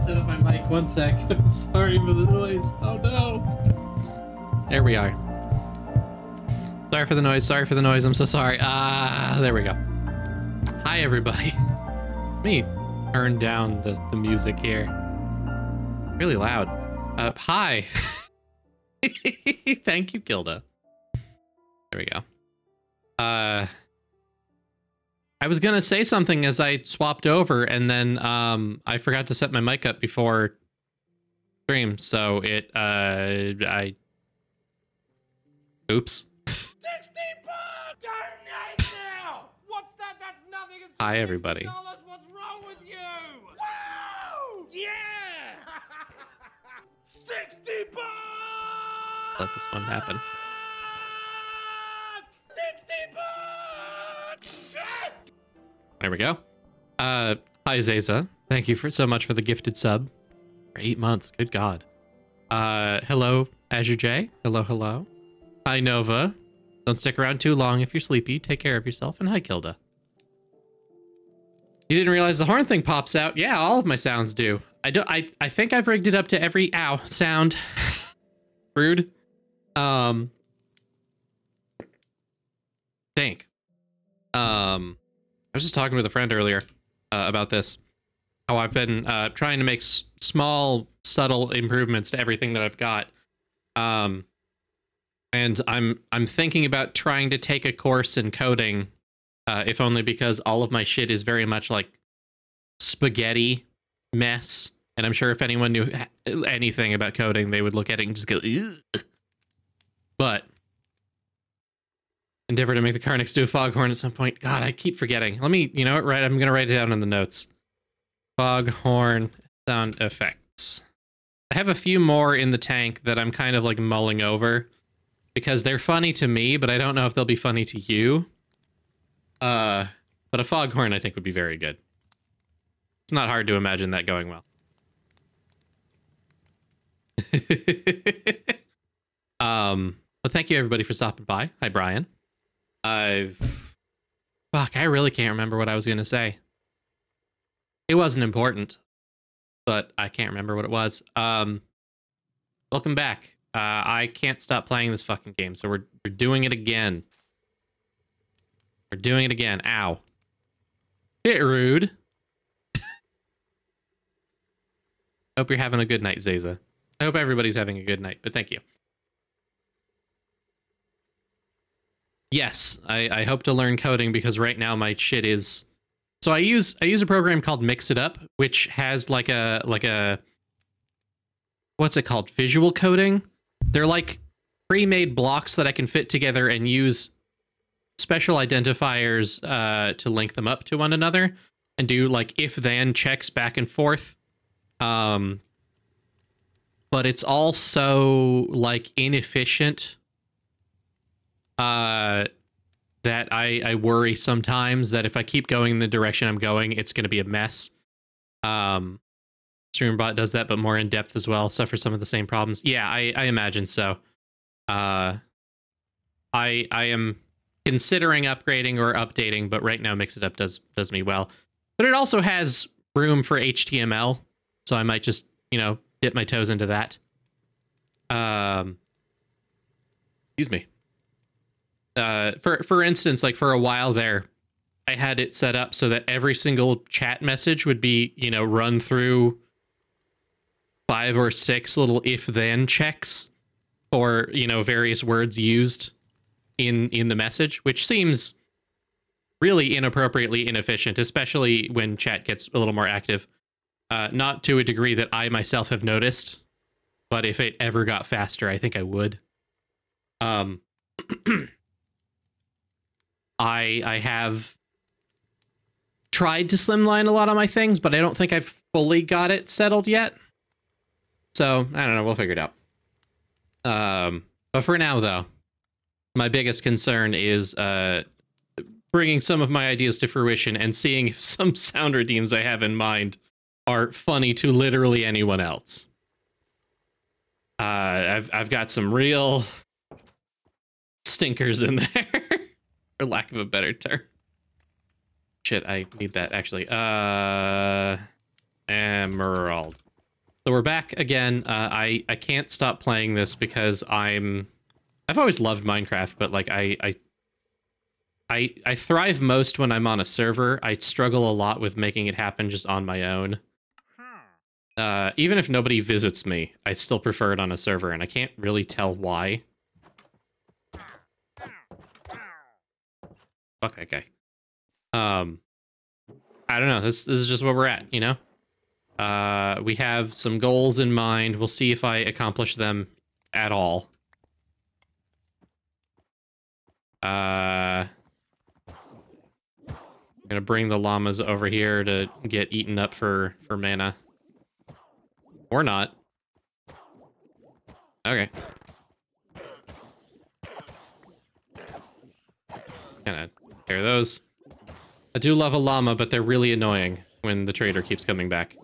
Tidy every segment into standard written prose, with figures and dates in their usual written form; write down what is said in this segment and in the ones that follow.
set up my mic. One sec. I'm sorry for the noise. Oh no. There we are. Sorry for the noise. Sorry for the noise. I'm so sorry. There we go. Hi, everybody. Let me turn down the music here. Really loud. Hi. Thank you, Gilda. There we go. I was gonna say something as I swapped over, and then I forgot to set my mic up before stream, so it oops. 60 bucks! Donate now! What's that? That's nothing. It's Hi, everybody. $60. What's wrong with you? Wow! Yeah! 60 bucks! Let this one happen. 60 bucks! Shit! There we go. Hi, Zeza. Thank you so much for the gifted sub. For 8 months. Good God. Hello, Azure J. Hello, hello. Hi, Nova. Don't stick around too long if you're sleepy. Take care of yourself. And hi, Kilda. You didn't realize the horn thing pops out? Yeah, all of my sounds do. I think I've rigged it up to every ow sound. Rude. Think. I was just talking with a friend earlier about this. How I've been trying to make small, subtle improvements to everything that I've got. And I'm thinking about trying to take a course in coding, if only because all of my shit is very much like spaghetti mess. And I'm sure if anyone knew anything about coding, they would look at it and just go, ugh. But endeavor to make the car next to a foghorn at some point. God, I keep forgetting. Let me, you know what, right? I'm going to write it down in the notes. Foghorn sound effects. I have a few more in the tank that I'm kind of like mulling over because they're funny to me, but I don't know if they'll be funny to you. But a foghorn I think would be very good. It's not hard to imagine that going well. But thank you everybody for stopping by. Hi, Brian. Fuck, I really can't remember what I was going to say. It wasn't important, but I can't remember what it was. Welcome back. I can't stop playing this fucking game, so we're doing it again. We're doing it again. Ow. Bit rude. Hope you're having a good night, Zeza. I hope everybody's having a good night, but thank you. Yes, I hope to learn coding because right now my shit is... So I use a program called Mix It Up, which has like a what's it called? Visual coding. They're like pre-made blocks that I can fit together and use special identifiers to link them up to one another and do like if-then checks back and forth. But it's all so like inefficient that I worry sometimes that if I keep going in the direction I'm going, it's going to be a mess. StreamBot does that, but more in depth as well. Suffers some of the same problems. Yeah, I imagine so. I am considering upgrading or updating, but right now Mix It Up does me well. But it also has room for HTML, so I might just, you know, dip my toes into that. Excuse me. For instance, like for a while there, I had it set up so that every single chat message would be, you know, run through 5 or 6 little if-then checks or, you know, various words used in the message, which seems really inappropriately inefficient, especially when chat gets a little more active. Not to a degree that I myself have noticed, but if it ever got faster, I think I would. I have tried to slimline a lot of my things, but I don't think I've fully got it settled yet. So, I don't know, we'll figure it out. But for now, though, my biggest concern is bringing some of my ideas to fruition and seeing if some sound redeems I have in mind are funny to literally anyone else. I've got some real stinkers in there. For lack of a better term. Shit, I need that, actually. Emerald. So we're back again. I can't stop playing this because I've always loved Minecraft, but like I thrive most when I'm on a server. I struggle a lot with making it happen just on my own. Even if nobody visits me, I still prefer it on a server, and I can't really tell why. Fuck that guy. I don't know. This is just where we're at, you know? We have some goals in mind. We'll see if I accomplish them at all. I'm gonna bring the llamas over here to get eaten up for mana. Or not. Okay. Gonna tear those. I do love a llama, but they're really annoying when the trader keeps coming back.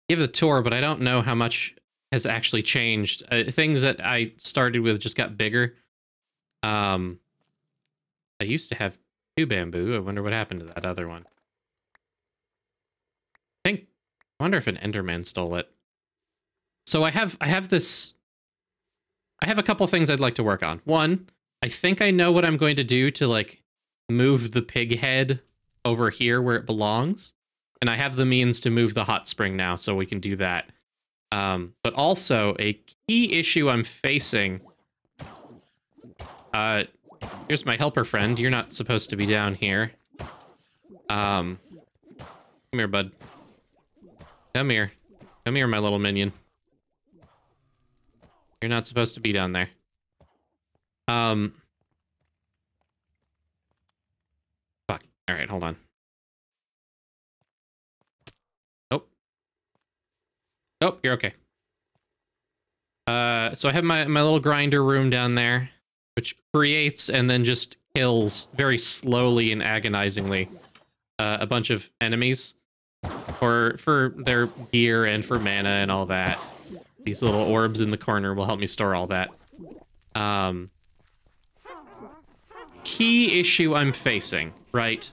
Give the tour, but I don't know how much has actually changed. Things that I started with just got bigger. I used to have 2 bamboo. I wonder what happened to that other one. I wonder if an Enderman stole it. So I have a couple things I'd like to work on. One, I think I know what I'm going to do to like move the pig head over here where it belongs. And I have the means to move the hot spring now, so we can do that. But also, a key issue I'm facing... here's my helper friend. You're not supposed to be down here. Come here, bud. Come here. Come here, my little minion. You're not supposed to be down there. Fuck. Alright, hold on. Oh, you're okay. So I have my little grinder room down there, which creates and then just kills very slowly and agonizingly a bunch of enemies for their gear and for mana and all that. These little orbs in the corner will help me store all that. Key issue I'm facing, right?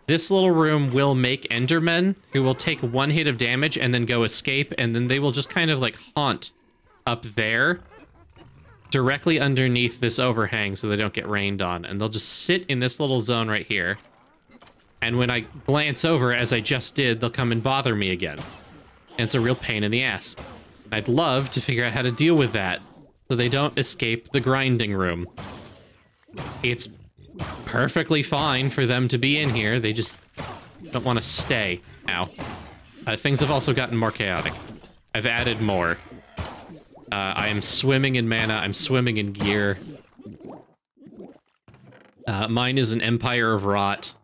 This little room will make Endermen who will take 1 hit of damage and then go escape, and then they will just kind of like haunt up there directly underneath this overhang so they don't get rained on. And they'll just sit in this little zone right here. And when I glance over, as I just did, they'll come and bother me again. And it's a real pain in the ass. I'd love to figure out how to deal with that so they don't escape the grinding room. It's perfectly fine for them to be in here. They just don't want to stay. Ow. Things have also gotten more chaotic. I've added more. I am swimming in mana. I'm swimming in gear. Mine is an Empire of Rot,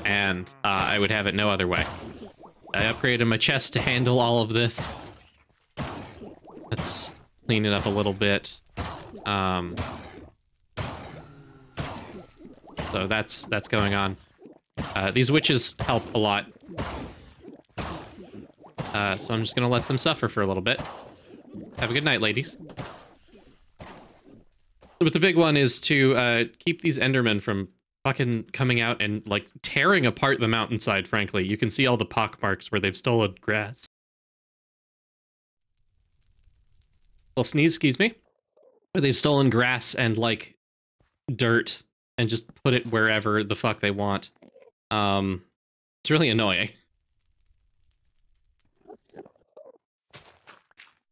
and I would have it no other way. I upgraded my chest to handle all of this. Let's clean it up a little bit. So that's going on. These witches help a lot. So I'm just gonna let them suffer for a little bit. Have a good night, ladies. But the big one is to keep these Endermen from fucking coming out and like tearing apart the mountainside, frankly. You can see all the pock marks where they've stolen grass. Little sneeze, excuse me. Where they've stolen grass and like dirt and just put it wherever the fuck they want. It's really annoying.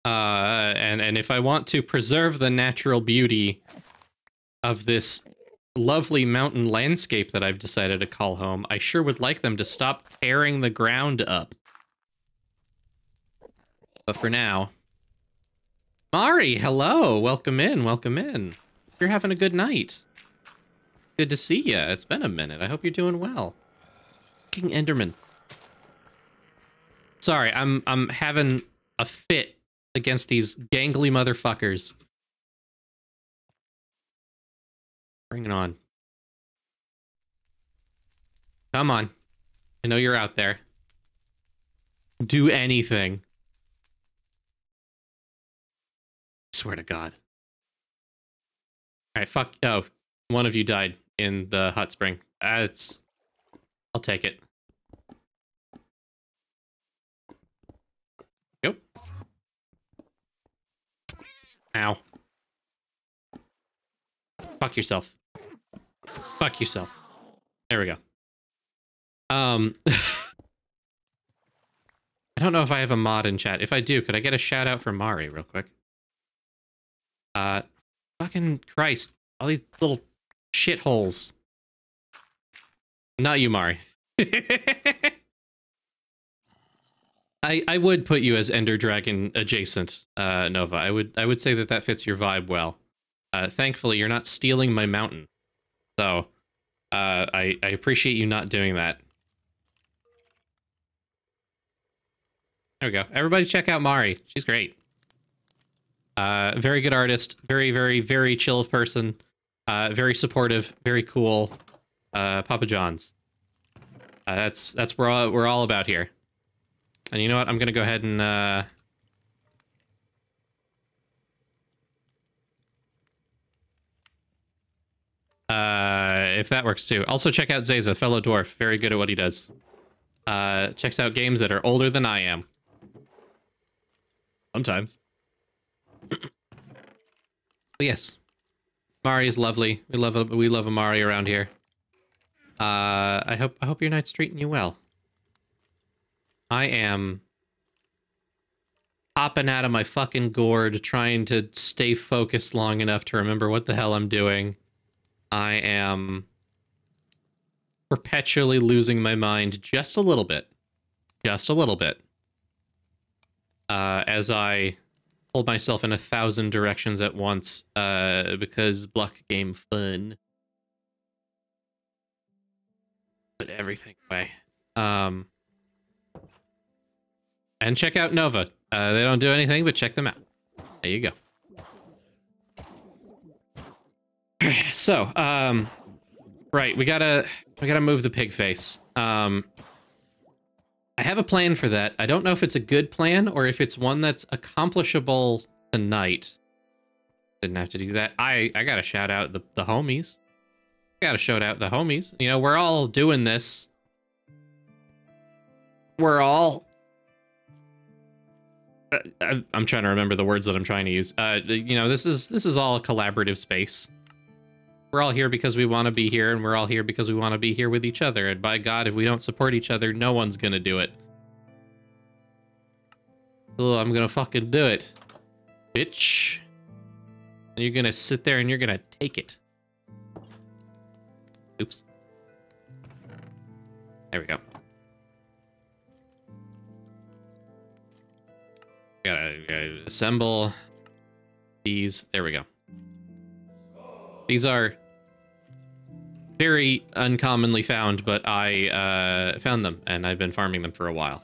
And if I want to preserve the natural beauty of this lovely mountain landscape that I've decided to call home, I sure would like them to stop tearing the ground up. But for now... Mari, hello! Welcome in, welcome in. You're having a good night. Good to see ya. It's been a minute. I hope you're doing well. King Enderman. Sorry, I'm having a fit against these gangly motherfuckers. Bring it on. Come on. I know you're out there. Do anything. Swear to God. Alright, fuck. Oh, one of you died in the hot spring. It's I'll take it. Yep. Ow. Fuck yourself. Fuck yourself. There we go. I don't know if I have a mod in chat. If I do, could I get a shout out for Mari real quick? Fucking Christ. All these little shitholes. Not you, Mari. I would put you as Ender Dragon adjacent, Nova. I would say that fits your vibe well. Thankfully, you're not stealing my mountain. So, I appreciate you not doing that. There we go. Everybody check out Mari. She's great. Very good artist. Very, very, very chill person. Very supportive. Very cool. Papa John's. That's what we're all about here. And you know what? I'm gonna go ahead and if that works too. Also check out Zeza, fellow dwarf, very good at what he does. Checks out games that are older than I am. Sometimes. But yes. Mari is lovely. We love a Mari around here. I hope your night's treating you well. I am hopping out of my fucking gourd trying to stay focused long enough to remember what the hell I'm doing. I am perpetually losing my mind just a little bit. Just a little bit. As I pull myself in 1,000 directions at once, because block game fun. Put everything away. And check out Nova. They don't do anything, but check them out. There you go. So, right, we gotta move the pig face. I have a plan for that. I don't know if it's a good plan or if it's one that's accomplishable tonight. Didn't have to do that. I gotta shout out the homies. Gotta shout out the homies. You know, we're all doing this. We're all... I'm trying to remember the words that I'm trying to use. You know, this is all a collaborative space. We're all here because we want to be here, and we're all here because we want to be here with each other. And by God, if we don't support each other, no one's gonna do it. So I'm gonna fucking do it, bitch. And you're gonna sit there and you're gonna take it. Oops. There we go. Gotta assemble these. There we go. These are very uncommonly found, but I found them, and I've been farming them for a while.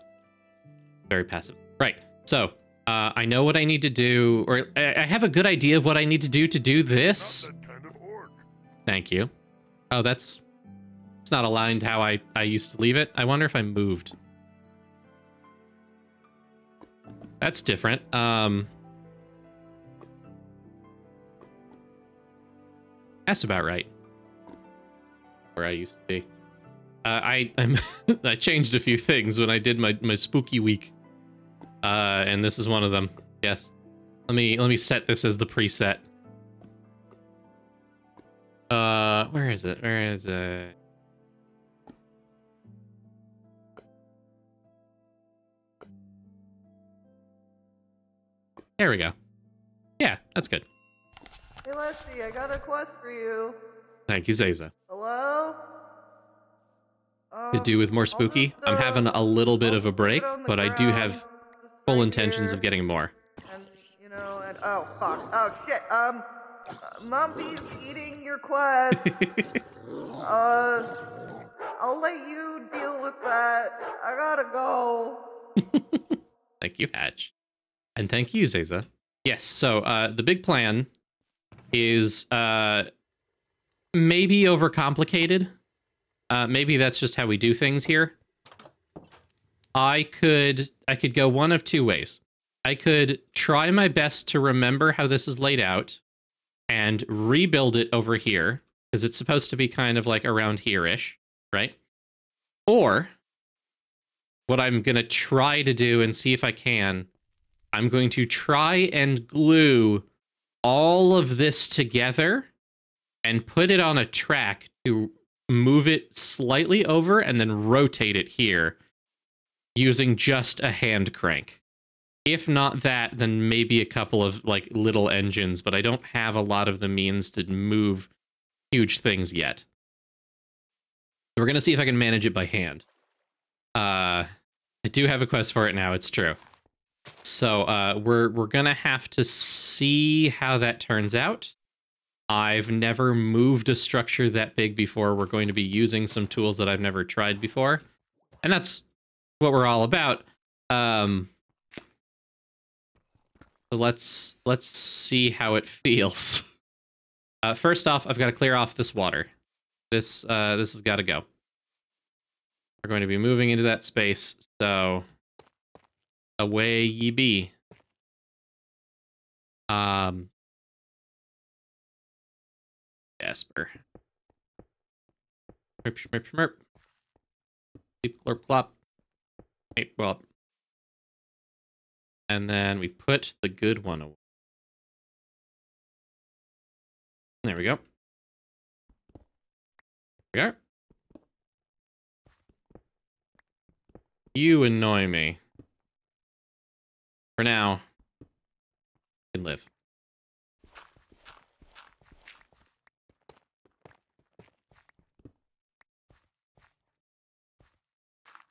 Very passive. Right, so I know what I need to do, or I have a good idea of what I need to do this. Not that kind of orc. Thank you. Oh, it's not aligned how I used to leave it. I wonder if I moved. That's different. That's about right. Where I used to be. I changed a few things when I did my spooky week. And this is one of them. Yes. Let me set this as the preset. Where is it? Where is it? There we go. Yeah, that's good. Hey Leshii, I got a quest for you. Thank you, Zeza. Hello? Could do with more spooky. I'm having a little bit of a break, but I do have full intentions of getting more. And, you know, and, oh, fuck. Oh, shit. Mumpy's eating your quest. I'll let you deal with that. I gotta go. Thank you, Hatch. And thank you, Zeza. Yes, so the big plan is maybe overcomplicated. Maybe that's just how we do things here. I could go one of two ways. I could try my best to remember how this is laid out and rebuild it over here, because it's supposed to be kind of like around here-ish, right? Or what I'm going to try to do and see if I can, I'm going to try and glue all of this together and put it on a track to move it slightly over and then rotate it here using just a hand crank. If not that, then maybe a couple of like little engines, but I don't have a lot of the means to move huge things yet. So we're going to see if I can manage it by hand. I do have a quest for it now, it's true. So we're going to have to see how that turns out. I've never moved a structure that big before. We're going to be using some tools that I've never tried before. And that's what we're all about. So let's see how it feels. First off, I've got to clear off this water. This has got to go. We're going to be moving into that space, so away ye be. Jasper. Schmip, schmip, schmip. Sleep, clorp, clop. Hey, well. And then we put the good one away. There we go. There we are. You annoy me. For now, you can live.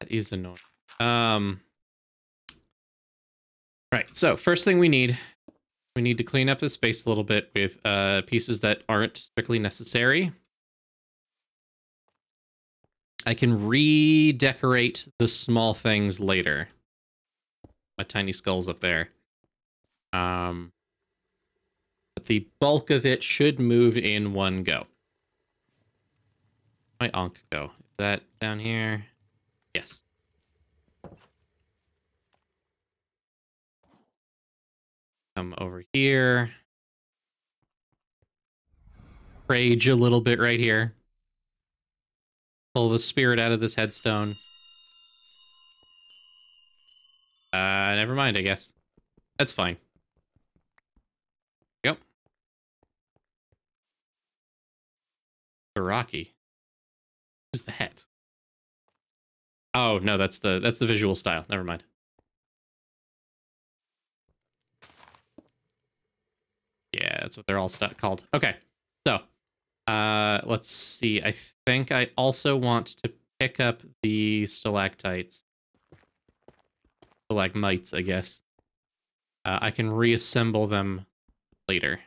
That is annoying. Right, so first thing we need to clean up the space a little bit with pieces that aren't strictly necessary. I can redecorate the small things later. My tiny skull's up there. But the bulk of it should move in one go. My Ankh go. Is that down here? Yes. Come over here. Rage a little bit right here. Pull the spirit out of this headstone. Never mind, I guess. That's fine. Yep. Iraqi. Who's the het? Oh no, that's the visual style. Never mind. Yeah, that's what they're all called. Okay, so let's see. I think I also want to pick up the stalactites. Stalagmites, I guess. I can reassemble them later.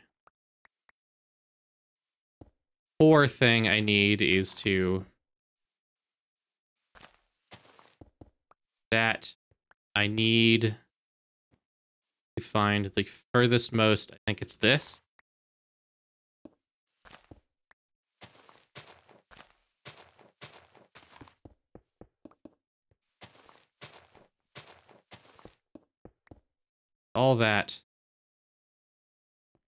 Fourth thing I need is to... that I need to find the furthest most. I think it's this. All that.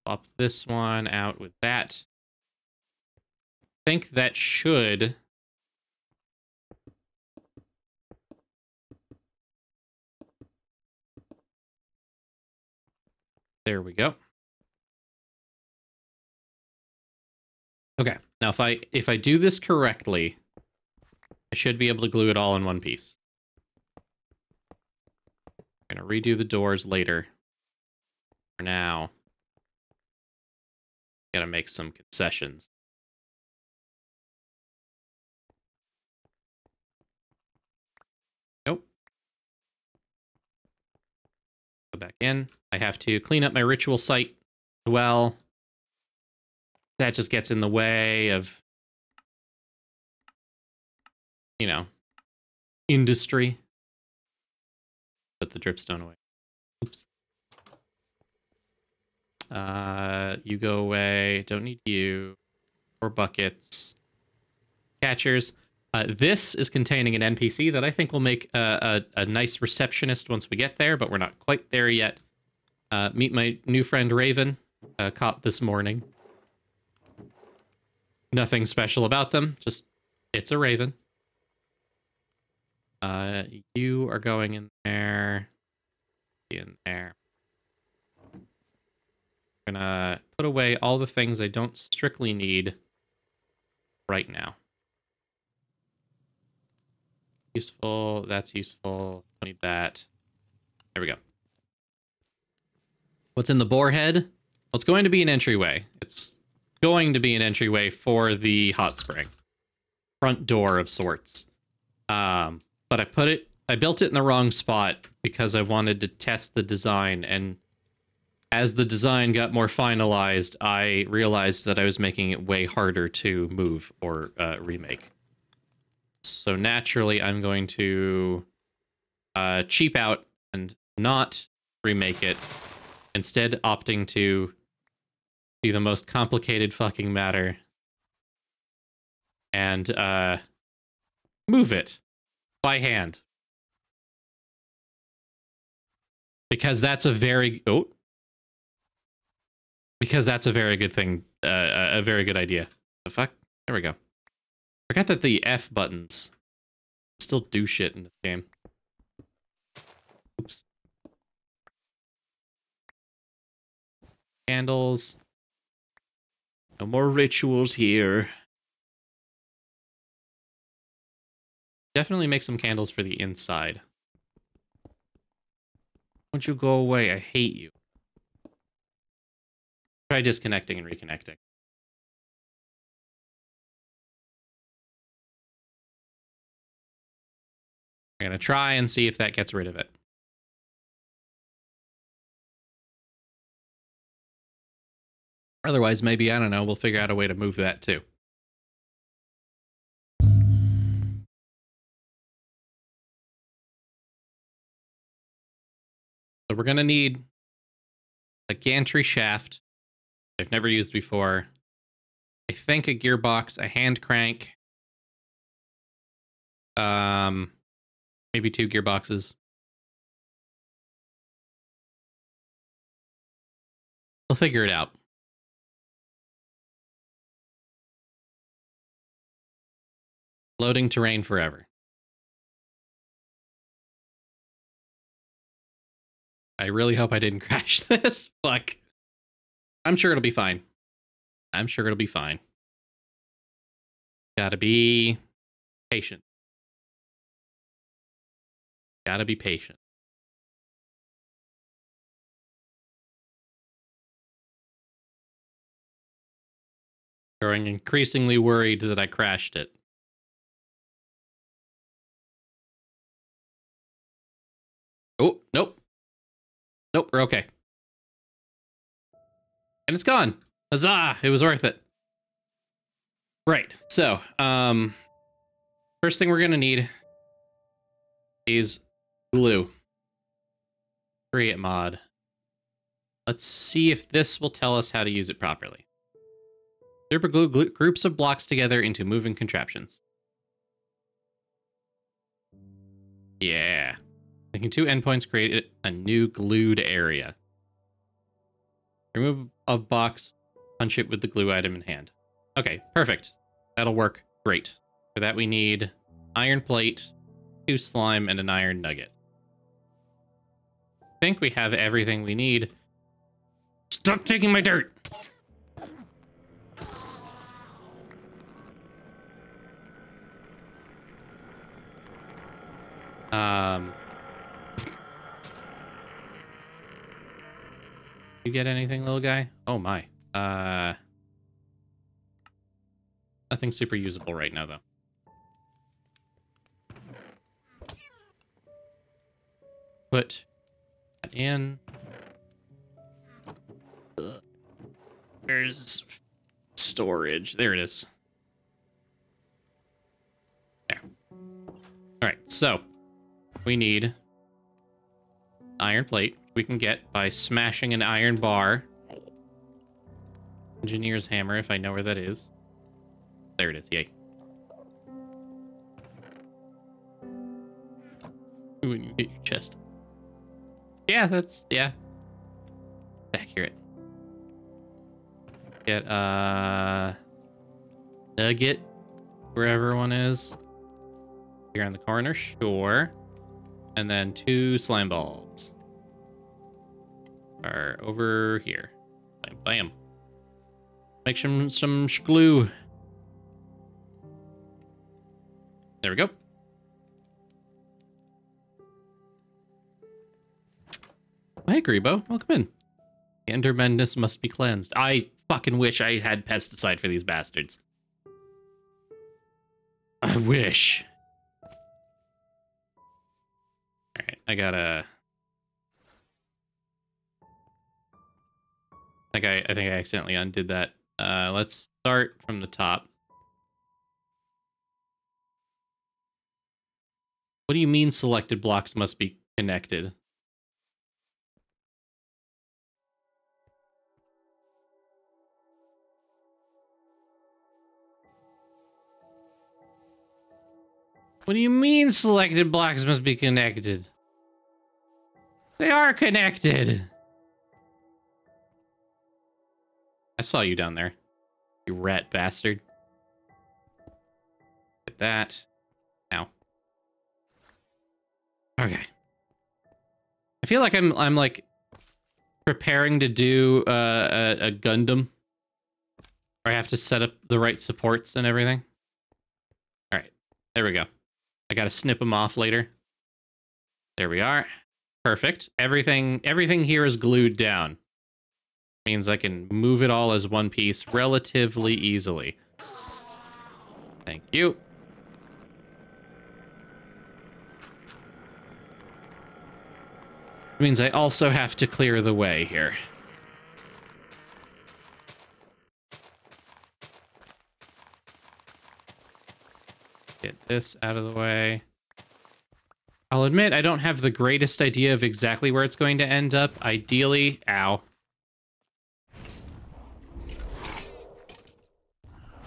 Swap this one out with that. I think that should... There we go. Okay, now if I do this correctly, I should be able to glue it all in one piece. I'm gonna redo the doors later. For now, gotta make some concessions. Nope. Go back in. I have to clean up my ritual site as well. That just gets in the way of, you know, industry. Put the dripstone away. Oops. You go away. Don't need you. 4 buckets. Catchers. This is containing an NPC that I think will make a nice receptionist once we get there, but we're not quite there yet. Meet my new friend Raven, caught this morning. Nothing special about them, just it's a raven. You are going in there. In there. I'm gonna put away all the things I don't strictly need right now. Useful. That's useful. Don't need that. There we go. What's in the boar head? Well, it's going to be an entryway. It's going to be an entryway for the hot spring. Front door of sorts. But I built it in the wrong spot because I wanted to test the design, and as the design got more finalized, I realized that I was making it way harder to move or remake. So naturally, I'm going to cheap out and not remake it, instead opting to do the most complicated fucking matter and move it by hand. Because that's a very good thing, a very good idea. The fuck? There we go. Forgot that the F buttons still do shit in this game. Oops. Candles. No more rituals here. Definitely make some candles for the inside. Won't you go away? I hate you. Try disconnecting and reconnecting. I'm gonna try and see if that gets rid of it. Otherwise, maybe, I don't know, we'll figure out a way to move that too. So we're gonna need a gantry shaft I've never used before. I think a gearbox, a hand crank. Maybe 2 gearboxes. We'll figure it out. Loading terrain forever. I really hope I didn't crash this. Fuck. I'm sure it'll be fine. I'm sure it'll be fine. Gotta be patient. Gotta be patient. Growing increasingly worried that I crashed it. Oh, nope. Nope, we're okay. And it's gone. Huzzah! It was worth it. Right, so, first thing we're gonna need is glue. Create mod. Let's see if this will tell us how to use it properly. Super glue groups of blocks together into moving contraptions. Yeah. Making 2 endpoints create a new glued area. Remove a box, punch it with the glue item in hand. Okay, perfect. That'll work great. For that we need iron plate, 2 slime, and an iron nugget. I think we have everything we need. Stop taking my dirt! You get anything, little guy? Oh my. Nothing super usable right now, though. Put that in. There's storage. There it is. There. Alright, so we need iron plate. We can get by smashing an iron bar. Engineer's hammer, if I know where that is. There it is, yay. Ooh, and you get your chest. Yeah, that's, yeah. Accurate. Get, nugget, wherever one is. Here on the corner, sure. And then 2 slime balls are over here. Bam, bam. Make some glue. There we go. Hey, Grebo. Welcome in. The Endermanness must be cleansed. I fucking wish I had pesticide for these bastards. I wish. Alright, I gotta... I think I accidentally undid that. Let's start from the top. What do you mean selected blocks must be connected? What do you mean selected blocks must be connected? They are connected. I saw you down there, you rat bastard. Get that. Now. Okay. I feel like I'm like preparing to do a Gundam, where I have to set up the right supports and everything. All right, there we go. I gotta snip them off later. There we are. Perfect. Everything here is glued down. Means I can move it all as one piece relatively easily. Thank you. Means I also have to clear the way here. Get this out of the way. I'll admit I don't have the greatest idea of exactly where it's going to end up. Ideally, ow.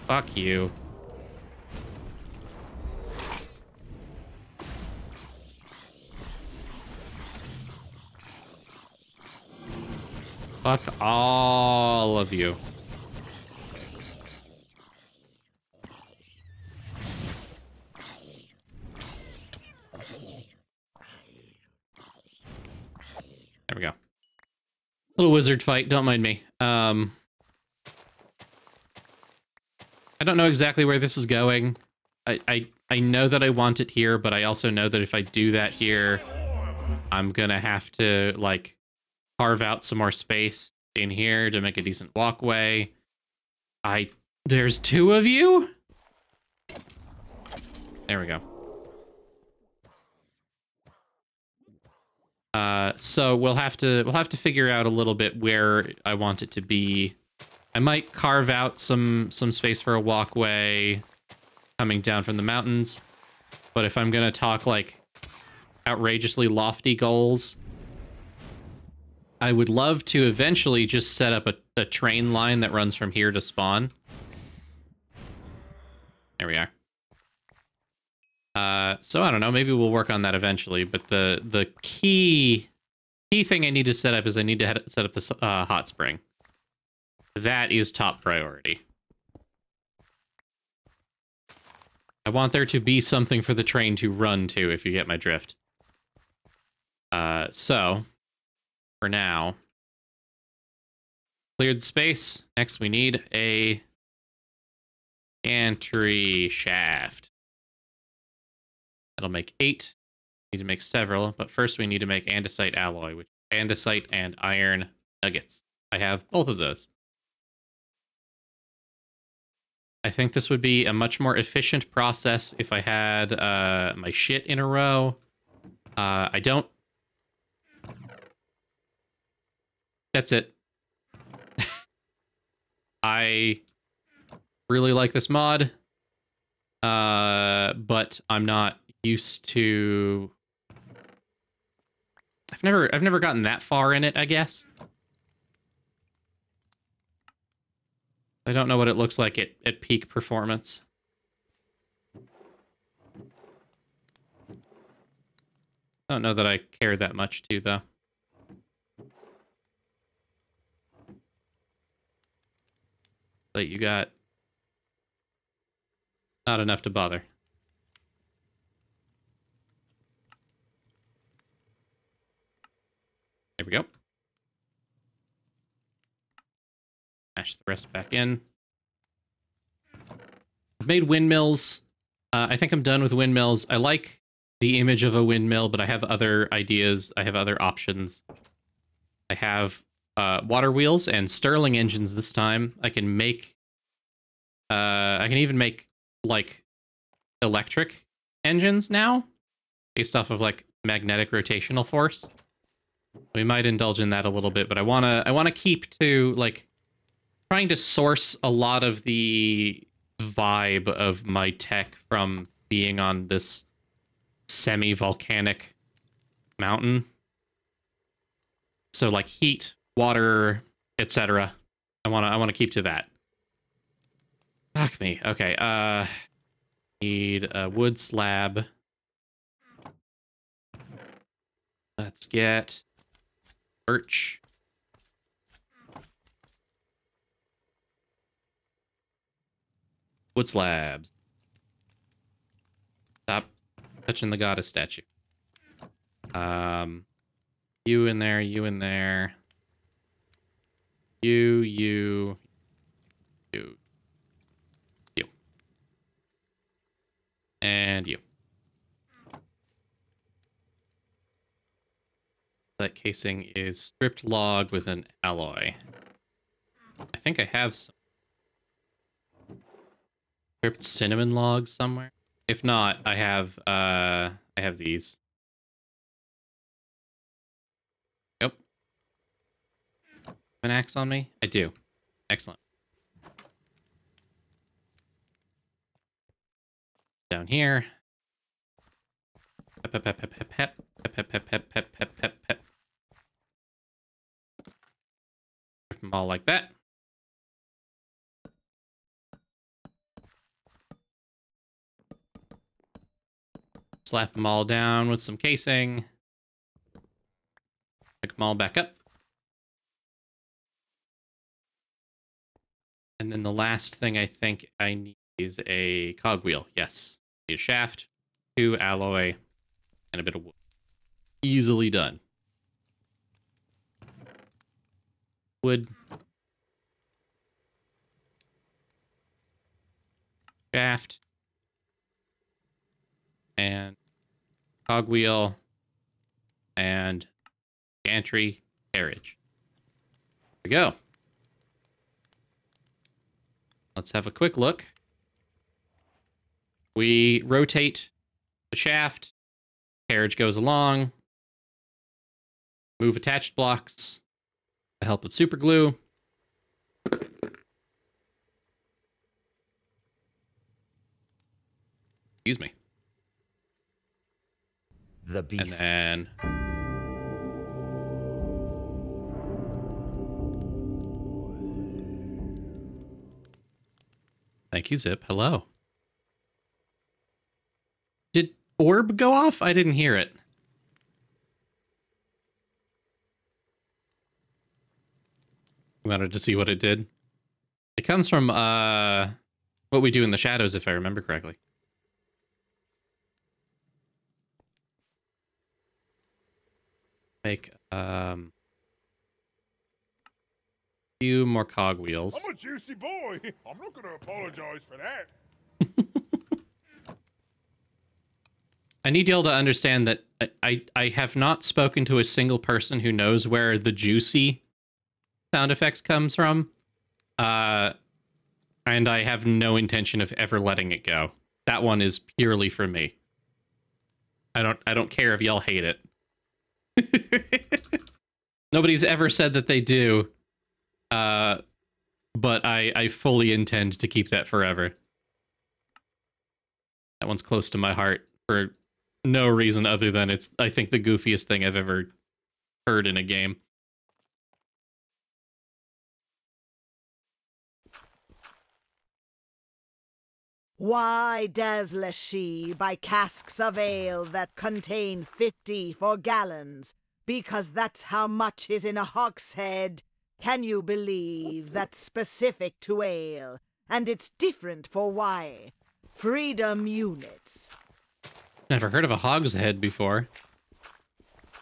Fuck you. Fuck all of you. There we go. Little wizard fight, don't mind me. I don't know exactly where this is going. I know that I want it here, but I also know that if I do that here, I'm gonna have to, like, carve out some more space in here to make a decent walkway. There's 2 of you? There we go. So we'll have to figure out a little bit where I want it to be. I might carve out some space for a walkway coming down from the mountains. But if I'm gonna talk like outrageously lofty goals, I would love to eventually just set up a train line that runs from here to spawn. There we are. So I don't know, maybe we'll work on that eventually, but the key thing I need to set up is I need to set up this hot spring. That is top priority. I want there to be something for the train to run to, if you get my drift. So, for now, cleared space. Next, we need a gantry shaft. That'll make 8. Need to make several, but first we need to make andesite alloy, which is andesite and iron nuggets. I have both of those. I think this would be a much more efficient process if I had my shit in a row. I don't. That's it. I really like this mod, but I'm not used to. I've never gotten that far in it, I guess. I don't know what it looks like at peak performance. I don't know that I care that much too, though. But you got not enough to bother. Mash the rest back in. I've made windmills. I think I'm done with windmills. I like the image of a windmill, but I have other ideas. I have other options. I have water wheels and Stirling engines this time. I can make... I can even make, like, electric engines now, based off of, like, magnetic rotational force. We might indulge in that a little bit, but I wanna keep to, like, trying to source a lot of the vibe of my tech from being on this semi-volcanic mountain. So, like, heat, water, etc. I wanna keep to that. Fuck me. Okay, need a wood slab. Let's get birch. Wood slabs. Stop touching the goddess statue. You in there, you in there. You. And you. That casing is stripped log with an alloy. I think I have some stripped cinnamon logs somewhere. If not, I have these. Yep. An axe on me? I do. Excellent. Down here. Pep, pep, pep, pep, pep, pep, pep, pep, pep, pep, pep, pep, pep. Put them all like that. Slap them all down with some casing. Pick them all back up. And then the last thing I think I need is a cogwheel. Yes. Need a shaft, 2 alloy, and a bit of wood. Easily done. Wood. Shaft. And cogwheel. And gantry carriage. There we go. Let's have a quick look. We rotate the shaft. Carriage goes along. Move attached blocks. With the help of super glue. Excuse me. The beast. And then thank you, Zip. Hello. Did orb go off? I didn't hear it. You wanted to see what it did? It comes from what we do in the shadows, if I remember correctly. Make few more cogwheels. I'm a juicy boy. I'm not going to apologize for that. I need y'all to understand that I have not spoken to a single person who knows where the juicy sound effects comes from. And I have no intention of ever letting it go. That one is purely for me. I don't care if y'all hate it. Nobody's ever said that they do. But I fully intend to keep that forever. That one's close to my heart for no reason other than it's, I think, the goofiest thing I've ever heard in a game. Why does Leshii buy casks of ale that contain 54 gallons? Because that's how much is in a hogshead. Can you believe that's specific to ale? And it's different for why? Freedom units. Never heard of a hogshead before.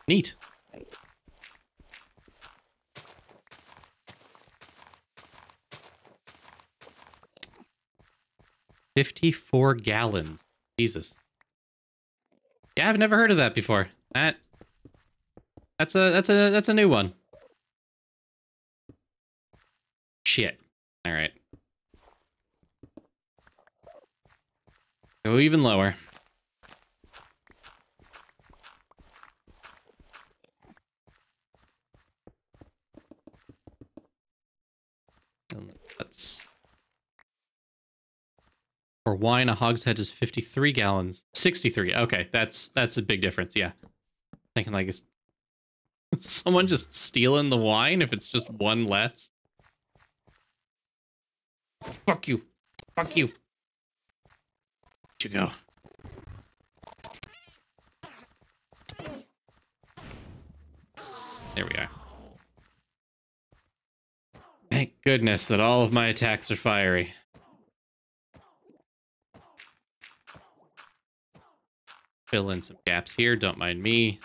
Neat. 54 gallons. Jesus. Yeah, I've never heard of that before. That's a new one. Shit. All right. Go even lower. That's for wine. A hogshead is 53 gallons. 63. Okay, that's a big difference. Yeah, thinking like is someone just stealing the wine if it's just one less. Fuck you. Fuck you. Where'd you go? There we are. Thank goodness that all of my attacks are fiery. Fill in some gaps here, don't mind me.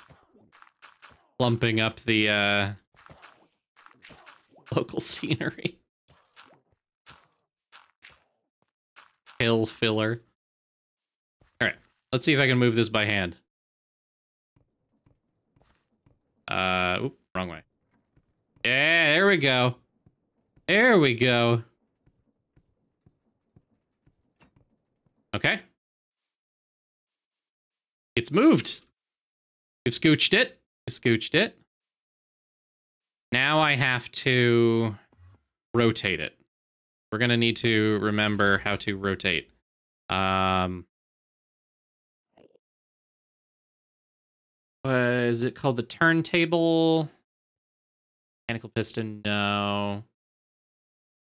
Plumping up the local scenery. Hill filler. Alright, let's see if I can move this by hand. Oop, wrong way. Yeah, there we go. There we go. Okay. It's moved. We've scooched it. We scooched it. Now I have to rotate it. We're going to need to remember how to rotate. Is it called the turntable? Mechanical piston, no.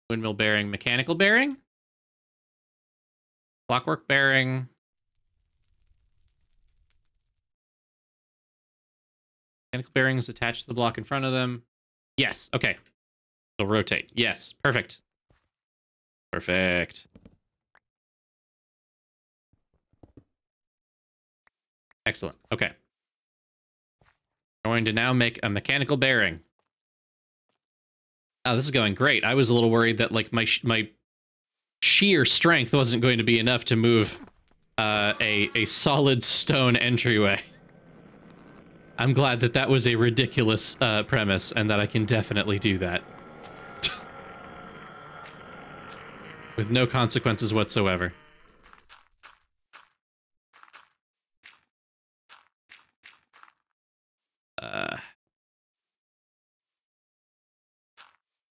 Windmill bearing, mechanical bearing? Clockwork bearing. Mechanical bearings attached to the block in front of them. Yes, okay. It'll rotate. Yes, perfect. Perfect. Excellent. Okay. Going to now make a mechanical bearing. Oh, this is going great. I was a little worried that like my sheer strength wasn't going to be enough to move a solid stone entryway. I'm glad that that was a ridiculous premise and that I can definitely do that. With no consequences whatsoever.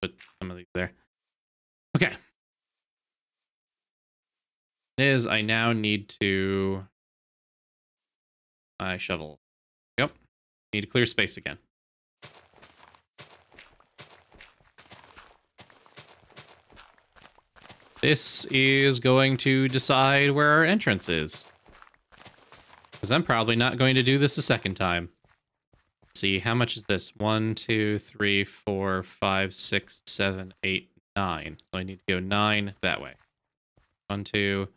Put some of these there. Okay. I now need to... I shovel. Yep. Need to clear space again. This is going to decide where our entrance is. Because I'm probably not going to do this a second time. Let's see, how much is this? 1, 2, 3, 4, 5, 6, 7, 8, 9. So I need to go 9 that way. 1, 2,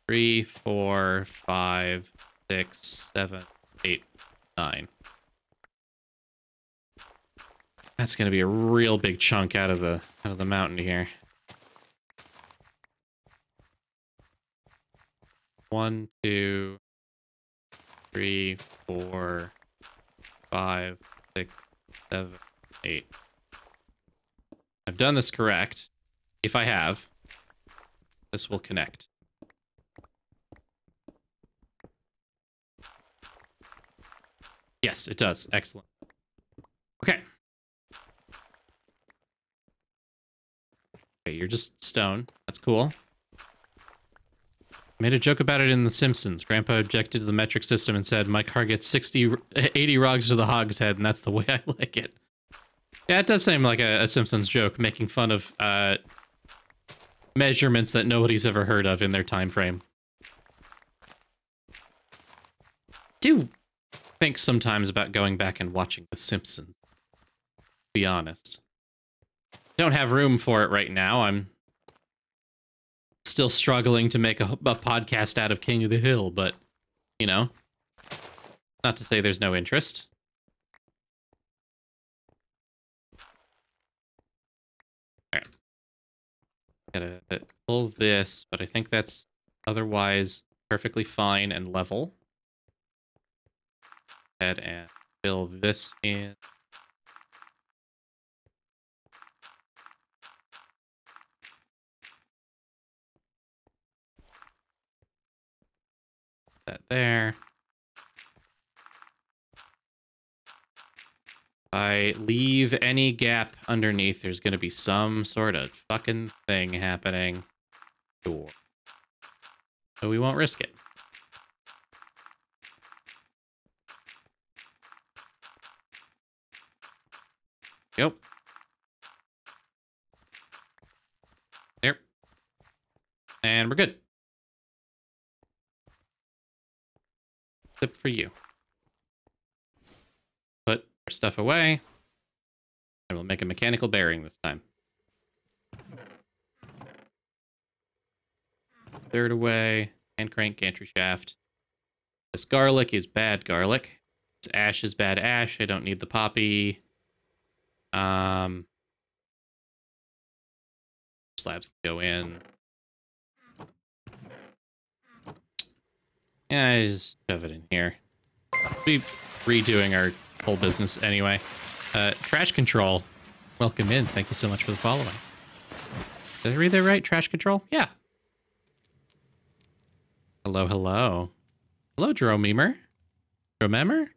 3, 4, 5, 6, 7, 8, 9. That's going to be a real big chunk out of the mountain here. 1, 2, 3, 4, 5, 6, 7, 8. I've done this correct. If I have, this will connect. Yes, it does. Excellent. Okay. Okay, you're just stone. That's cool. Made a joke about it in The Simpsons. Grandpa objected to the metric system and said, my car gets 80 rogs to the hogshead, and that's the way I like it. Yeah, it does seem like a Simpsons joke, making fun of measurements that nobody's ever heard of in their time frame. Do think sometimes about going back and watching The Simpsons. To be honest. Don't have room for it right now. I'm still struggling to make a podcast out of King of the Hill, but, you know, not to say there's no interest. All right. Gotta pull this, but I think that's otherwise perfectly fine and level. Go ahead and fill this in. That there. If I leave any gap underneath, there's going to be some sort of fucking thing happening. Sure. So we won't risk it. Yep. There. And we're good. Except for you. Put our stuff away. And we'll make a mechanical bearing this time. Third away. Hand crank, gantry shaft. This garlic is bad garlic. This ash is bad ash. I don't need the poppy. Slabs can go in. Yeah, I just shove it in here. We'll be redoing our whole business anyway. Trash control. Welcome in. Thank you so much for the following. Did I read that right? Trash control? Yeah. Hello, hello. Hello, Dromemer. Dromemer?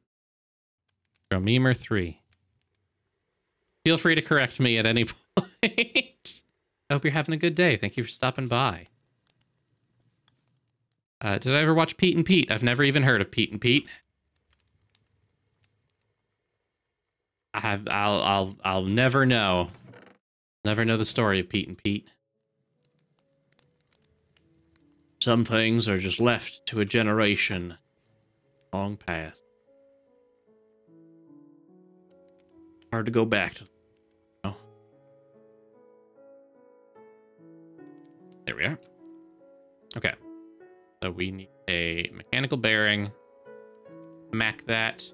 Dromemer 3. Feel free to correct me at any point. I hope you're having a good day. Thank you for stopping by. Did I ever watch Pete and Pete? I've never even heard of Pete and Pete. I'll never know. Never know the story of Pete and Pete. Some things are just left to a generation long past. Hard to go back to. Oh. There we are. Okay. So we need a mechanical bearing. Mac that.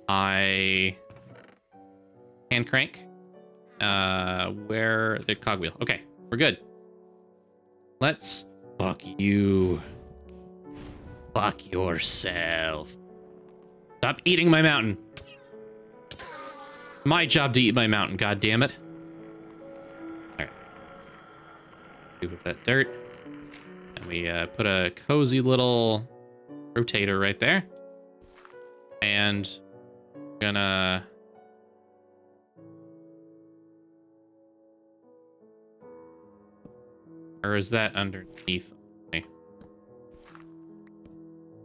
I hand crank. Where the cogwheel. Okay, we're good. Let's fuck you. Fuck yourself. Stop eating my mountain. My job to eat my mountain, god damn it. Alright. Do with that dirt. And we put a cozy little rotator right there. And we're gonna or is that underneath me?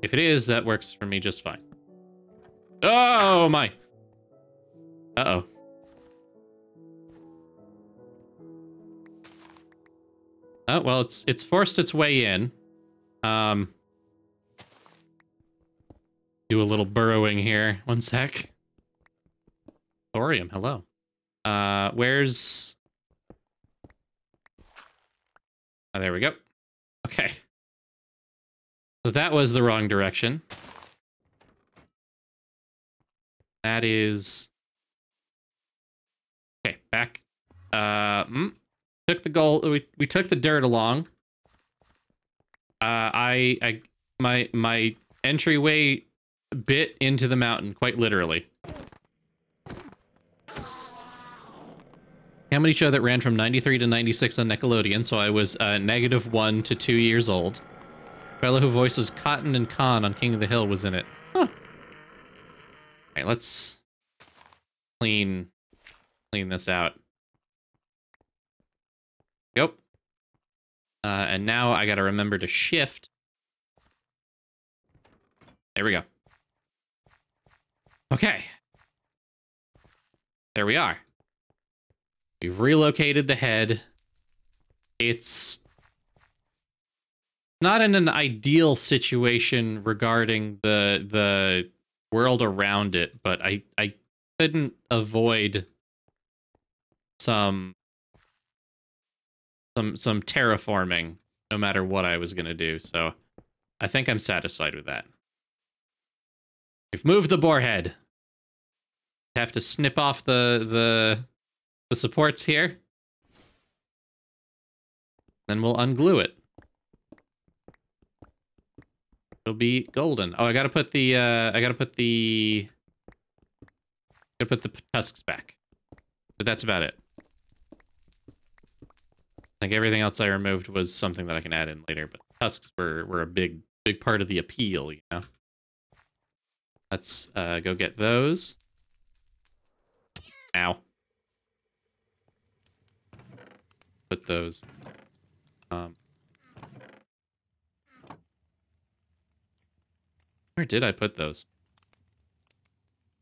If it is, that works for me just fine. Oh my. Uh-oh. Oh, well, it's forced its way in. Do a little burrowing here. One sec. Thorium, hello. Where's... Oh, there we go. Okay. So that was the wrong direction. That is... Okay, back. Took the gold. We took the dirt along. My entryway bit into the mountain, quite literally. Family show that ran from 93 to 96 on Nickelodeon, so I was -1 to 2 years old. Fellow who voices Cotton and Khan on King of the Hill was in it. Huh. Alright, let's clean this out. Yep. And now I gotta remember to shift. There we go. Okay. There we are. We've relocated the head. It's not in an ideal situation regarding the world around it, but I couldn't avoid some terraforming no matter what I was gonna do, so I think I'm satisfied with that. We've moved the boar head. Have to snip off the supports here. Then we'll unglue it. It'll be golden. Oh, I gotta put the tusks back. But that's about it. I think everything else I removed was something that I can add in later, but tusks were a big part of the appeal, you know? Let's go get those. Ow. Put those. Where did I put those?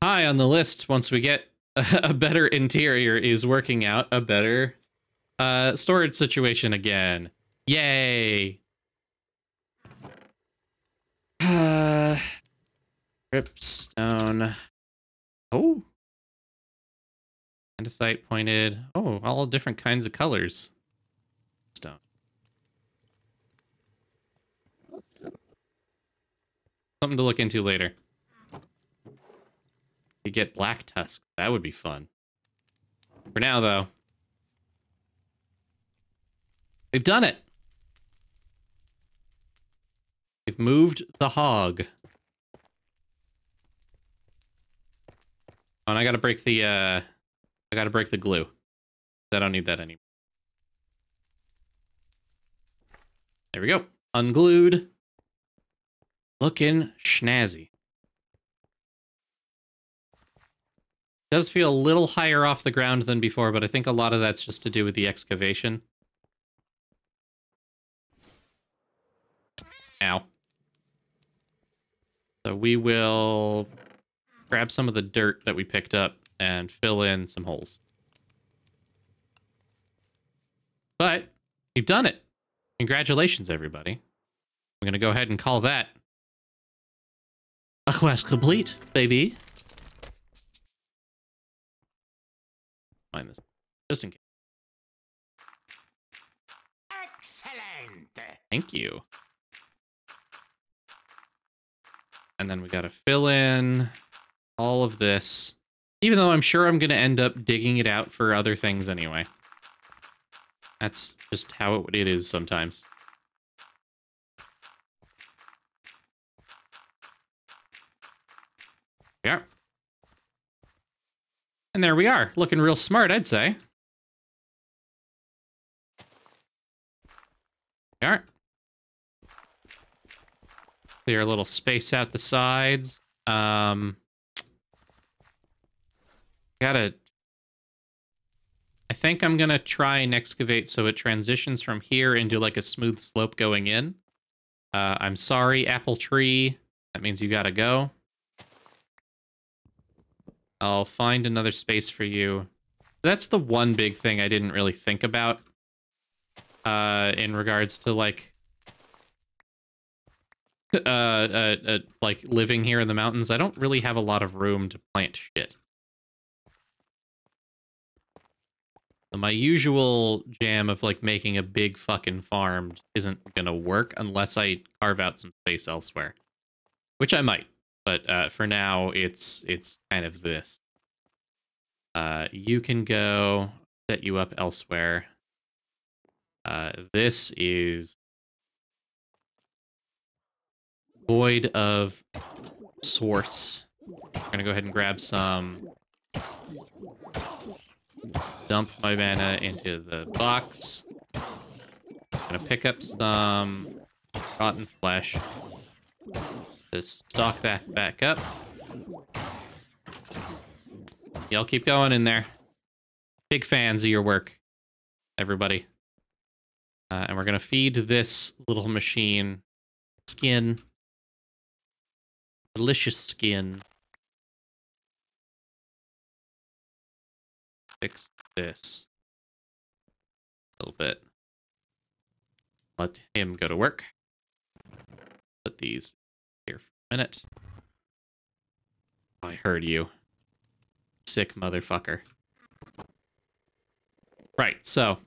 High on the list, once we get a better interior, is working out a better storage situation again. Yay! Dripstone. Oh. Andesite pointed. Oh, all different kinds of colors. Stone. Something to look into later. You get black tusk. That would be fun. For now, though, we've done it. We've moved the hog. Oh, and I gotta break the glue. I don't need that anymore. There we go. Unglued. Looking snazzy. Does feel a little higher off the ground than before, but I think a lot of that's just to do with the excavation. Ow. So we will grab some of the dirt that we picked up and fill in some holes. But we've done it. Congratulations, everybody. I'm going to go ahead and call that a quest complete, baby. Find this just in case. Excellent. Thank you. And then we got to fill in all of this, even though I'm sure I'm going to end up digging it out for other things anyway. That's just how it is sometimes. Yeah. And there we are, looking real smart, I'd say. We are. Clear a little space out the sides. I think I'm gonna try and excavate so it transitions from here into like a smooth slope going in. I'm sorry, apple tree. That means you gotta go. I'll find another space for you. That's the one big thing I didn't really think about in regards to like like living here in the mountains. I don't really have a lot of room to plant shit. So my usual jam of like making a big fucking farm isn't gonna work unless I carve out some space elsewhere, which I might. But for now, it's kind of this. You can go set you up elsewhere. This is void of source. I'm gonna go ahead and grab some. Dump my mana into the box. I'm gonna pick up some rotten flesh. Just stock that back up. Y'all keep going in there. Big fans of your work, everybody. And we're gonna feed this little machine skin. Delicious skin. Fix this a little bit. Let him go to work. Put these here for a minute. I heard you. Sick motherfucker. Right, so,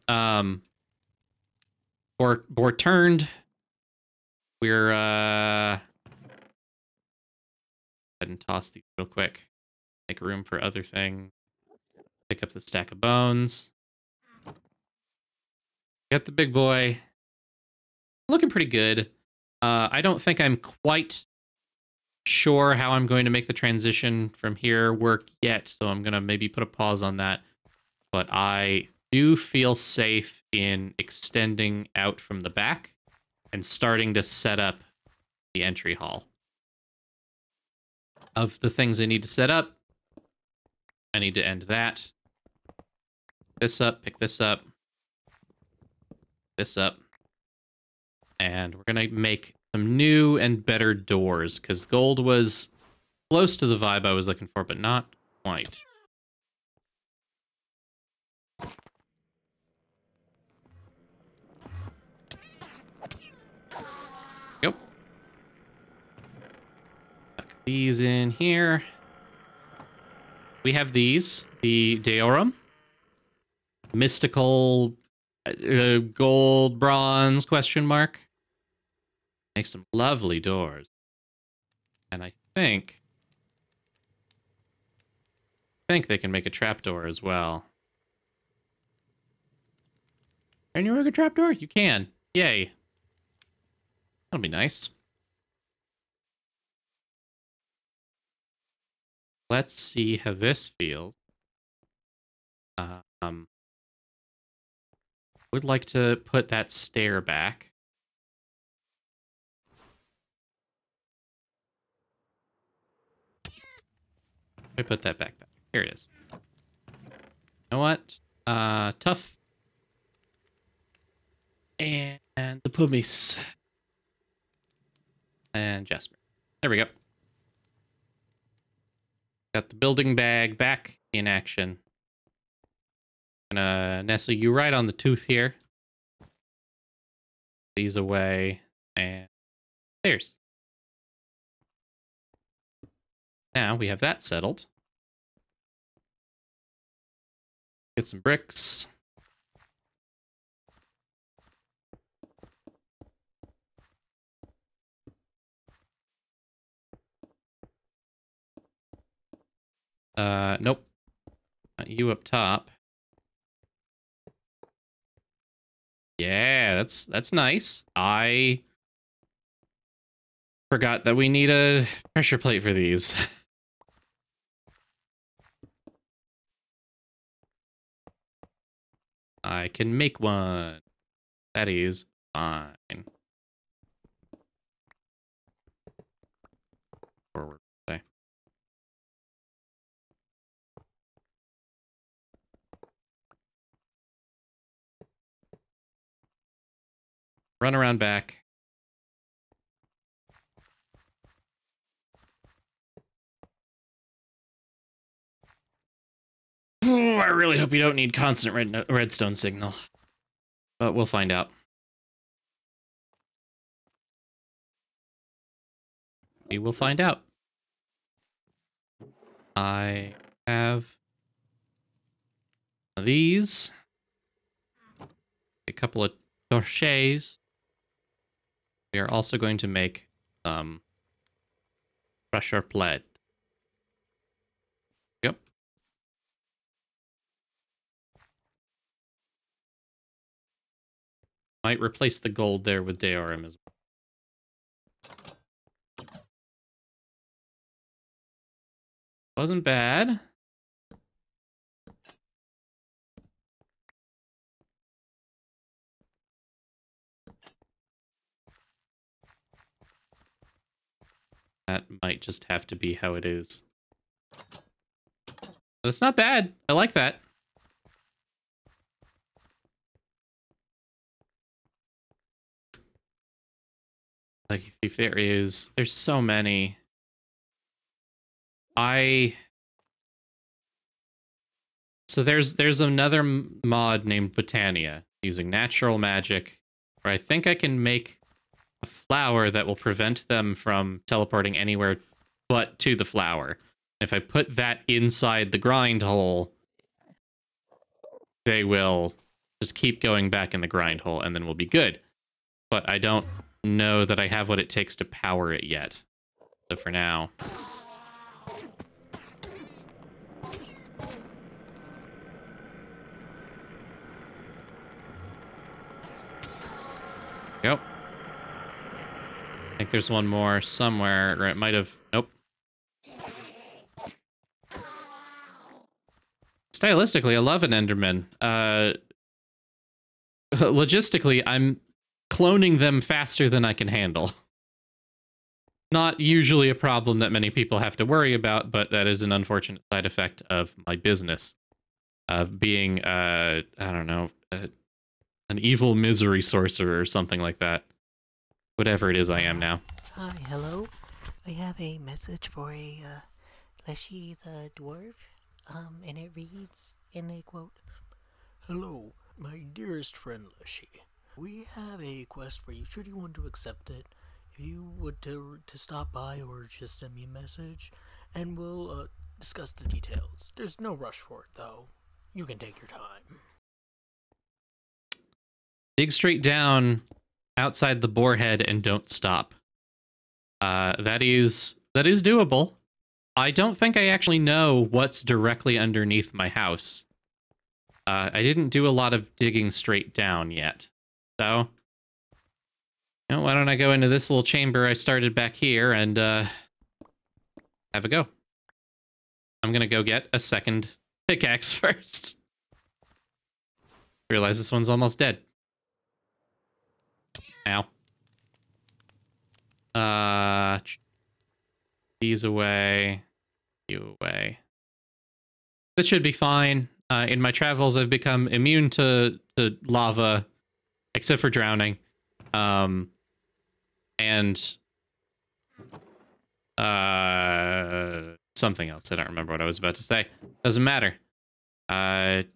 board turned. We're, ahead and toss these real quick. Make room for other things. Pick up the stack of bones. Got the big boy. Looking pretty good. I don't think I'm quite sure how I'm going to make the transition from here work yet, so I'm going to maybe put a pause on that. But I do feel safe in extending out from the back and starting to set up the entry hall. Of the things I need to set up, I need to end that. This up, pick this up. This up. And we're going to make some new and better doors, because gold was close to the vibe I was looking for, but not quite. Yep. Tuck these in here. We have these. The Deorum. Mystical gold, bronze, question mark. Make some lovely doors. And I think they can make a trapdoor as well. Can you make a trapdoor? You can. Yay. That'll be nice. Let's see how this feels. Would like to put that stair back. I put that back. Here it is. You know what? Tough. And the pumice. And Jasper. There we go. Got the building bag back in action. Gonna nestle you right on the tooth here. These away. And there's. Now we have that settled. Get some bricks. Nope. Not you up top. Yeah, that's nice. I forgot that we need a pressure plate for these. I can make one. That is fine. Forward. Okay. Run around back. Ooh, I really hope you don't need constant redstone signal. But we'll find out. We will find out. I have these. A couple of torches. We are also going to make some pressure plate. Yep. Might replace the gold there with Deorum as well. Wasn't bad. That might just have to be how it is. That's not bad. I like that. Like, if there's so many. So there's another mod named Botania using natural magic, where I think I can make a flower that will prevent them from teleporting anywhere but to the flower. If I put that inside the grind hole, they will just keep going back in the grind hole, and then we'll be good. But I don't know that I have what it takes to power it yet. So for now... Yep. think there's one more somewhere, or it might have... Nope. Stylistically, I love an Enderman. Logistically, I'm cloning them faster than I can handle. Not usually a problem that many people have to worry about, but that is an unfortunate side effect of my business. Of being, I don't know, an evil misery sorcerer or something like that. Whatever it is I am now. Hi, hello. I have a message for a Leshii the dwarf. And it reads in a quote, "Hello, my dearest friend Leshii. We have a quest for you. Should you want to accept it, if you would to stop by or just send me a message, and we'll discuss the details. There's no rush for it, though. You can take your time." Dig straight down outside the boarhead and don't stop. That is doable. I don't think I actually know what's directly underneath my house. I didn't do a lot of digging straight down yet. So, you know, why don't I go into this little chamber I started back here and have a go. I'm gonna go get a second pickaxe first. Realize this one's almost dead. Ow. These away. You away. This should be fine. In my travels, I've become immune to lava, except for drowning. And something else. I don't remember what I was about to say. Doesn't matter. I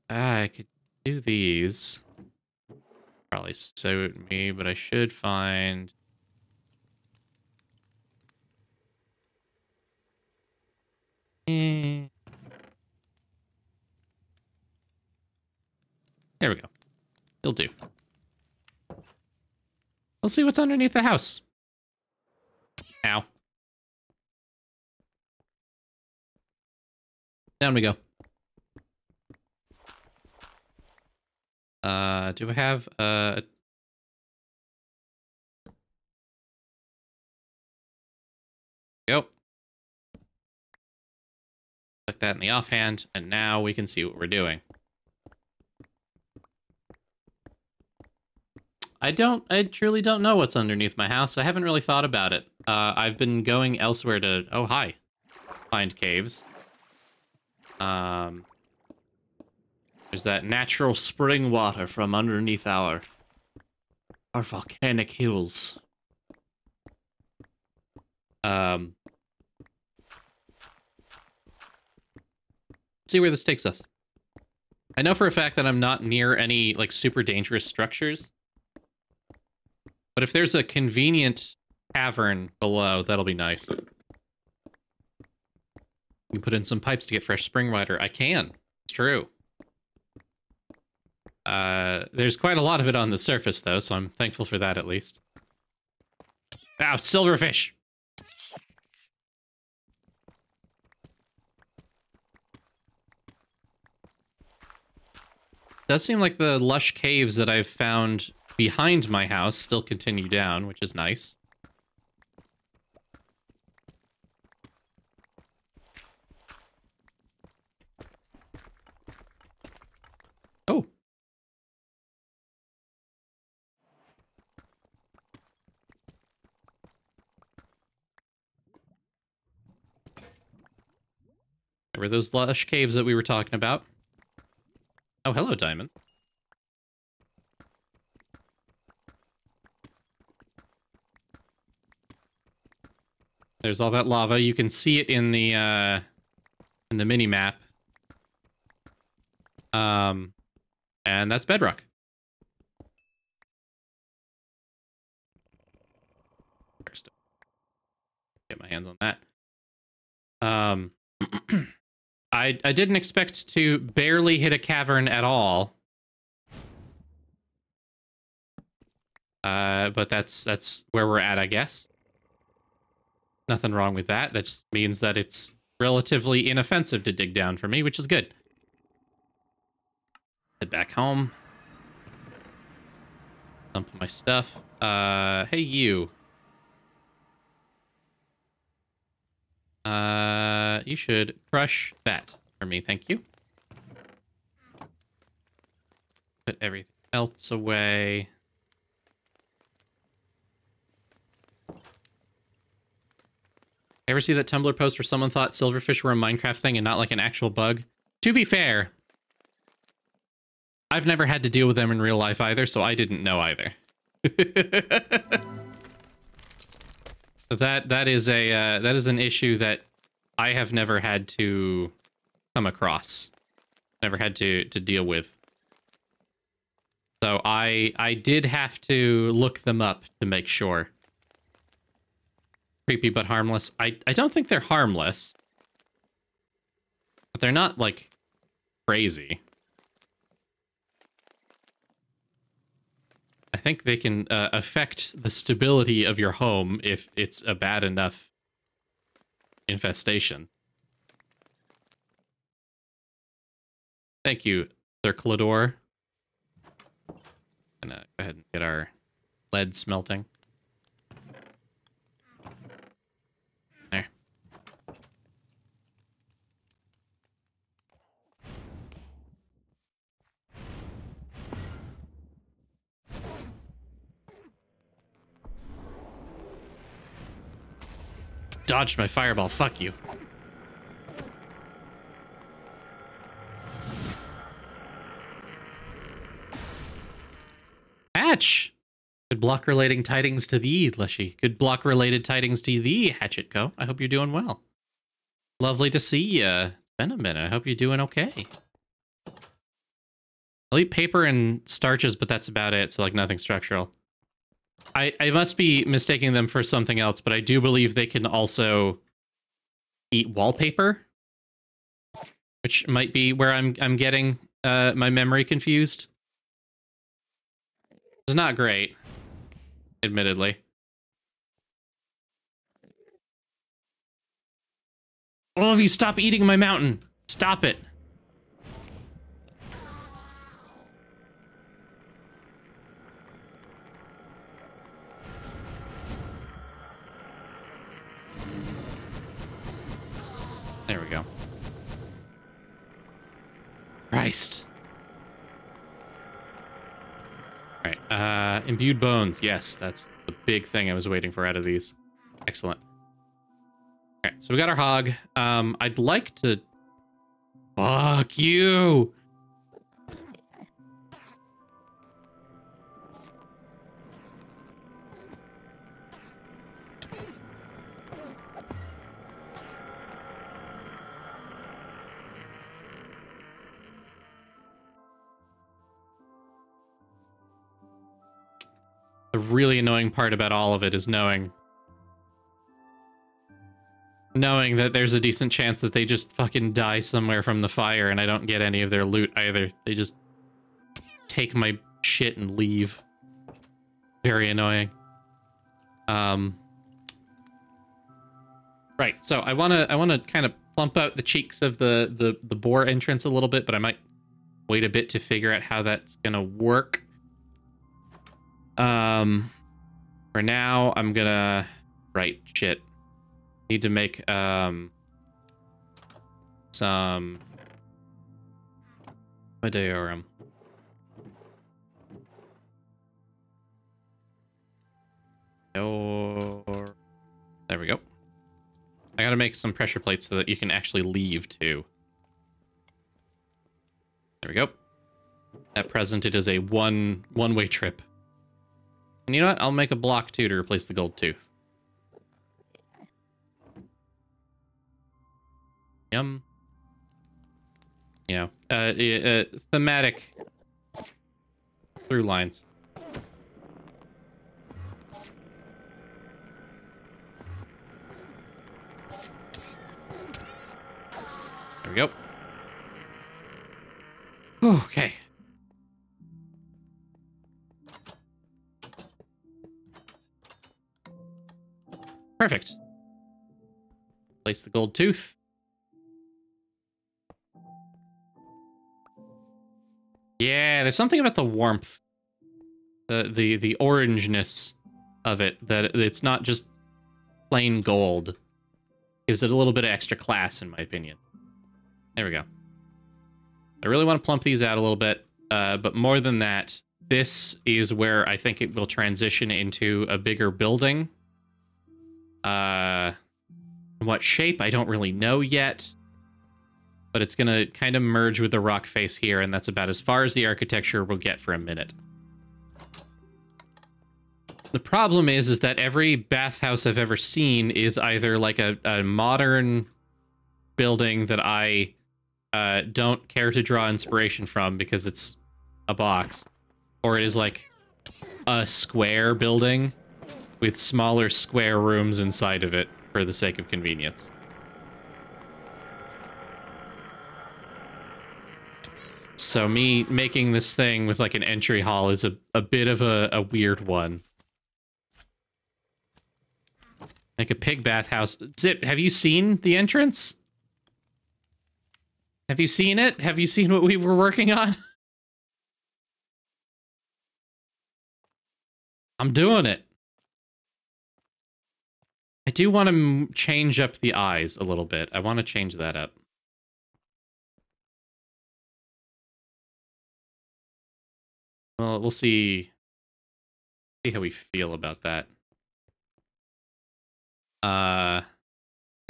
could do these. Probably suit me, but I should find... There we go. It'll do. We'll see what's underneath the house. Ow. Down we go. Do I have go. Click that in the offhand, and now we can see what we're doing. I truly don't know what's underneath my house. I haven't really thought about it. I've been going elsewhere to, oh, hi, find caves. There's that natural spring water from underneath our volcanic hills. See where this takes us. I know for a fact that I'm not near any, like, super dangerous structures. But if there's a convenient cavern below, that'll be nice. You can put in some pipes to get fresh spring water. I can. It's true. There's quite a lot of it on the surface, though, so I'm thankful for that, at least. Ow, silverfish! Does seem like the lush caves that I've found behind my house still continue down, which is nice. Oh. There were those lush caves that we were talking about. Oh, hello, diamonds. There's all that lava. You can see it in the mini map. And that's bedrock. First, get my hands on that. I didn't expect to barely hit a cavern at all. But that's where we're at, I guess. Nothing wrong with that. That just means that it's relatively inoffensive to dig down for me, which is good. Head back home. Dump my stuff. Hey, you. You should crush that for me, thank you. Put everything else away. Ever see that Tumblr post where someone thought silverfish were a Minecraft thing and not like an actual bug? To be fair, I've never had to deal with them in real life either, so I didn't know either. that is an issue that I have never had to come across, never had to deal with. So I did have to look them up to make sure. Creepy but harmless. I don't think they're harmless, but they're not like crazy. I think they can affect the stability of your home if it's a bad enough infestation. Thank you, Circlador. Gonna go ahead and get our lead smelting. There. Dodged my fireball, fuck you. Hatch! Good block relating tidings to thee, Leshii. Good block related tidings to thee, Hatchet Co. I hope you're doing well. Lovely to see ya. It's been a minute. I hope you're doing okay. I'll eat paper and starches, but that's about it, so like nothing structural. I must be mistaking them for something else, but I do believe they can also eat wallpaper, which might be where I'm getting my memory confused. It's not great, admittedly. All of you, stop eating my mountain. Stop it. There we go. Christ. All right, imbued bones. Yes, that's the big thing I was waiting for out of these. Excellent. All right, so we got our hog. I'd like to... Fuck you! The really annoying part about all of it is knowing that there's a decent chance that they just fucking die somewhere from the fire and I don't get any of their loot either. They just take my shit and leave. Very annoying. Right, so I wanna kind of plump out the cheeks of the boar entrance a little bit, but I might wait a bit to figure out how that's gonna work. For now, I'm gonna... Right, shit. Need to make, some... Medeorum. There we go. I gotta make some pressure plates so that you can actually leave, too. There we go. At present, it is a one-way trip. And you know what? I'll make a block, too, to replace the gold tooth. Yum. You know, thematic through lines. There we go. Okay. Perfect. Place the gold tooth. Yeah, there's something about the warmth, the orangeness of it, that it's not just plain gold. Gives it a little bit of extra class, in my opinion. There we go. I really want to plump these out a little bit, but more than that, this is where I think it will transition into a bigger building. What shape, I don't really know yet. But it's going to kind of merge with the rock face here, and that's about as far as the architecture will get for a minute. The problem is that every bathhouse I've ever seen is either like a modern building that I don't care to draw inspiration from because it's a box, or it is like a square building with smaller square rooms inside of it for the sake of convenience. So me making this thing with like an entry hall is a bit of a weird one. Like a pig bathhouse. Zip, have you seen the entrance? Have you seen it? Have you seen what we were working on? I'm doing it. I do want to change up the eyes a little bit. I want to change that up. Well, we'll see how we feel about that. I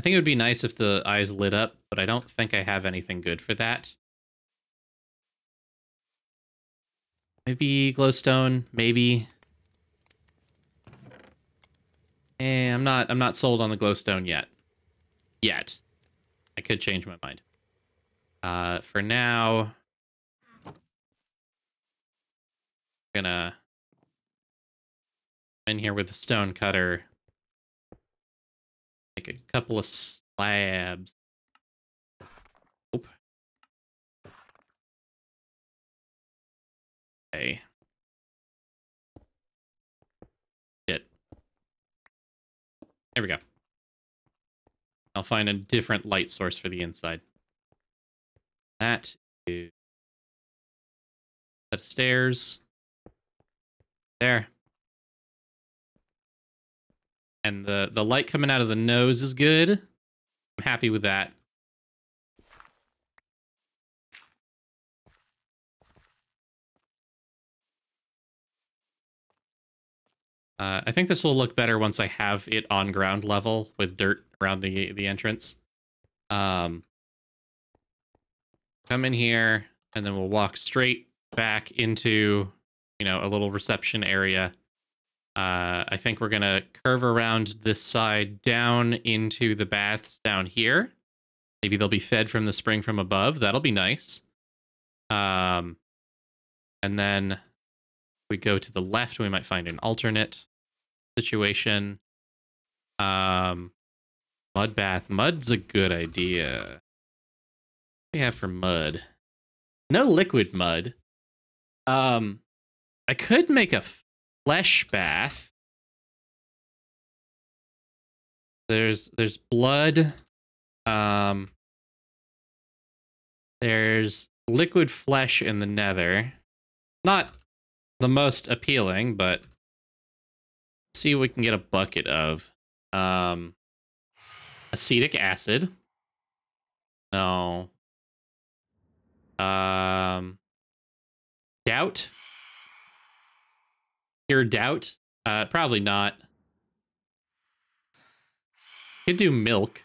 think it would be nice if the eyes lit up, but I don't think I have anything good for that. Maybe glowstone, maybe. I'm not sold on the glowstone yet. I could change my mind. For now, I'm gonna in here with a stone cutter. Make a couple of slabs. Oop. Okay. Shit. There we go. I'll find a different light source for the inside. That is a set of stairs. There. And the light coming out of the nose is good. I'm happy with that. I think this will look better once I have it on ground level with dirt around the entrance. Come in here, and then we'll walk straight back into, you know, a little reception area. I think we're going to curve around this side down into the baths down here. Maybe they'll be fed from the spring from above. That'll be nice. And then we go to the left, we might find an alternate situation. Mud bath. Mud's a good idea. What do we have for mud? No liquid mud. I could make a flesh bath. There's blood. There's liquid flesh in the nether. Not the most appealing, but let's see what we can get a bucket of. Acetic acid. No. Doubt. Pure doubt? Probably not. Could do milk.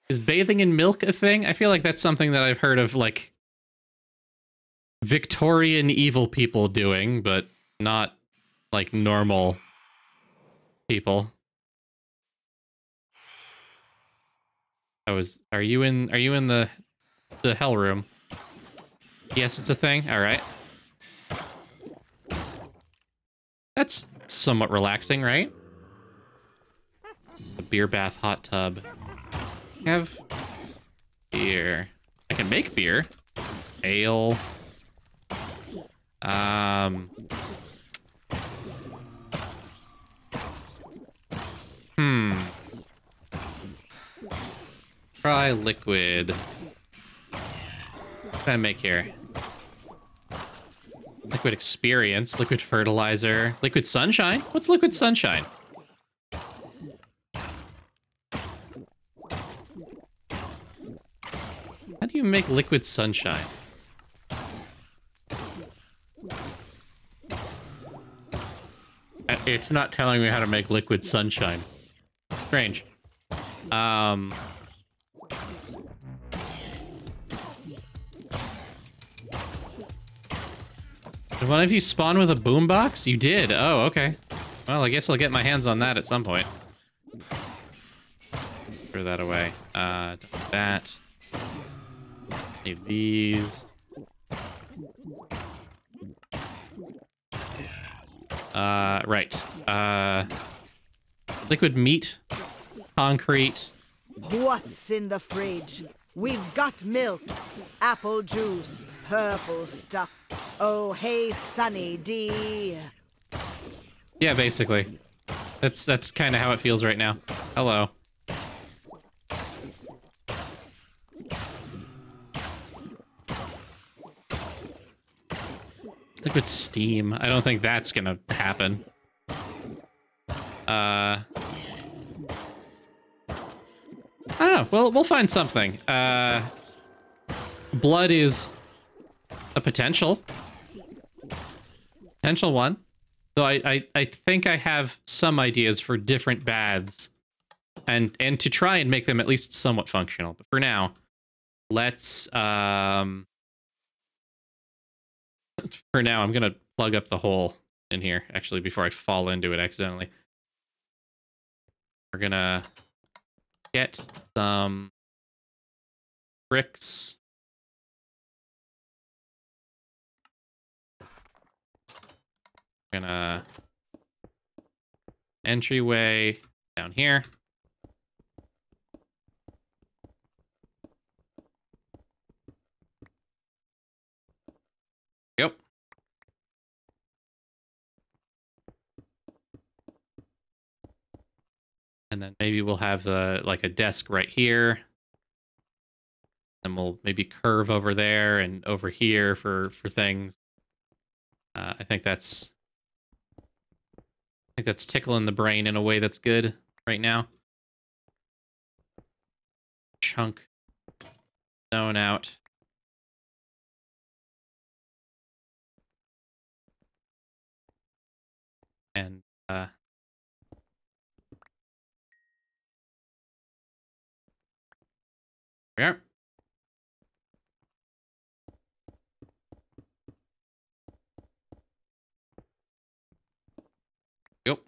Is bathing in milk a thing? I feel like that's something that I've heard of, like, Victorian evil people doing, but not, like, normal people. Are you in the hell room? Yes, it's a thing. All right. That's somewhat relaxing, right? A beer bath hot tub. Have beer. I can make beer. Ale. Try liquid. What can I make here? Liquid experience, liquid fertilizer, liquid sunshine. What's liquid sunshine? How do you make liquid sunshine? It's not telling me how to make liquid sunshine. Strange. Did one of you spawn with a boombox? You did. Oh, okay. Well, I guess I'll get my hands on that at some point. Throw that away. That. Need these. Right. Liquid meat. Concrete. What's in the fridge? We've got milk, apple juice, purple stuff. Oh, hey, Sunny D. Yeah, basically. That's kind of how it feels right now. Hello. Liquid steam. I don't think that's gonna happen. I don't know. We'll find something. Blood is a potential one. Though I think I have some ideas for different baths and to try and make them at least somewhat functional. But for now, let's for now I'm gonna plug up the hole in here actually before I fall into it accidentally. We're gonna get some bricks. We're gonna entryway down here. Yep. And then maybe we'll have like a desk right here. And we'll maybe curve over there and over here for things. I think that's tickling the brain in a way that's good right now. Chunk stone out. And we are. Yep.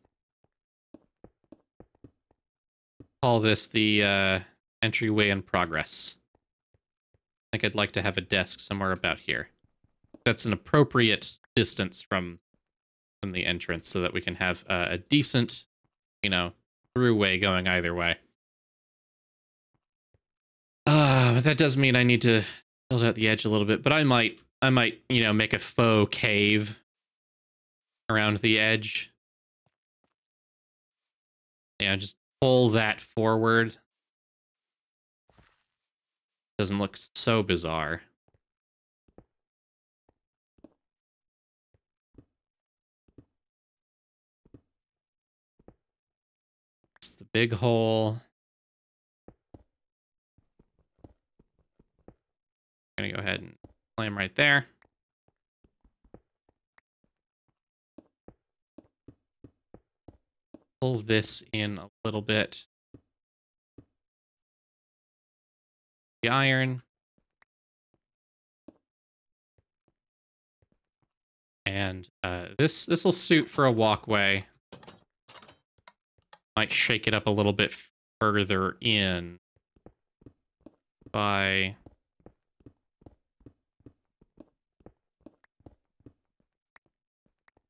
Call this the entryway in progress. I think I'd like to have a desk somewhere about here. That's an appropriate distance from the entrance so that we can have a decent, throughway going either way. But that does mean I need to build out the edge a little bit, but I might, make a faux cave around the edge. Yeah, just pull that forward. Doesn't look so bizarre. It's the big hole. I'm gonna go ahead and climb right there. Pull this in a little bit. The iron. And this will suit for a walkway. Might shake it up a little bit further in by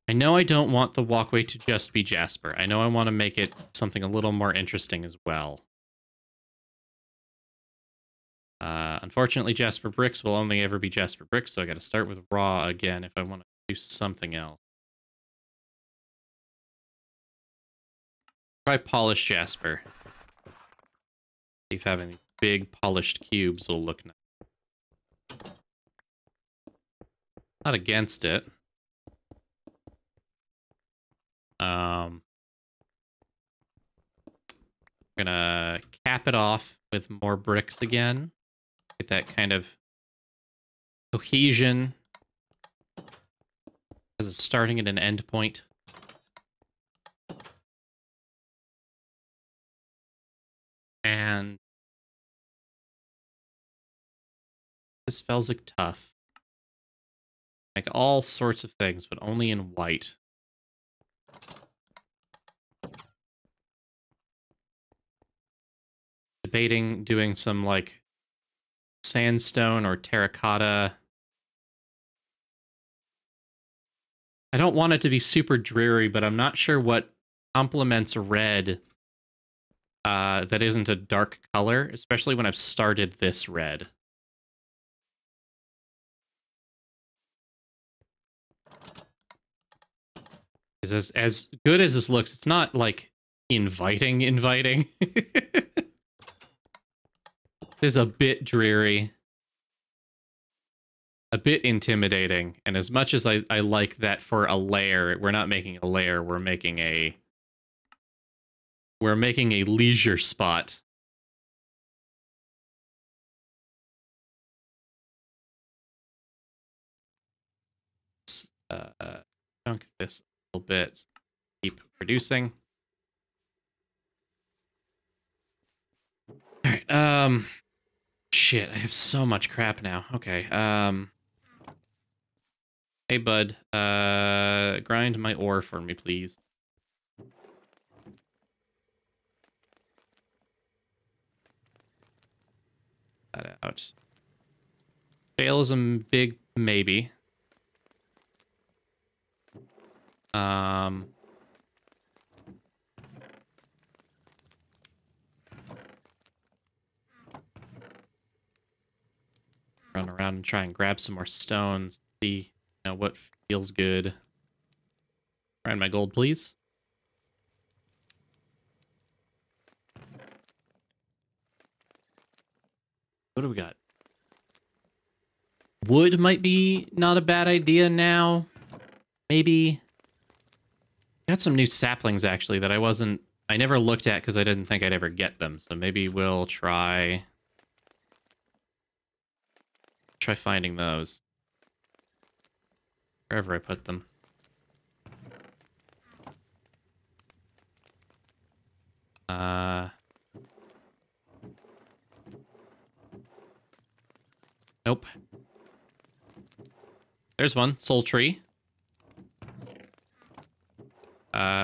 I know I don't want the walkway to just be Jasper. I know I want to make it something a little more interesting as well. Unfortunately, Jasper bricks will only ever be Jasper bricks, so I got to start with raw again if I want to do something else. Try polished Jasper. See if having these big polished cubes will look nice. Not against it. Gonna cap it off with more bricks again. Get that kind of cohesion as it's starting at an end point. And this feels like tough. Like all sorts of things, but only in white. Debating doing some like sandstone or terracotta. I don't want it to be super dreary, but I'm not sure what complements red that isn't a dark color, especially when I've started this red. As good as this looks, it's not like inviting. It's a bit dreary, a bit intimidating, and as much as I like that for a layer, we're not making a layer, we're making a leisure spot. Chunk this a little bit, keep producing. All right, shit, I have so much crap now. Okay, hey bud, grind my ore for me, please. That out. Fail is a big maybe. Run around and try and grab some more stones. See, what feels good. Grind my gold, please. What do we got? Wood might be not a bad idea now. Maybe. Got some new saplings, actually, that I never looked at because I didn't think I'd ever get them. So maybe we'll try finding those. Wherever I put them. Nope. There's one. Soul tree.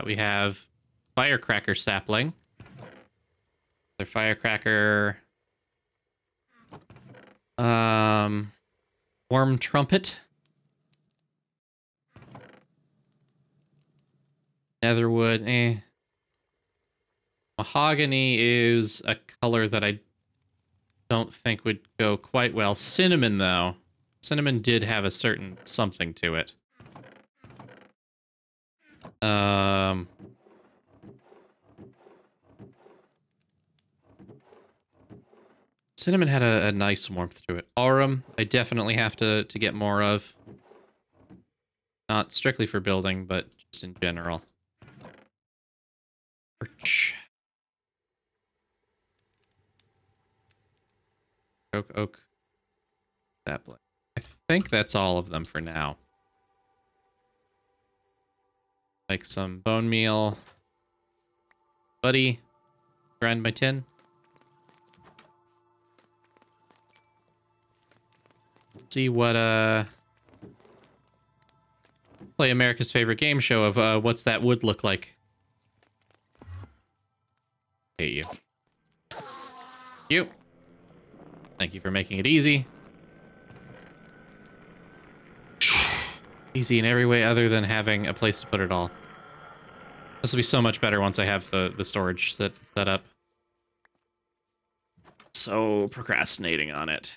We have firecracker sapling. Their firecracker. Warm trumpet. Netherwood, eh. Mahogany is a color that I don't think would go quite well. Cinnamon, though. Cinnamon did have a certain something to it. Cinnamon had a nice warmth to it. Aurum, I definitely have to get more of. Not strictly for building, but just in general. Birch. Oak. Sapling. I think that's all of them for now. Like some bone meal. Buddy, grind my tin. See what, play America's favorite game show of, what's that wood look like. Hate you. You. Thank you for making it easy. Easy in every way other than having a place to put it all. This will be so much better once I have the storage set up. So procrastinating on it.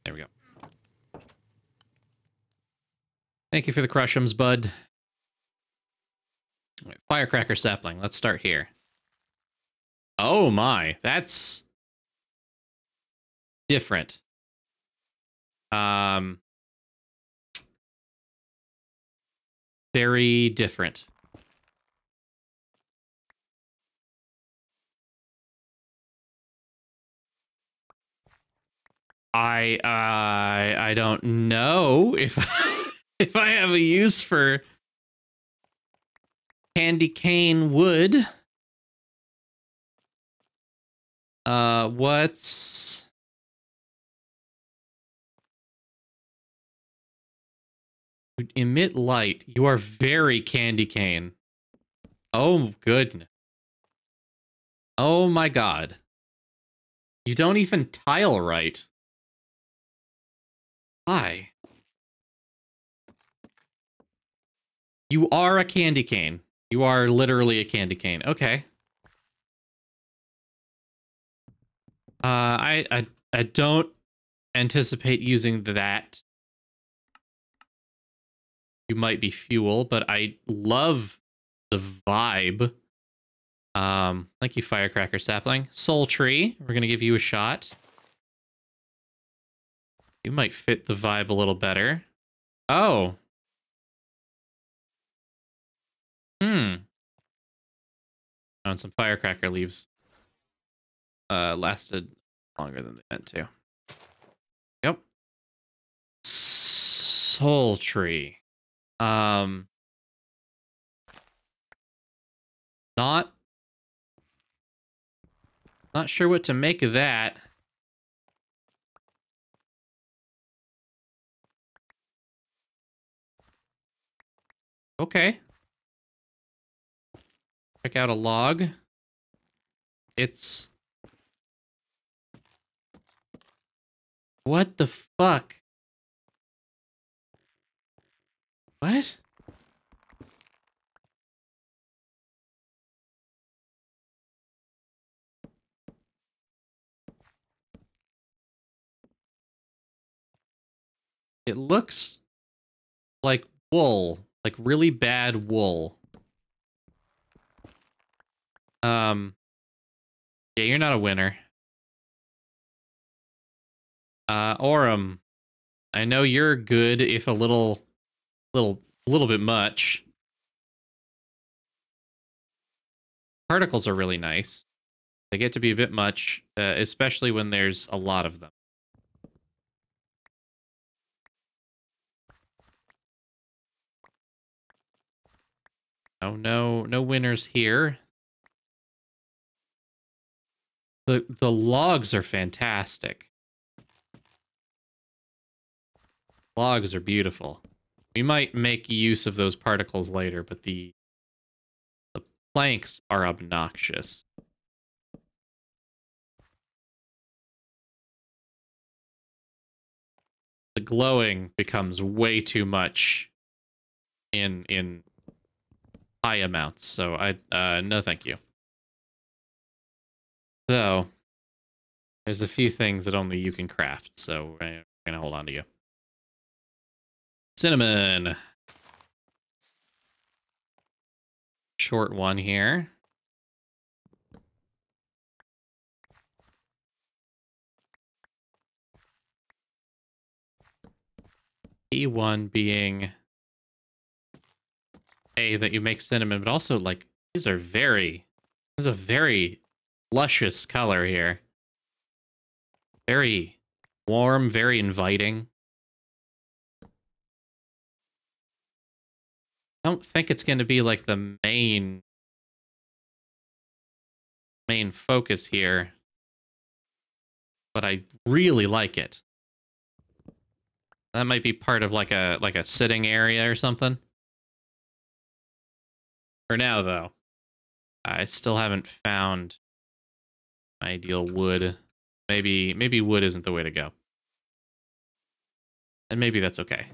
There we go. Thank you for the crushums, bud. Right, firecracker sapling. Let's start here. Oh my, that's different. very different. I don't know if if I have a use for candy cane wood. What's emit light? You are very candy cane. Oh goodness. Oh my god. You don't even tile right. Why? You are a candy cane. You are literally a candy cane. Okay. I don't anticipate using that. You might be fuel, but I love the vibe. Thank you, Firecracker Sapling. Soul Tree, we're gonna give you a shot. You might fit the vibe a little better. Oh. Oh, and some Firecracker leaves. Lasted longer than they meant to. Yep. Soul Tree. Not sure what to make of that. Okay. Check out a log. It's... What the fuck? What? It looks like wool. Like really bad wool. Yeah, you're not a winner. Aurum, I know you're good if a little bit much. Particles are really nice. They get to be a bit much, especially when there's a lot of them. Oh, no winners here. The logs are fantastic. Logs are beautiful. We might make use of those particles later, but the planks are obnoxious. The glowing becomes way too much in high amounts, so no thank you. So there's a few things that only you can craft, so we're gonna hold on to you. Cinnamon. Short one here. E1 being that you make cinnamon, but also like these are there's a very luscious color here. Very warm, very inviting. I don't think it's going to be like the main focus here, but I really like it. That might be part of like a sitting area or something. For now, though, I still haven't found ideal wood. Maybe wood isn't the way to go, and maybe that's okay.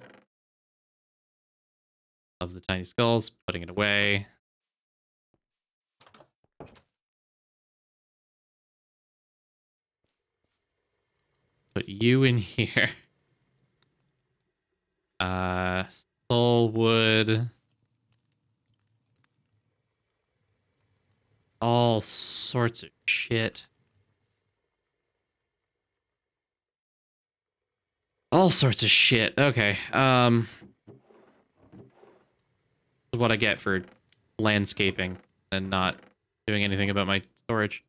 Love the tiny skulls. Putting it away. Put you in here. Soul wood. All sorts of shit. All sorts of shit. Okay. is what I get for landscaping and not doing anything about my storage.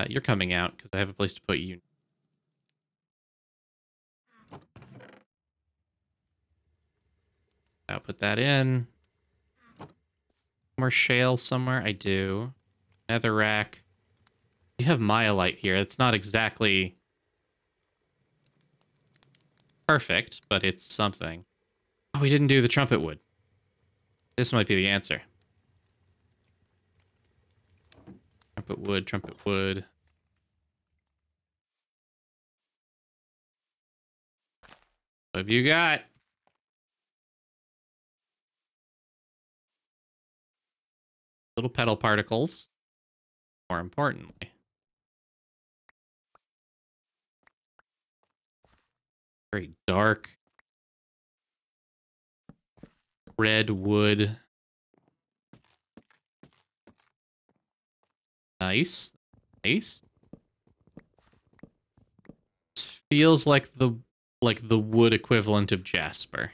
You're coming out because I have a place to put you. I'll put that in. More shale somewhere? I do. Netherrack. You have myelite here. It's not exactly perfect, but it's something. Oh, we didn't do the trumpet wood. This might be the answer. Trumpet wood, trumpet wood. What have you got? Little petal particles. More importantly. Very dark. Red wood. Nice. Nice. This feels like the wood equivalent of jasper.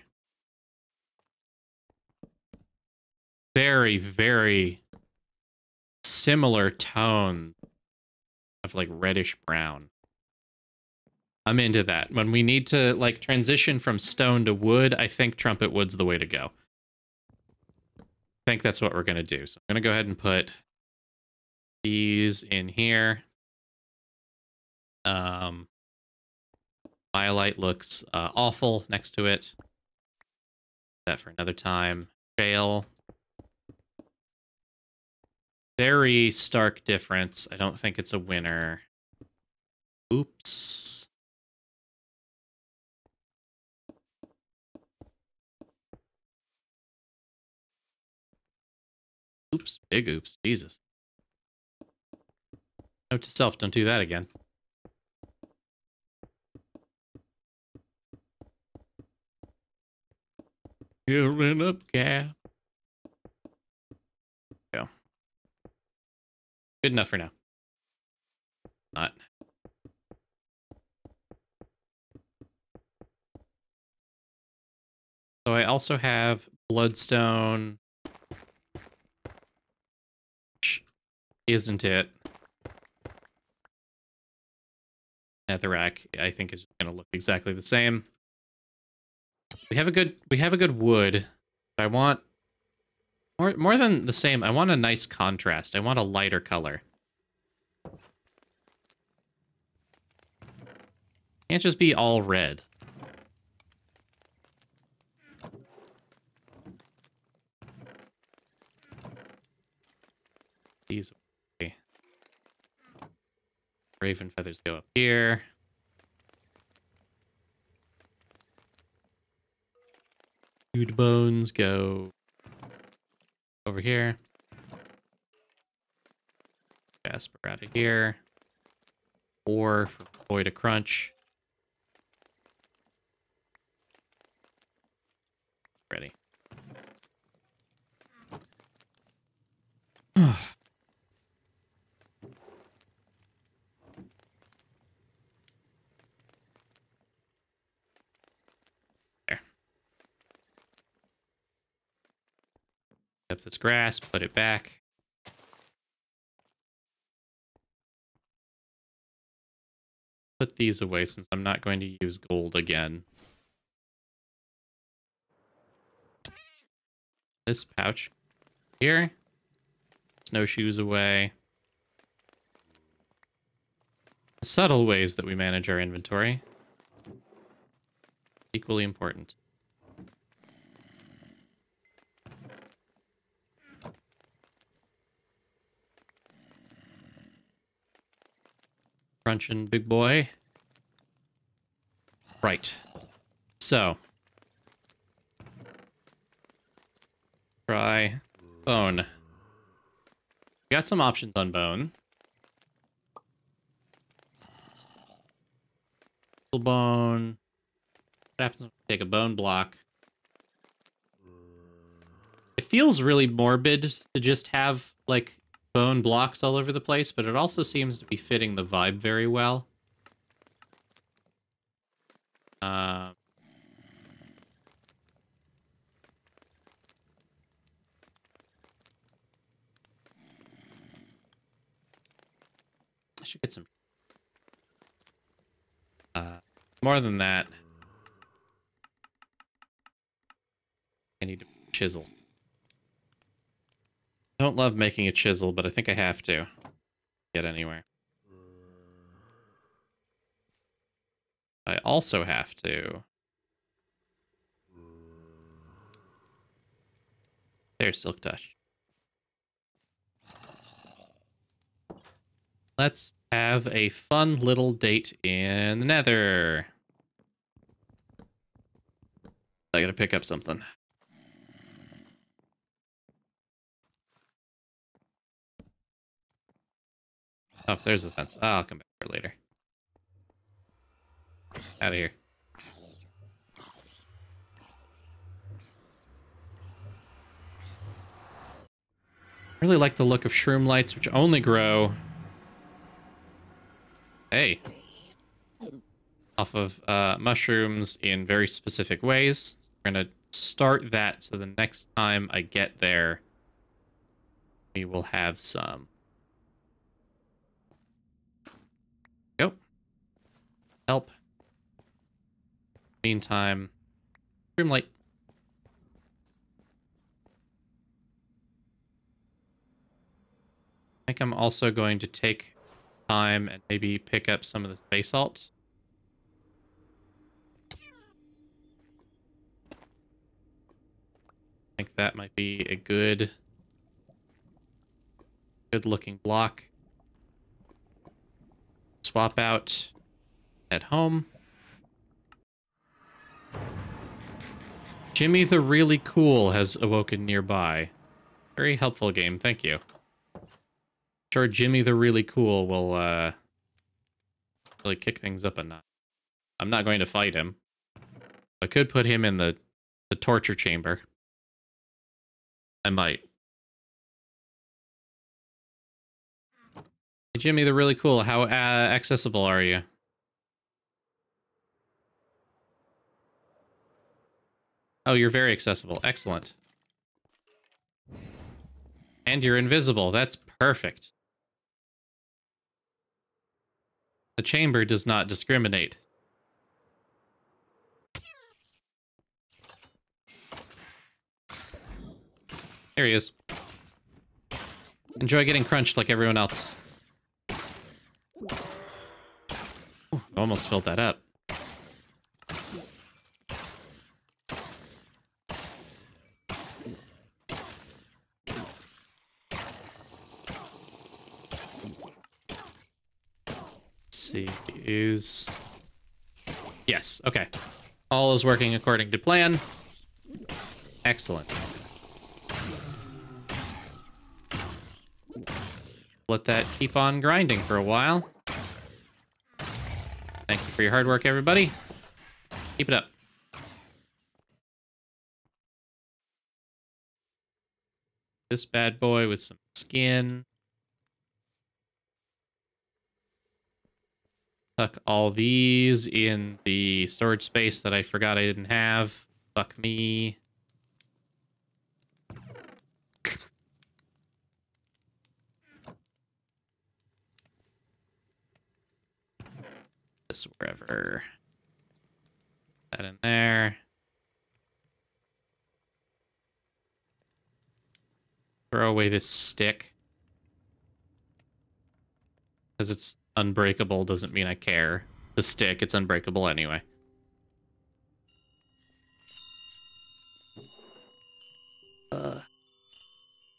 Very, very similar tone of like reddish brown. I'm into that. When we need to like transition from stone to wood, I think trumpet wood's the way to go. I think that's what we're gonna do. So I'm gonna go ahead and put these in here. Myelite looks awful next to it. That for another time. Shale. Very stark difference. I don't think it's a winner. Oops. Oops. Big oops. Jesus. Note to self, don't do that again. Filling up gap. Go. Good enough for now. Not. So I also have bloodstone. Isn't it? Netherrack, I think, is going to look exactly the same. We have a good wood. But I want more than the same. I want a nice contrast. I want a lighter color. Can't just be all red. These away. Raven feathers go up here. Dude bones go over here. Jasper out of here. 4 for boy to crunch. Ready. There. Up this grass, put it back. Put these away since I'm not going to use gold again. This pouch here. Snowshoes away. Subtle ways that we manage our inventory. Equally important. Crunching, big boy. Right. So. Try bone. We got some options on bone. Bone. What happens when we take a bone block? It feels really morbid to just have, like, bone blocks all over the place, but it also seems to be fitting the vibe very well. should get some. More than that, I need a chisel. I don't love making a chisel, but I think I have to get anywhere. I also have to. There's Silk Touch. Let's have a fun little date in the Nether. I gotta pick up something. Oh, there's the fence. I'll come back for it later. Out of here. I really like the look of shroom lights, which only grow... Hey. Off of mushrooms in very specific ways. We're going to start that so the next time I get there, we will have some. Go. Help. Meantime, shroom light. I think I'm also going to take time and maybe pick up some of this basalt. I think that might be a good looking block. Swap out at home. Jimmy the Really Cool has awoken nearby. Very helpful game, thank you. Sure, Jimmy the Really Cool will really kick things up a notch. I'm not going to fight him. I could put him in the torture chamber. I might. Hey, Jimmy the Really Cool, how accessible are you? Oh, you're very accessible. Excellent. And you're invisible. That's perfect. The chamber does not discriminate. There he is. Enjoy getting crunched like everyone else. Ooh, almost filled that up. See, is... Yes, okay. All is working according to plan. Excellent. Let that keep on grinding for a while. Thank you for your hard work, everybody. Keep it up. This bad boy with some skin. Tuck all these in the storage space that I forgot I didn't have. Fuck me. This wherever. That in there. Throw away this stick. Because it's unbreakable doesn't mean I care. The stick, it's unbreakable anyway.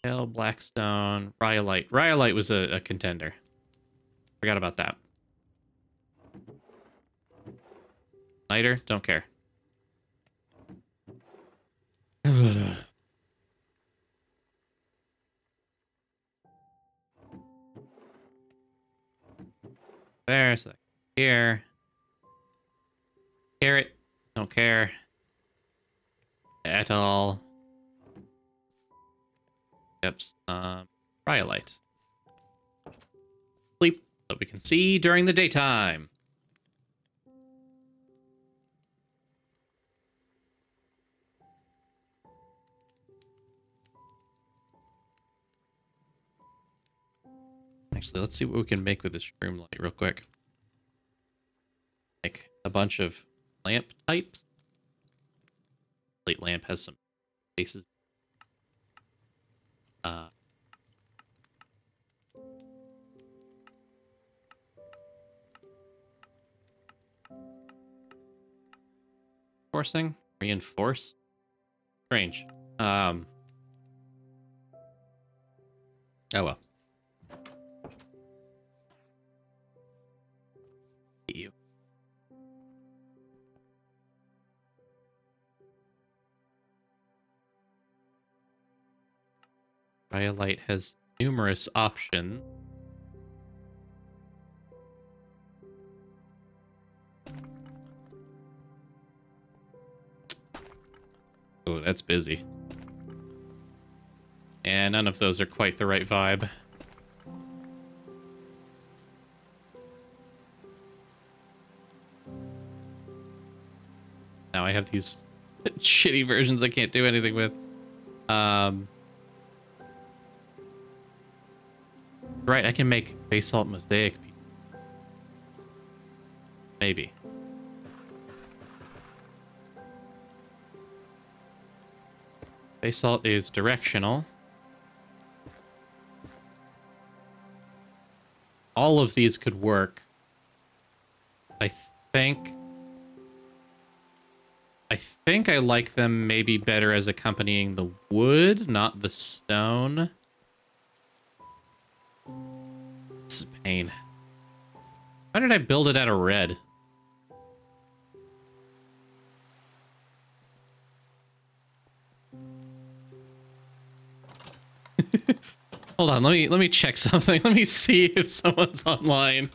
Hell, Blackstone, Rhyolite. Rhyolite was a contender. Forgot about that. Lighter, don't care. There, so here. Carrot, don't care. At all. Yep, Rhyolite. Sleep, so we can see during the daytime. I Actually, let's see what we can make with this shroom light real quick. Make a bunch of lamp types. Plate lamp has some faces. Forcing? Reinforce? Strange. Oh well. You. Firelight has numerous options. Oh, that's busy. And none of those are quite the right vibe. Now I have these shitty versions I can't do anything with. Right, I can make basalt mosaic. Maybe. Basalt is directional. All of these could work. I think I like them maybe better as accompanying the wood, not the stone. It's a pain. Why did I build it out of red? Hold on, let me check something. Let me see if someone's online.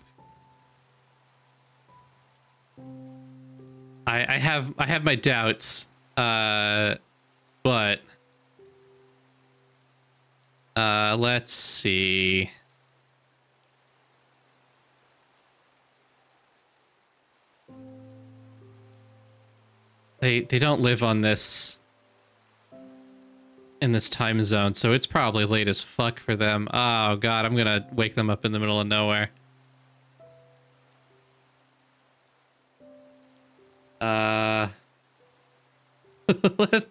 I have my doubts. But let's see. They don't live on this in this time zone, so it's probably late as fuck for them. Oh god, I'm gonna wake them up in the middle of nowhere.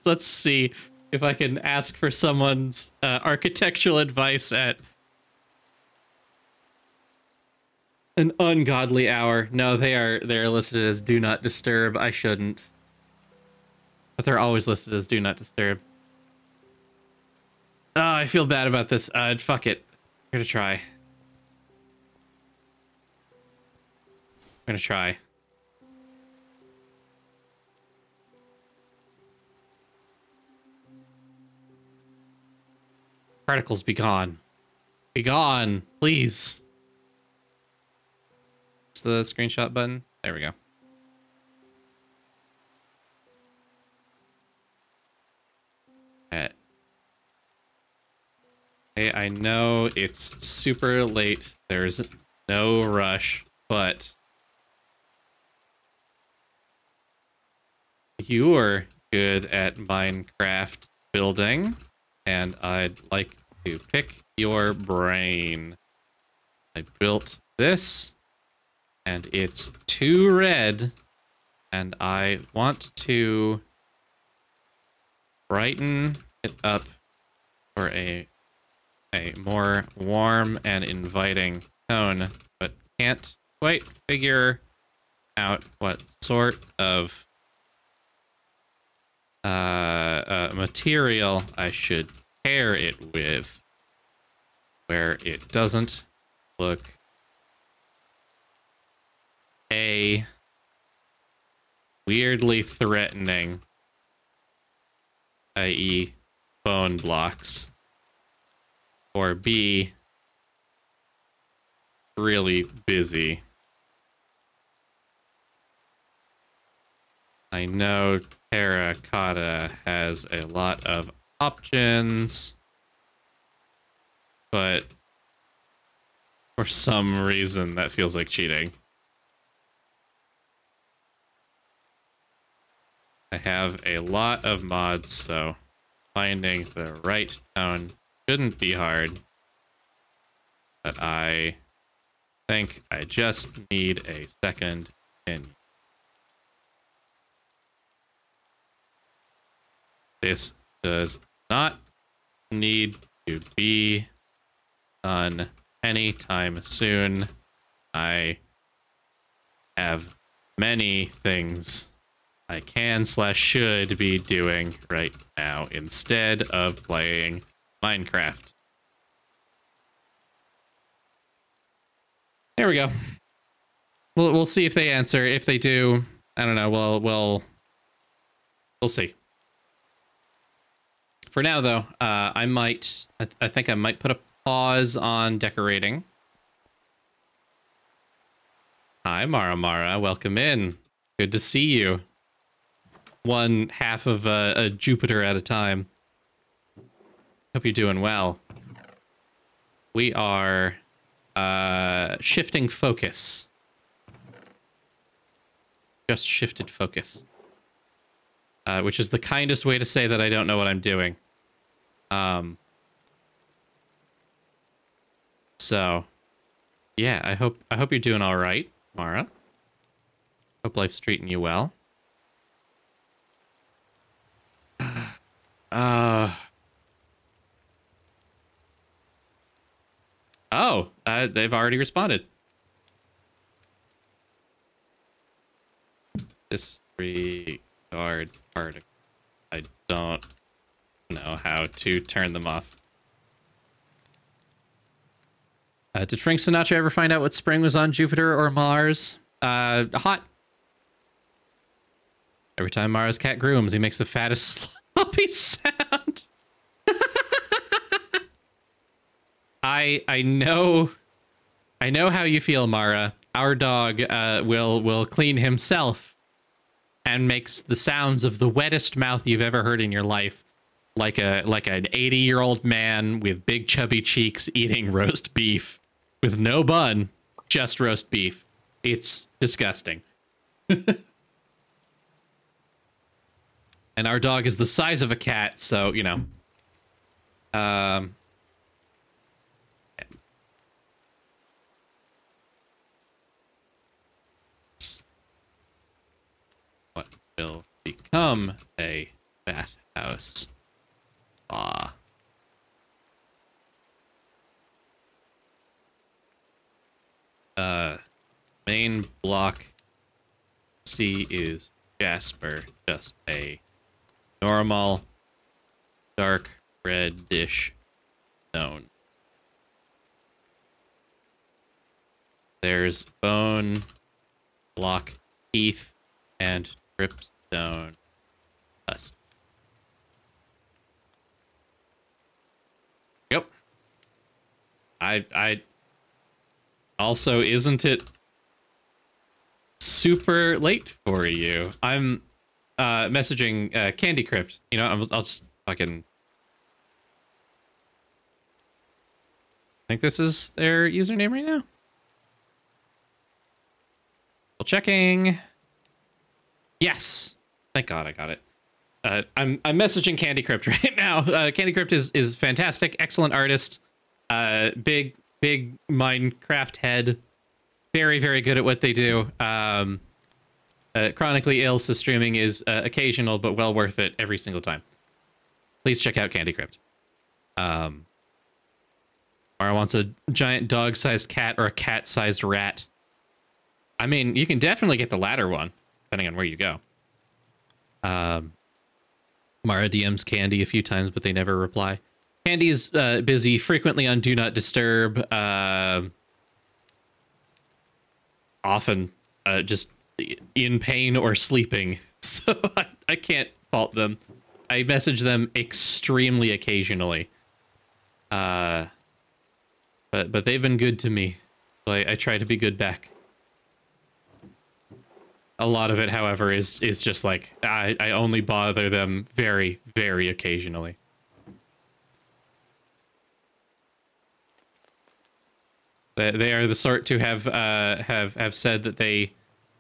Let's see if I can ask for someone's architectural advice at an ungodly hour. No, they're listed as do not disturb. I shouldn't. But they're always listed as do not disturb. Oh, I feel bad about this. Fuck it. I'm gonna try. I'm gonna try. Particles, be gone. Be gone, please. It's the screenshot button. There we go. Hey, I know it's super late. There's no rush, but you're good at Minecraft building, and I'd like to pick your brain. I built this, and it's 2 red, and I want to brighten it up for a more warm and inviting tone, but can't quite figure out what sort of material I should pair it with, where it doesn't look weirdly threatening, i.e. bone blocks, or B, really busy. I know terracotta has a lot of options, but for some reason that feels like cheating. I have a lot of mods, so finding the right tone shouldn't be hard. but I think I just need a second opinion. This does not need to be done anytime soon. I have many things I can/should be doing right now instead of playing Minecraft. There we go. We'll see if they answer. If they do, I don't know. We'll see. For now, though, I think I might put a pause on decorating. Hi, Mara. Welcome in. Good to see you. One half of a Jupiter at a time. Hope you're doing well. We are shifting focus. Just shifted focus. Which is the kindest way to say that I don't know what I'm doing. So, yeah, I hope you're doing all right, Mara. Hope life's treating you well. They've already responded. Disregard particle. I don't know how to turn them off. Did Frank Sinatra ever find out what spring was on Jupiter or Mars? Hot. Every time Mara's cat grooms, he makes the fattest sloppy sound. I know how you feel, Mara. Our dog will clean himself and makes the sounds of the wettest mouth you've ever heard in your life, like an 80-year-old man with big chubby cheeks eating roast beef with no bun, just roast beef. It's disgusting. And our dog is the size of a cat, so, you know. What will become a bathhouse? Main block C is Jasper, just a normal dark reddish stone. There's bone, block, heath, and dripstone dust. Yep. I also, isn't it super late for you? I'm messaging Candy Crypt. You know, I'll just fucking... I think this is their username right now. Well, checking. Yes. Thank God I got it. I'm messaging Candy Crypt right now. Candy Crypt is fantastic, excellent artist. Big Minecraft head. Very, very good at what they do. Chronically Ill, so streaming is occasional, but well worth it every single time. Please check out Candy Crypt. Mara wants a giant dog-sized cat or a cat-sized rat. I mean, you can definitely get the latter one, depending on where you go. Mara DMs Candy a few times, but they never reply. Candy is busy, frequently on Do Not Disturb. Often just in pain or sleeping. So I can't fault them. I message them extremely occasionally. But they've been good to me. So I try to be good back. A lot of it, however, is just like, I only bother them very, very occasionally. They are the sort to have said that they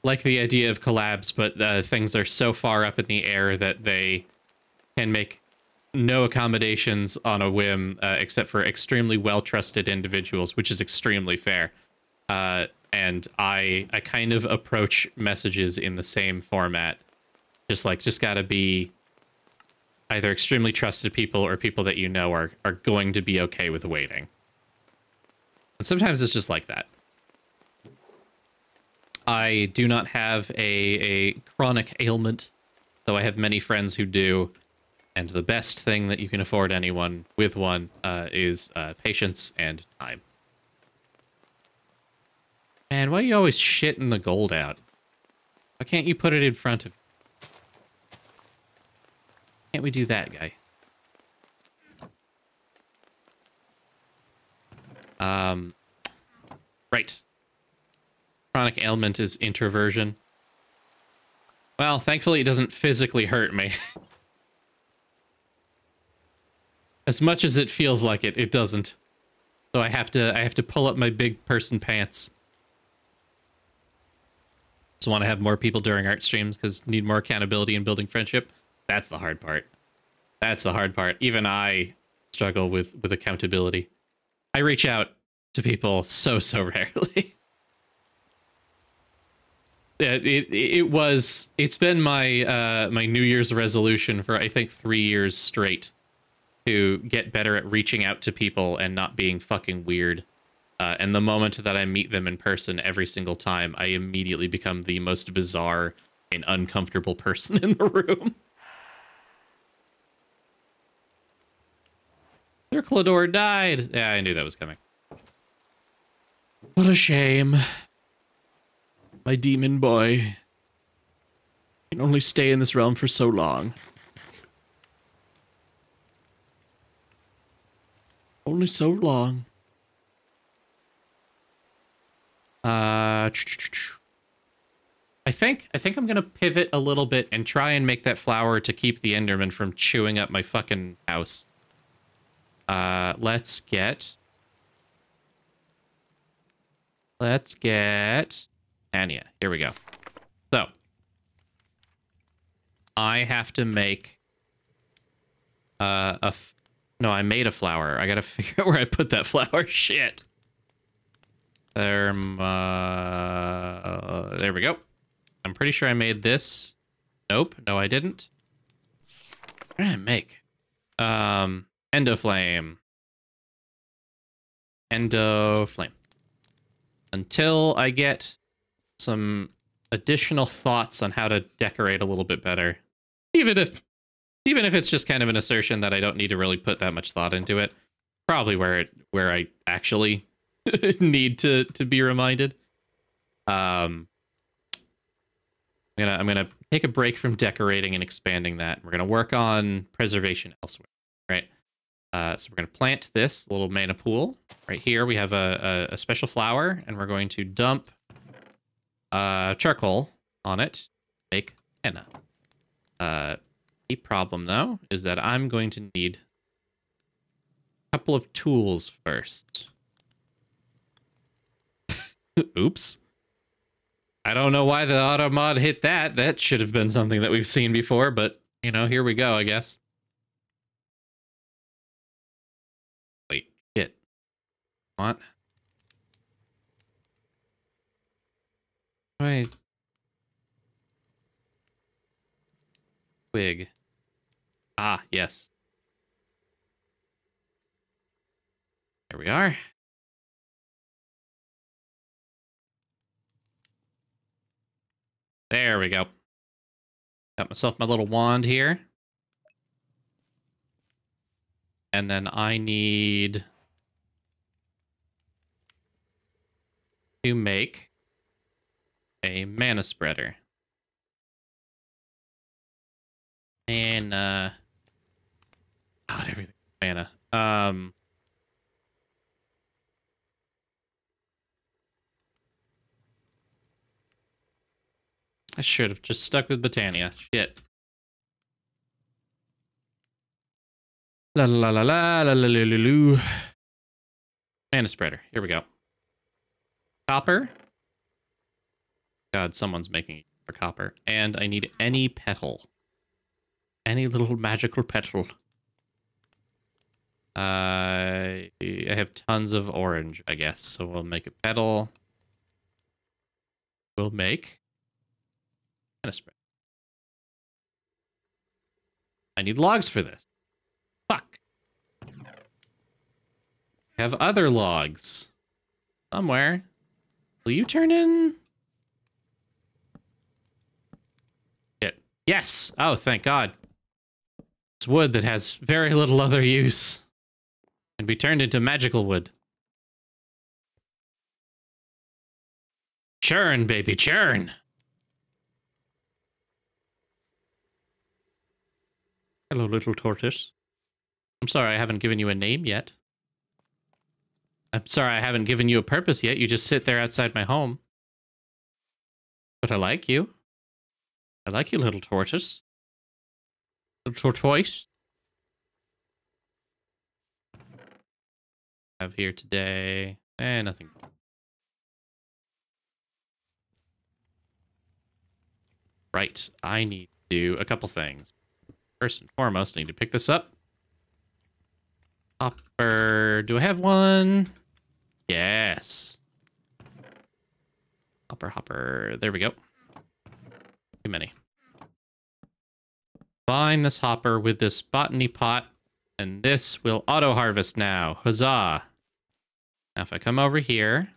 like the idea of collabs, but things are so far up in the air that they can make no accommodations on a whim, except for extremely well-trusted individuals, which is extremely fair. And I kind of approach messages in the same format. Just gotta be either extremely trusted people or people that you know are going to be okay with waiting. And sometimes it's just like that. I do not have a chronic ailment, though I have many friends who do. And the best thing that you can afford anyone with one is patience and time. Man, why are you always shitting the gold out? Why can't you put it in front of you? Can't we do that, guy? Right. Chronic ailment is introversion. Well, thankfully it doesn't physically hurt me. As much as it feels like it, it doesn't. So I have to pull up my big person pants. Just want to have more people during art streams because need more accountability and building friendship. That's the hard part. That's the hard part. Even I struggle with accountability. I reach out to people so rarely. It's been my my New Year's resolution for I think 3 years straight to get better at reaching out to people and not being fucking weird. And the moment that I meet them in person every single time, I immediately become the most bizarre and uncomfortable person in the room. Circlador died. Yeah, I knew that was coming. What a shame. My demon boy can only stay in this realm for so long. Only so long. I think I'm gonna pivot a little bit and try and make that flower to keep the Enderman from chewing up my fucking house. Let's get Anya. Here we go. So I have to make no, I made a flower. I gotta figure out where I put that flower. Shit. There we go. I'm pretty sure I made this. Nope. No, I didn't. What did I make? Endoflame. Endoflame. Until I get some additional thoughts on how to decorate a little bit better. Even if it's just kind of an assertion that I don't need to really put that much thought into it. Probably where I actually need to be reminded. I'm gonna take a break from decorating and expanding that. We're gonna work on preservation elsewhere, right? So we're gonna plant this little mana pool right here. We have a special flower, and we're going to dump charcoal on it. Make henna. The problem though is that I'm going to need a couple of tools first. Oops. I don't know why the auto mod hit that. That should have been something that we've seen before, but, you know, here we go, I guess. Wait, shit. What? Wait. Twig. Ah, yes. There we are. There we go. Got myself my little wand here. And then I need to make a mana spreader. And God, everything mana. I should have just stuck with Botania. Shit. La la la la la la la la la. Mana spreader. Here we go. Copper. God, someone's making it for copper. And I need any petal. Any little magical petal. I have tons of orange, I guess. So we'll make a petal. We'll make and a spread. I need logs for this. Fuck. I have other logs somewhere. Will you turn in? Shit. Yes. Oh, thank God. It's wood that has very little other use. Can be turned into magical wood. Churn, baby, churn. Hello, little tortoise. I'm sorry I haven't given you a name yet. I'm sorry I haven't given you a purpose yet. You just sit there outside my home. But I like you. I like you, little tortoise. Little tortoise. Have here today. Nothing. Right. I need to do a couple things. First and foremost, I need to pick this up. Hopper. Do I have one? Yes. Hopper. There we go. Too many. Combine this hopper with this botany pot, and this will auto-harvest now. Huzzah. Now if I come over here,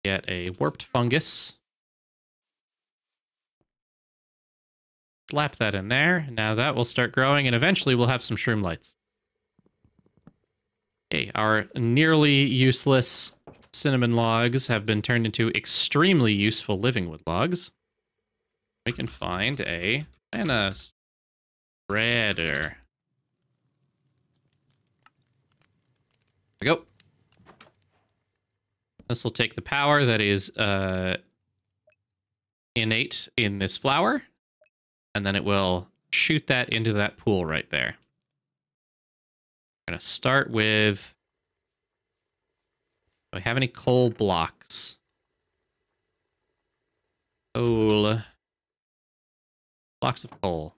get a warped fungus. Slap that in there. Now that will start growing, and eventually we'll have some shroom lights. Okay, our nearly useless cinnamon logs have been turned into extremely useful living wood logs. We can find a spreader. There we go. This will take the power that is innate in this flower, and then it will shoot that into that pool right there. I'm going to start with... Do I have any coal blocks? Coal. Blocks of coal.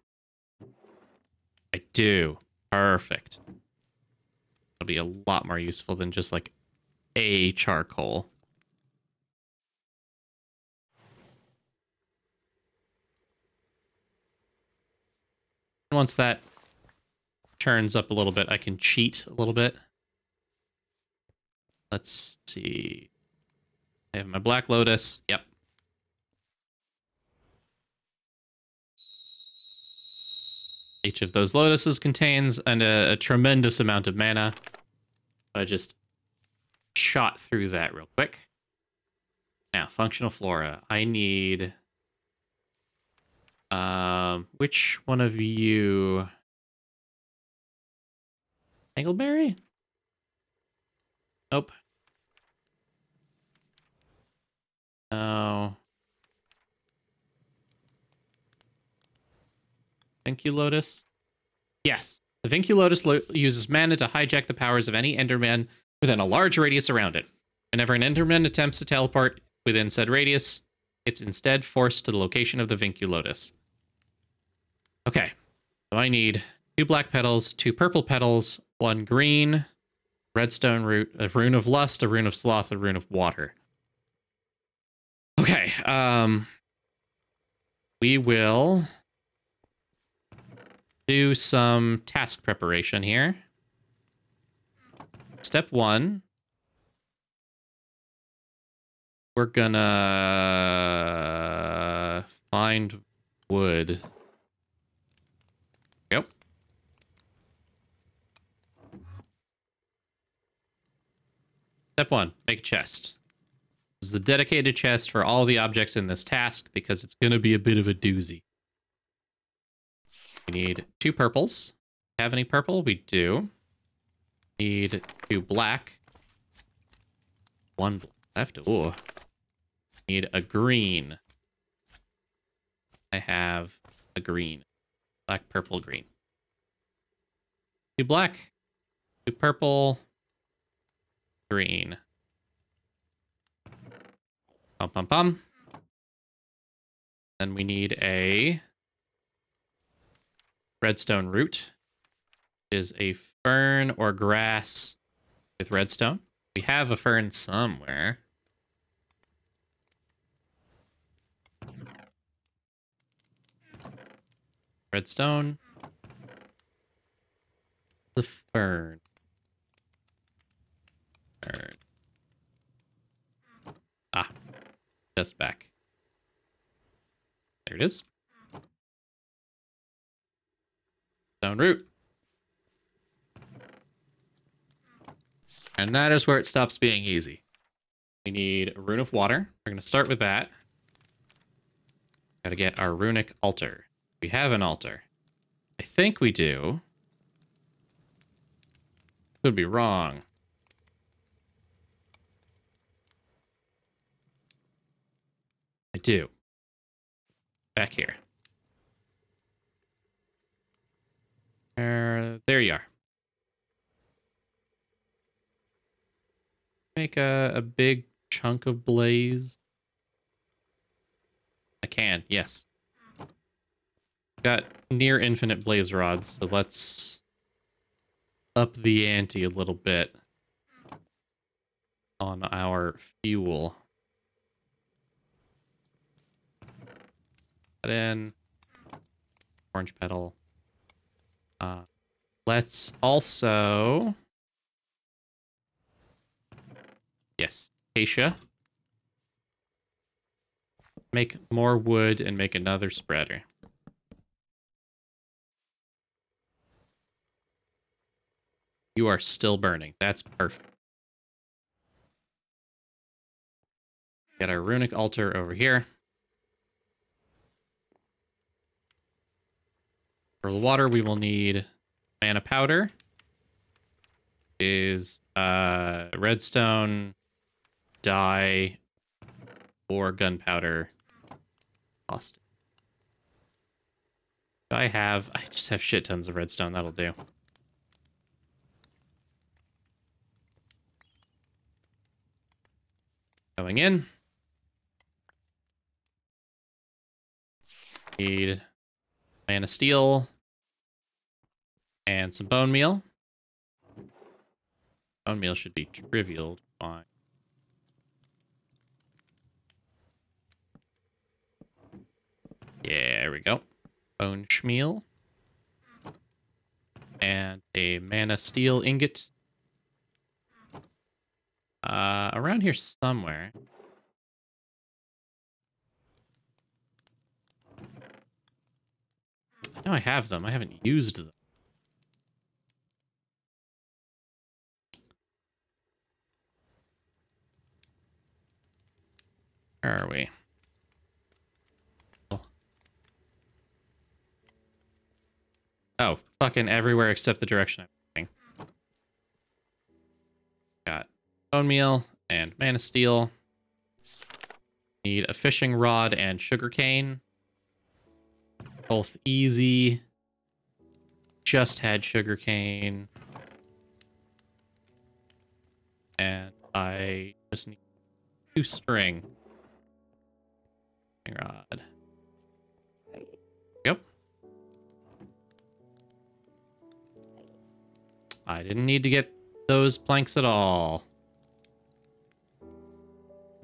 I do. Perfect. It'll be a lot more useful than just like a charcoal. Once that turns up a little bit, I can cheat a little bit. Let's see. I have my black lotus. Yep. Each of those lotuses contains a tremendous amount of mana. I just shot through that real quick. Now, functional flora. I need... which one of you... Angleberry? Nope. No. Vinculotus? Yes. The Vinculotus uses mana to hijack the powers of any Enderman within a large radius around it. Whenever an Enderman attempts to teleport within said radius, it's instead forced to the location of the Vinculotus. Okay. So I need 2 black petals, 2 purple petals, 1 green, redstone root, a rune of lust, a rune of sloth, a rune of water. Okay. We will do some task preparation here. Step 1. We're gonna find wood. Yep. Step 1, make a chest. This is the dedicated chest for all the objects in this task because it's gonna be a bit of a doozy. We need 2 purples. Have any purple? We do. Need 2 black. 1 black left. Ooh. Need a green. I have a green. Black, purple, green. 2 black. 2 purple. Green. Pum pum pum. Then we need a redstone root. Is a fern or grass with redstone. We have a fern somewhere. Redstone. The fern. Fern. Ah, just back. There it is. Stone root. And that is where it stops being easy. We need a rune of water. We're going to start with that. Got to get our runic altar. We have an altar. I think we do. Could be wrong. I do. Back here. There you are. Make a big chunk of blaze. I can, yes. Got near infinite blaze rods, so let's up the ante a little bit on our fuel. Put in orange petal. Let's also, yes, acacia. Make more wood and make another spreader. You are still burning. That's perfect. Get our runic altar over here. For the water, we will need mana powder. Is redstone, dye, or gunpowder. Lost. I just have shit tons of redstone. That'll do. Going in. Need mana steel and some bone meal. Bone meal should be trivial. Fine. Yeah, there we go. Bone schmeal. And a mana steel ingot. Around here somewhere. I know I have them. I haven't used them. Where are we? Oh, fucking everywhere except the direction I'm going. Got bone meal and mana steel. Need a fishing rod and sugarcane. Both easy. Just had sugarcane. And I just need 2 string. Fishing rod. Yep. I didn't need to get those planks at all.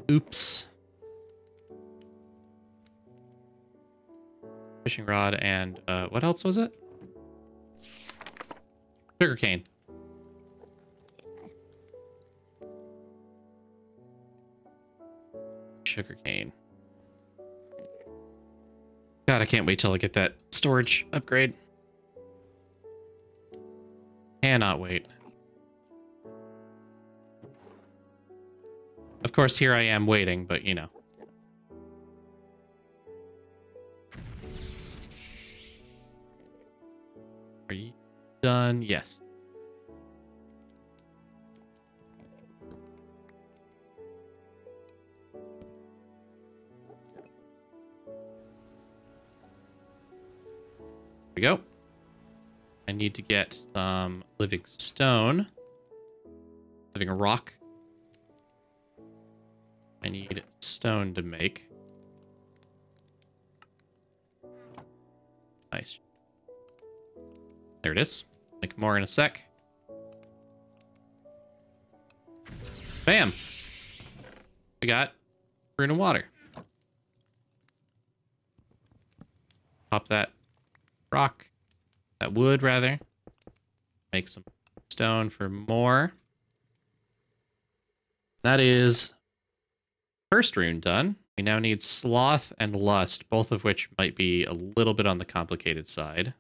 Oops. Fishing rod and what else was it? Sugarcane. Sugarcane. God, I can't wait till I get that storage upgrade. Cannot wait. Of course, here I am waiting, but you know. Are you done? Yes. There we go. I need to get some living stone. Living rock. I need stone to make. Nice. There it is. Make more in a sec. Bam! We got rune of water. Pop that rock, that wood rather. Make some stone for more. That is first rune done. We now need sloth and lust, both of which might be a little bit on the complicated side.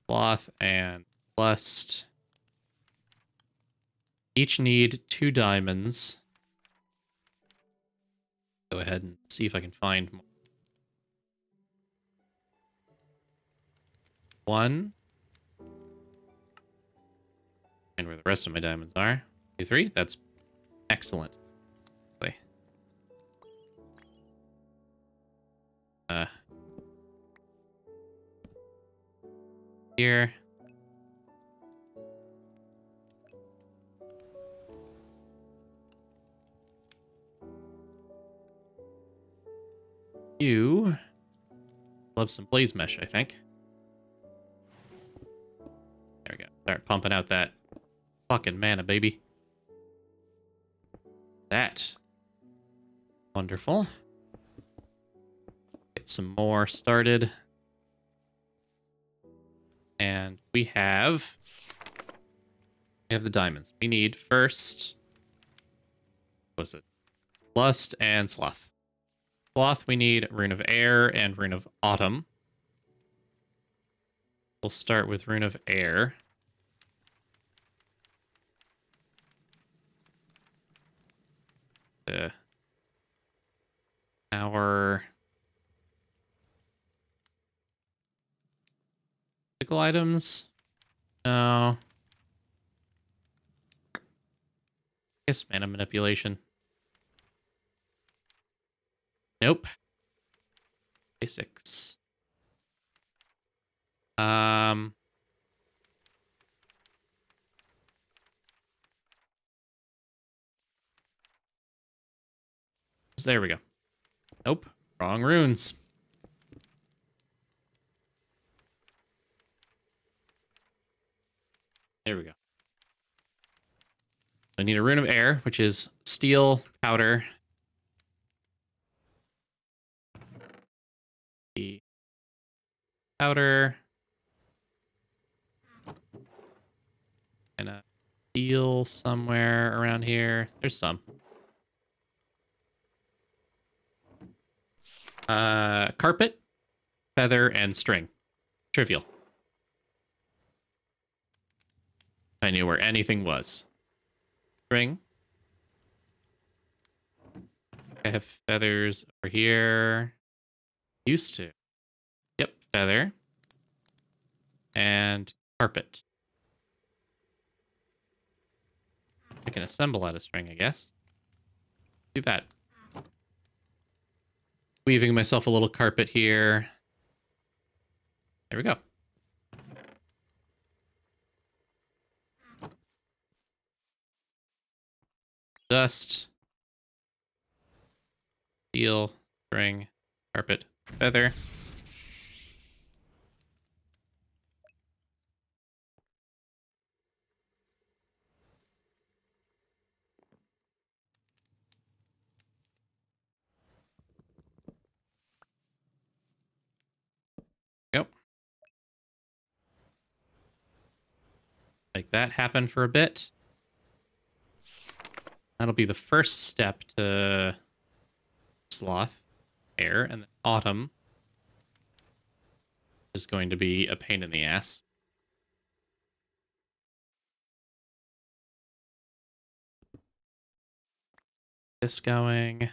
Sloth and lust. Each need 2 diamonds. Go ahead and see if I can find more. 1. And where the rest of my diamonds are. 2, 3. That's excellent. Okay. Here. You love some blaze mesh, I think. There we go. Start pumping out that fucking mana, baby. That. Wonderful. Get some more started. And we have the diamonds. We need first, what was it? Lust and sloth. Sloth, we need Rune of Air and Rune of Autumn. We'll start with Rune of Air. Our physical items. No. I guess mana manipulation. Nope. Basics. There we go. Nope. Wrong runes. There we go. I need a rune of air, which is steel, powder. The powder. And a steel somewhere around here. There's some. Carpet, feather, and string. Trivial. I knew where anything was. String. I have feathers over here. Used to. Yep, feather. And carpet. I can assemble out of string, I guess. Do that. Weaving myself a little carpet here. There we go. Dust. Steel. String. Carpet. Feather. Yep. Make that happen for a bit. That'll be the first step to sloth, air, and then autumn is going to be a pain in the ass. This going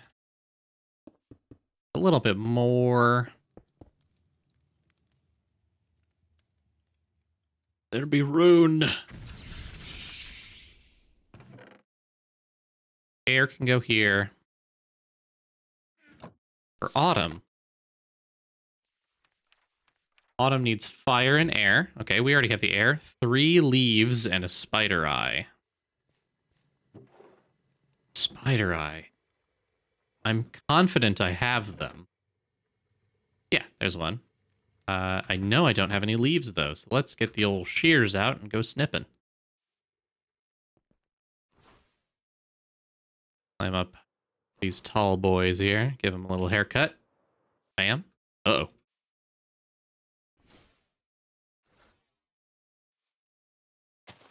a little bit more. There'll be rune. Air can go here. For autumn. Autumn needs fire and air. Okay, we already have the air. 3 leaves and a spider eye. Spider eye. I'm confident I have them. Yeah, there's one. I know I don't have any leaves, though, so let's get the old shears out and go snipping. Climb up these tall boys here. Give them a little haircut. Bam. Uh-oh.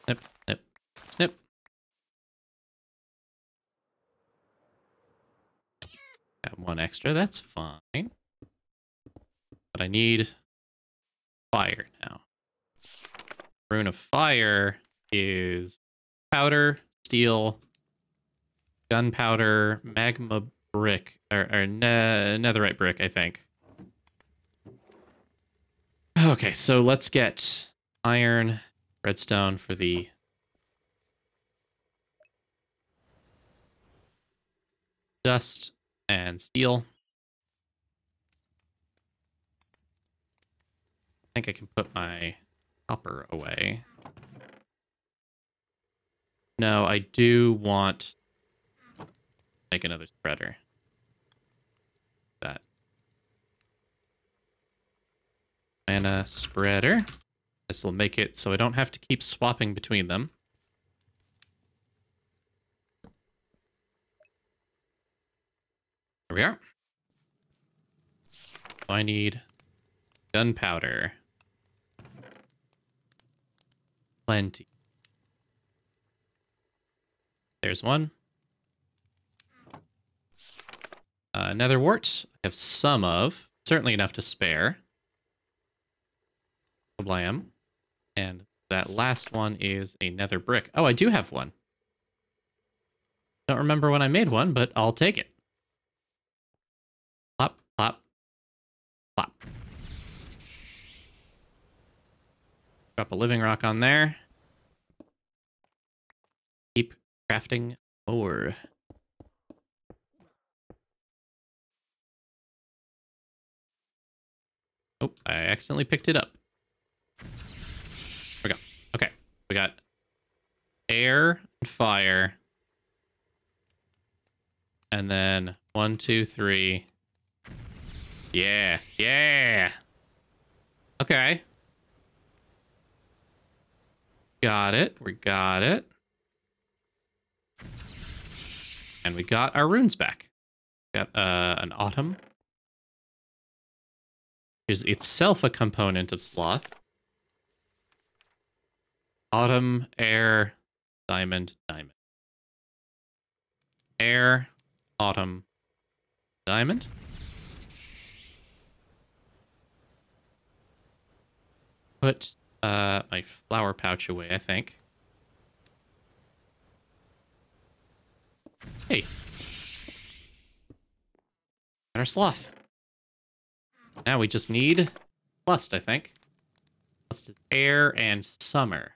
Snip, snip, snip. Got one extra. That's fine. But I need fire now. Rune of fire is powder, steel, gunpowder, magma brick, or netherite brick, I think. Okay, so let's get iron, redstone for the dust, and steel. I think I can put my copper away. No, I do want to make another spreader. That. And a spreader. This will make it so I don't have to keep swapping between them. There we are. So I need gunpowder. Plenty. There's one. Nether wart. I have some of. Certainly enough to spare. Blam. And that last one is a nether brick. Oh, I do have one. Don't remember when I made one, but I'll take it. Plop, plop, plop. Drop a living rock on there. Keep crafting more. Oh, I accidentally picked it up. There we go. Okay, we got air and fire. And then 1, 2, 3. Yeah, yeah. Okay. Got it. We got it. And we got our runes back. Got an autumn. Is itself a component of sloth. Autumn, air, diamond, diamond. Air, autumn, diamond. Put my flower pouch away, I think. Hey. Got our sloth. Now we just need lust, I think. Lust is air and summer.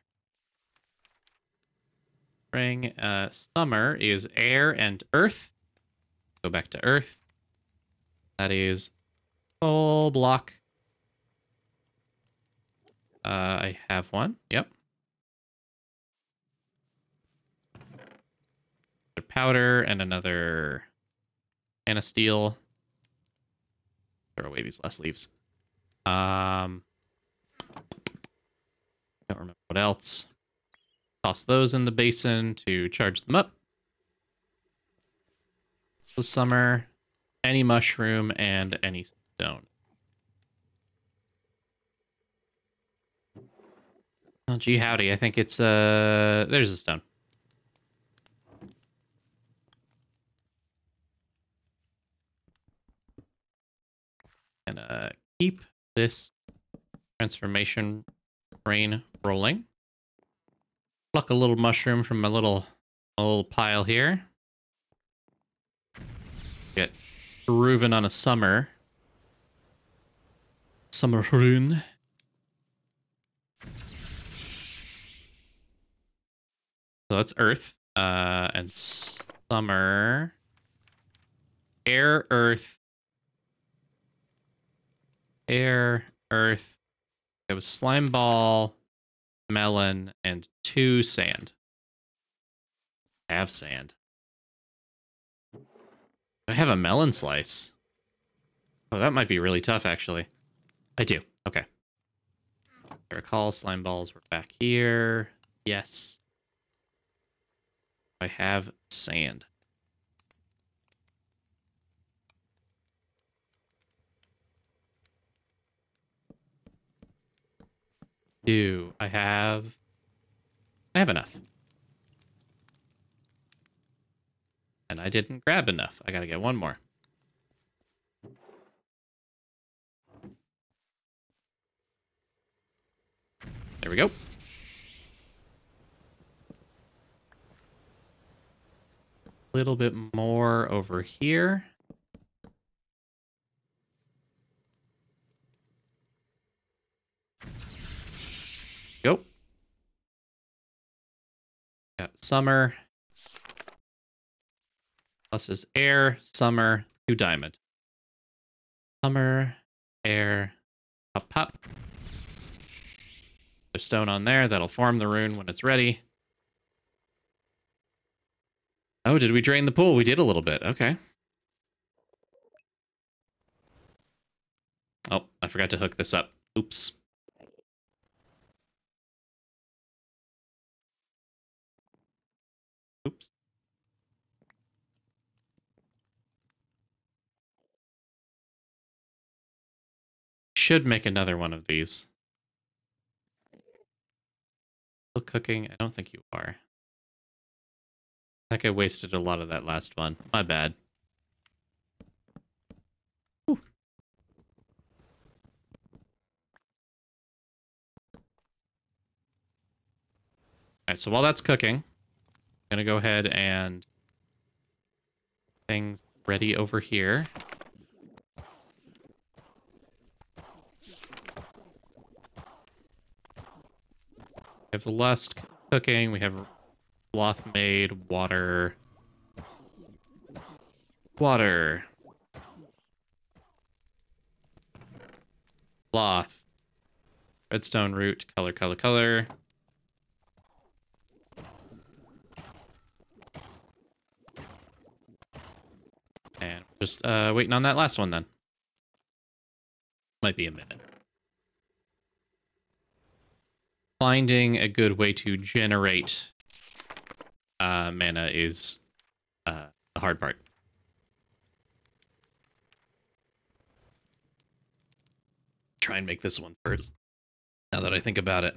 Spring, summer is air and earth. Go back to earth. That is full block. I have one. Yep. Another powder and another anasteel. Throw away these last leaves. Don't remember what else. Toss those in the basin to charge them up. The summer, any mushroom, and any stone. Oh, gee howdy, I think it's, there's a stone. And, keep this transformation train rolling. Pluck a little mushroom from my little pile here. Get grooving on a summer rune. So that's earth. And summer. Air, earth. Air, earth. It was slime ball, melon, and 2 sand. I have sand. I have a melon slice. Oh, that might be really tough, actually. I do. Okay. I recall slime balls were back here. Yes. I have sand. do? I have enough. And I didn't grab enough. I gotta get one more. There we go. A little bit more over here. Go. Got summer. Plus is air, summer, 2 diamond. Summer, air, pop, pop. There's stone on there. That'll form the rune when it's ready. Oh, did we drain the pool? We did a little bit. Okay. Oh, I forgot to hook this up. Oops. Oops. Should make another one of these. Still cooking? I don't think you are. I think I wasted a lot of that last one. My bad. Whew. Alright, so while that's cooking, I'm gonna go ahead and things ready over here. We have the lust cooking, we have cloth made, water. Water. Cloth. Redstone root, color, color, color. And just waiting on that last one then. Might be a minute. Finding a good way to generate mana is the hard part. Try and make this one first. Now that I think about it.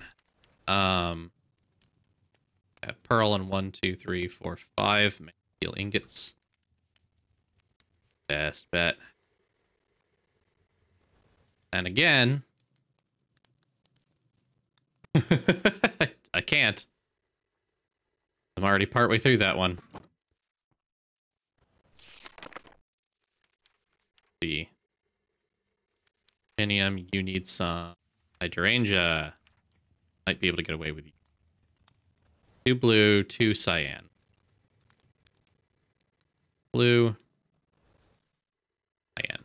Pearl and 1, 2, 3, 4, 5. Make steel ingots. Best bet. And again, I can't. I'm already partway through that one. See. Titanium, you need some hydrangea. Might be able to get away with you. 2 blue, 2 cyan. Blue. Cyan.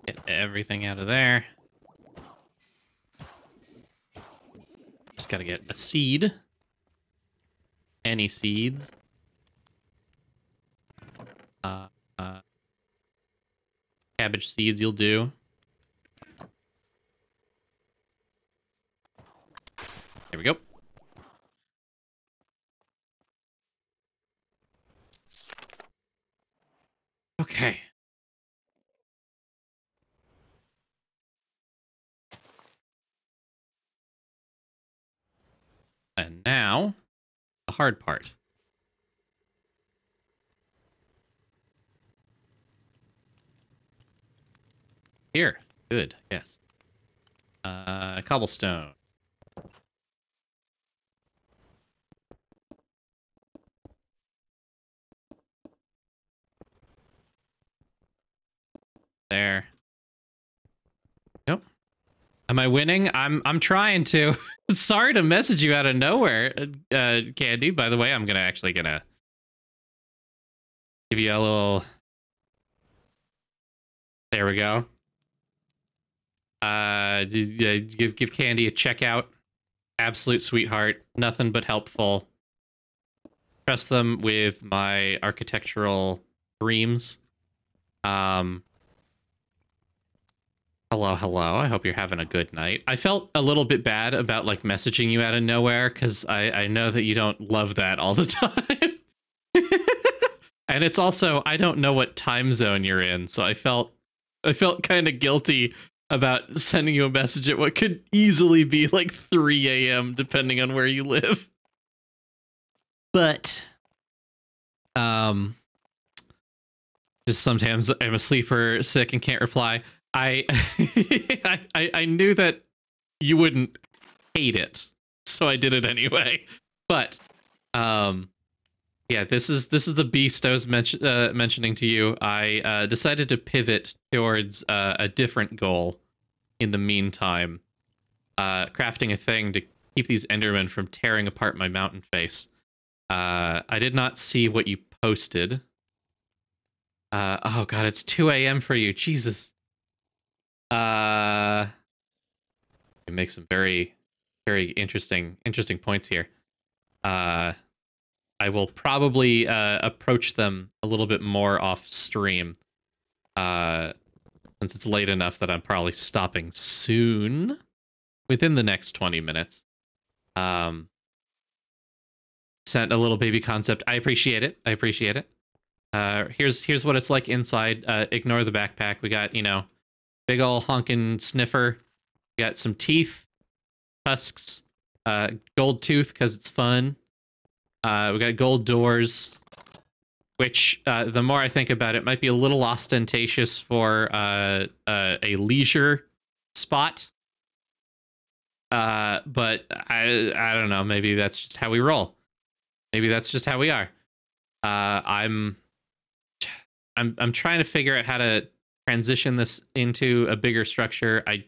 Get everything out of there. Just gotta get a seed. Any seeds. Cabbage seeds you'll do. There we go. Okay. And now, the hard part. Here. Good. Yes. Cobblestone. There. Nope. Am I winning? I'm trying to. Sorry to message you out of nowhere, Candy. By the way, I'm gonna give you a little. There we go. Give Candy a checkout. Absolute sweetheart. Nothing but helpful. Trust them with my architectural dreams. Hello, hello. I hope you're having a good night. I felt a little bit bad about like messaging you out of nowhere because I know that you don't love that all the time. And it's also, I don't know what time zone you're in, so I felt kind of guilty about sending you a message at what could easily be like 3 a.m. depending on where you live. But just sometimes I'm asleep or sick and can't reply. I I knew that you wouldn't hate it, so I did it anyway. But yeah, this is the beast I was mentioning to you. I decided to pivot towards a different goal in the meantime, crafting a thing to keep these Endermen from tearing apart my mountain face. I did not see what you posted. Oh god, it's 2 a.m. for you. Jesus. You make some very, very interesting points here. I will probably approach them a little bit more off stream, since it's late enough that I'm probably stopping soon, within the next 20 minutes. Sent a little baby concept. I appreciate it. I appreciate it. Here's what it's like inside. Ignore the backpack. We got, you know, big ol' honkin' sniffer. We got some teeth, tusks, gold tooth because it's fun. We got gold doors, which the more I think about it, might be a little ostentatious for a leisure spot. But I don't know. Maybe that's just how we roll. Maybe that's just how we are. I'm trying to figure out how to transition this into a bigger structure. I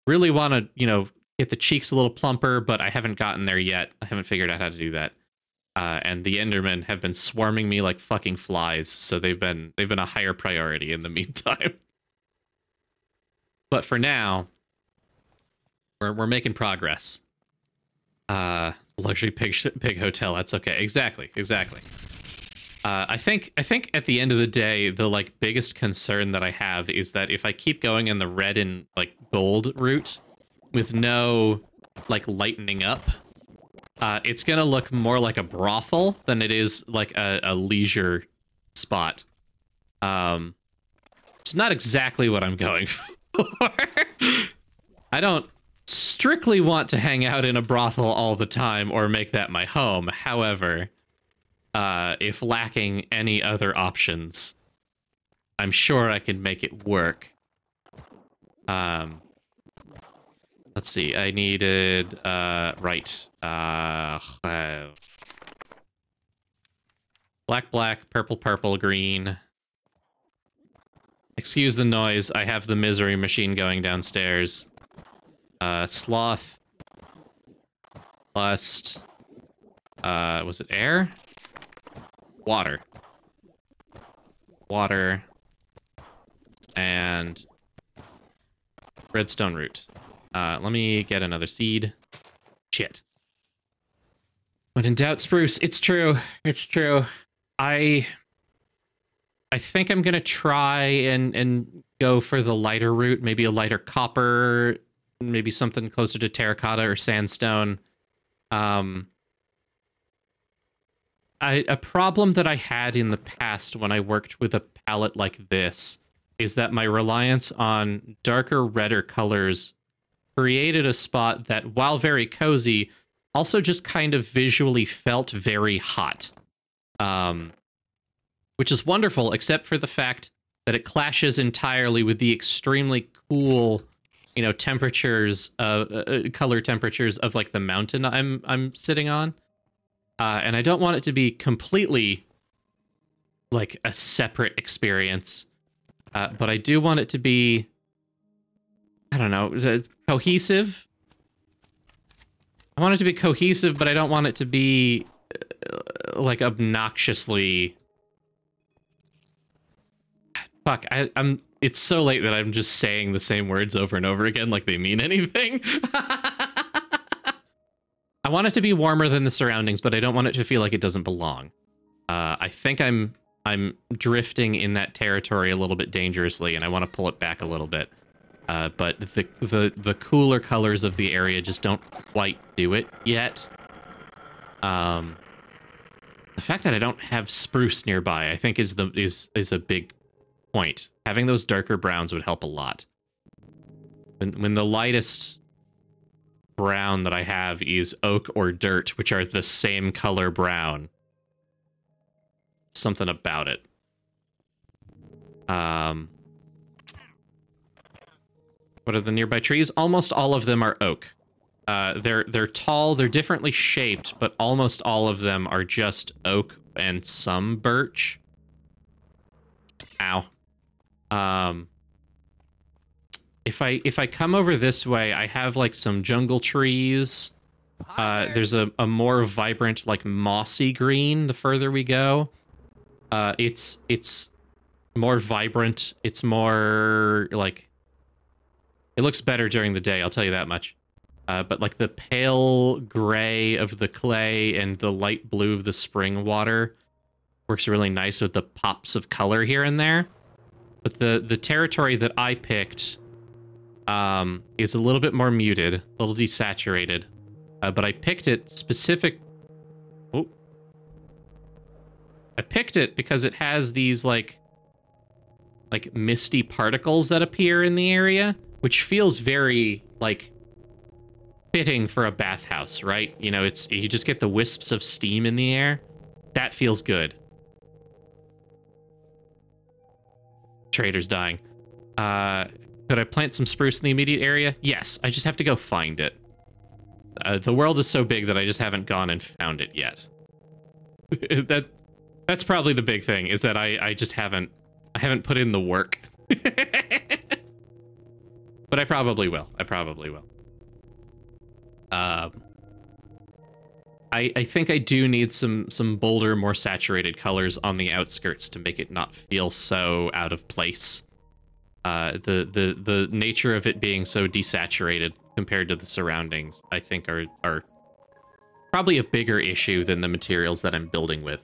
really want to, you know, get the cheeks a little plumper, but I haven't gotten there yet. I haven't figured out how to do that. And the Endermen have been swarming me like fucking flies, so they've been a higher priority in the meantime. But for now, we're making progress. Luxury pig hotel. That's okay. Exactly. I think at the end of the day, the like biggest concern that I have is that if I keep going in the red and like gold route with no like lightening up, it's gonna look more like a brothel than it is like a leisure spot. It's not exactly what I'm going for. I don't strictly want to hang out in a brothel all the time or make that my home. However, if lacking any other options, I'm sure I can make it work. Let's see, I needed, right. Black, purple, green. Excuse the noise, I have the misery machine going downstairs. Sloth. Lust. Was it air? Water. And redstone root. Let me get another seed. Shit. When in doubt, spruce. It's true. I think I'm gonna try and go for the lighter route. Maybe a lighter copper. Maybe something closer to terracotta or sandstone. A problem that I had in the past when I worked with a palette like this is that my reliance on darker, redder colors created a spot that, while very cozy, also just kind of visually felt very hot. Which is wonderful, except for the fact that it clashes entirely with the extremely cool, you know, temperatures, color temperatures of like the mountain I'm sitting on. And I don't want it to be completely like a separate experience. But I do want it to be, I don't know, cohesive. I want it to be cohesive, but I don't want it to be like obnoxiously. Fuck, I'm. It's so late that I'm just saying the same words over and over again like they mean anything. I want it to be warmer than the surroundings, but I don't want it to feel like it doesn't belong. I think I'm drifting in that territory a little bit dangerously, and I want to pull it back a little bit. But the cooler colors of the area just don't quite do it yet. The fact that I don't have spruce nearby, I think, is a big point. Having those darker browns would help a lot. When the lightest brown that I have is oak or dirt, which are the same color brown. Something about it. What are the nearby trees? Almost all of them are oak. They're tall, they're differently shaped, but almost all of them are just oak and some birch. Ow. If I come over this way, I have like some jungle trees. There's a more vibrant, like mossy green the further we go. It's more vibrant. It's more like, it looks better during the day, I'll tell you that much. But like the pale gray of the clay and the light blue of the spring water works really nice with the pops of color here and there. But the territory that I picked is a little bit more muted, a little desaturated. But I picked it specific... Oh. I picked it because it has these like misty particles that appear in the area, which feels very like fitting for a bathhouse, right? You know, you just get the wisps of steam in the air. That feels good. Trader's dying. Could I plant some spruce in the immediate area? Yes, I just have to go find it. The world is so big that I just haven't gone and found it yet. That's probably the big thing, is that I just haven't put in the work. But I probably will. I think I do need some bolder, more saturated colors on the outskirts to make it not feel so out of place. The nature of it being so desaturated compared to the surroundings, I think are probably a bigger issue than the materials that I'm building with.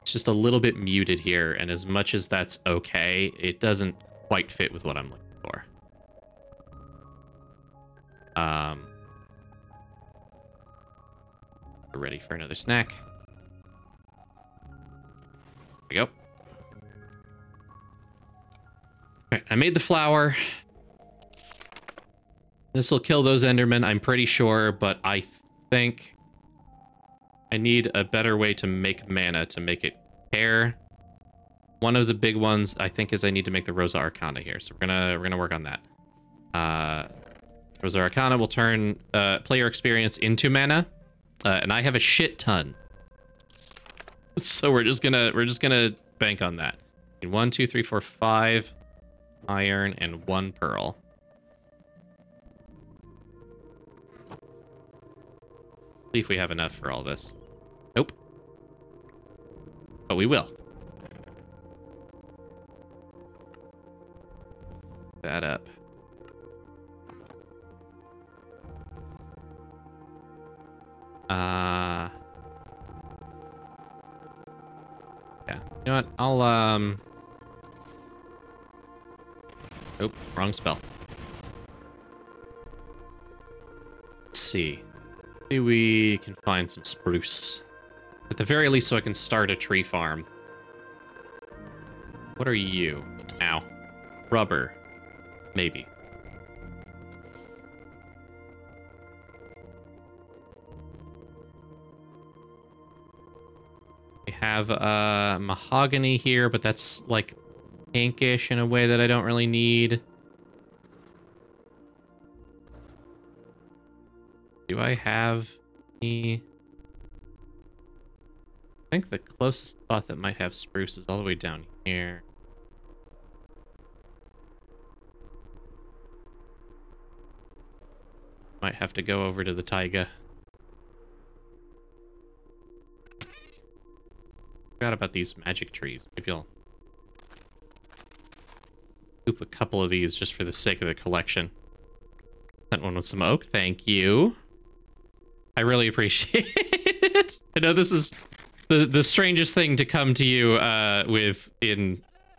It's just a little bit muted here, and as much as that's okay, it doesn't quite fit with what I'm looking for. We're ready for another snack. There we go. Alright, I made the flour. This will kill those Endermen, I'm pretty sure, but I think I need a better way to make mana to make it care. One of the big ones, I think, is I need to make the Rosa Arcana here, so we're gonna work on that. Rosa Arcana will turn player experience into mana, and I have a shit ton, so we're just gonna bank on that. 1, 2, 3, 4, 5 iron and 1 pearl. See if we have enough for all this. Nope. But we will. That up. Yeah. You know what? I'll Nope, wrong spell. Let's see. Maybe we can find some spruce. At the very least, so I can start a tree farm. What are you? Ow. Rubber. Maybe. We have mahogany here, but that's like pinkish in a way that I don't really need. Do I have any... I think the closest spot that might have spruce is all the way down here. Might have to go over to the taiga. Forgot about these magic trees. Maybe I'll scoop a couple of these just for the sake of the collection. That one with some oak, thank you. I really appreciate it. I know this is the strangest thing to come to you with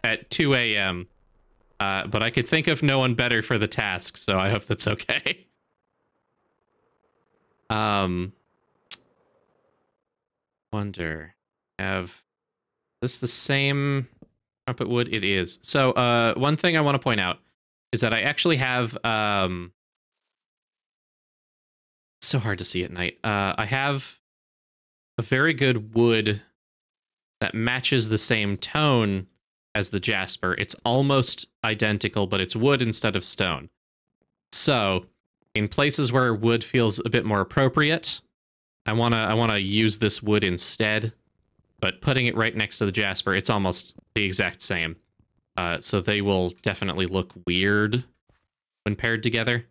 at 2 a.m. But I could think of no one better for the task, so I hope that's okay. Wonder, have this the same trumpet wood? It is. So one thing I want to point out is that I actually have so hard to see at night. I have a very good wood that matches the same tone as the jasper. It's almost identical, but it's wood instead of stone. So in places where wood feels a bit more appropriate, I wanna use this wood instead. But putting it right next to the jasper, it's almost the exact same. So they will definitely look weird when paired together.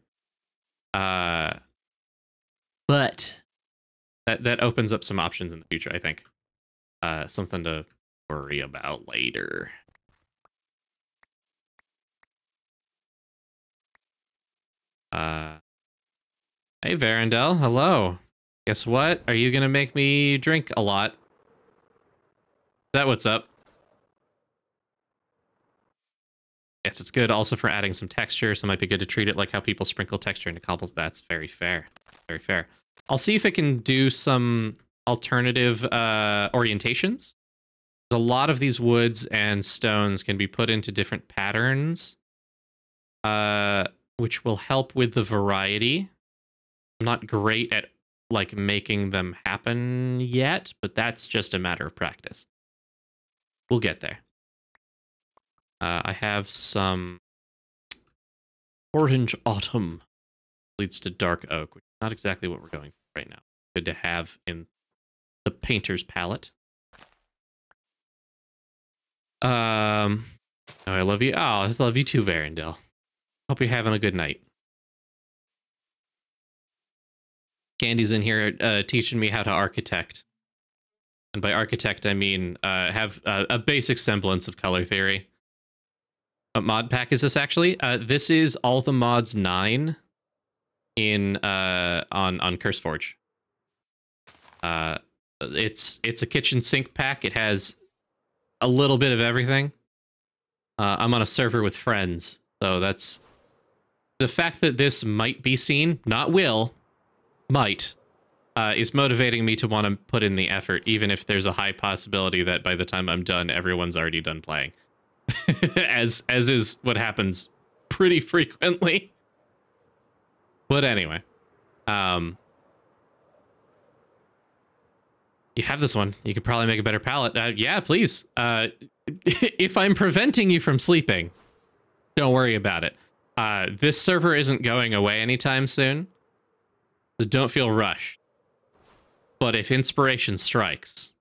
But that opens up some options in the future, I think. Something to worry about later. Hey, Varendell, hello. Guess what? Are you gonna make me drink a lot? Is that what's up? Yes, it's good also for adding some texture, so it might be good to treat it like how people sprinkle texture into cobbles. That's very fair. Very fair. I'll see if it can do some alternative orientations. A lot of these woods and stones can be put into different patterns, which will help with the variety. I'm not great at like making them happen yet, but that's just a matter of practice. We'll get there. I have some orange autumn leads to dark oak, which is not exactly what we're going for right now. Good to have in the painter's palette. Oh, I love you. Oh, I love you too, Varendell. Hope you're having a good night. Candy's in here teaching me how to architect. And by architect, I mean have a basic semblance of color theory. What mod pack is this actually? This is All the Mods 9 in on CurseForge. It's a kitchen sink pack. It has a little bit of everything. I'm on a server with friends, so that's the fact that this might be seen, not will, might, is motivating me to want to put in the effort, even if there's a high possibility that by the time I'm done, everyone's already done playing. as is what happens pretty frequently. But anyway, you have this one. You could probably make a better palette. Yeah, please. If I'm preventing you from sleeping, don't worry about it. This server isn't going away anytime soon, so don't feel rushed. But if inspiration strikes,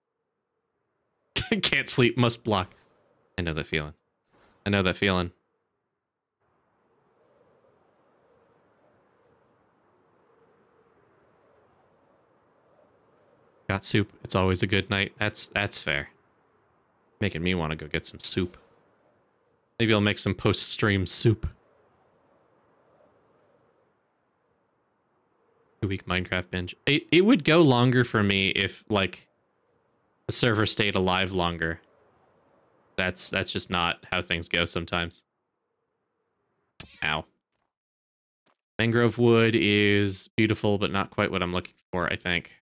can't sleep, must block. I know that feeling. I know that feeling. Got soup. It's always a good night. That's fair. Making me want to go get some soup. Maybe I'll make some post-stream soup. 2-week Minecraft binge. It would go longer for me if, like, the server stayed alive longer. That's just not how things go sometimes. Ow. Mangrove wood is beautiful, but not quite what I'm looking for, I think.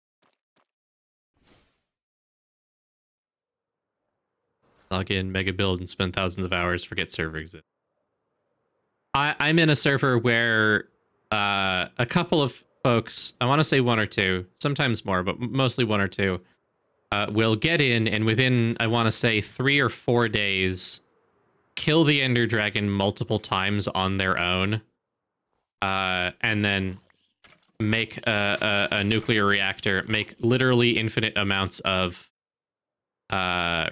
Log in, mega build, and spend thousands of hours, forget server exists. I'm in a server where a couple of folks, I want to say one or two, sometimes more, but mostly one or two, will get in and within, I want to say 3 or 4 days, kill the Ender Dragon multiple times on their own, and then make a nuclear reactor, make literally infinite amounts of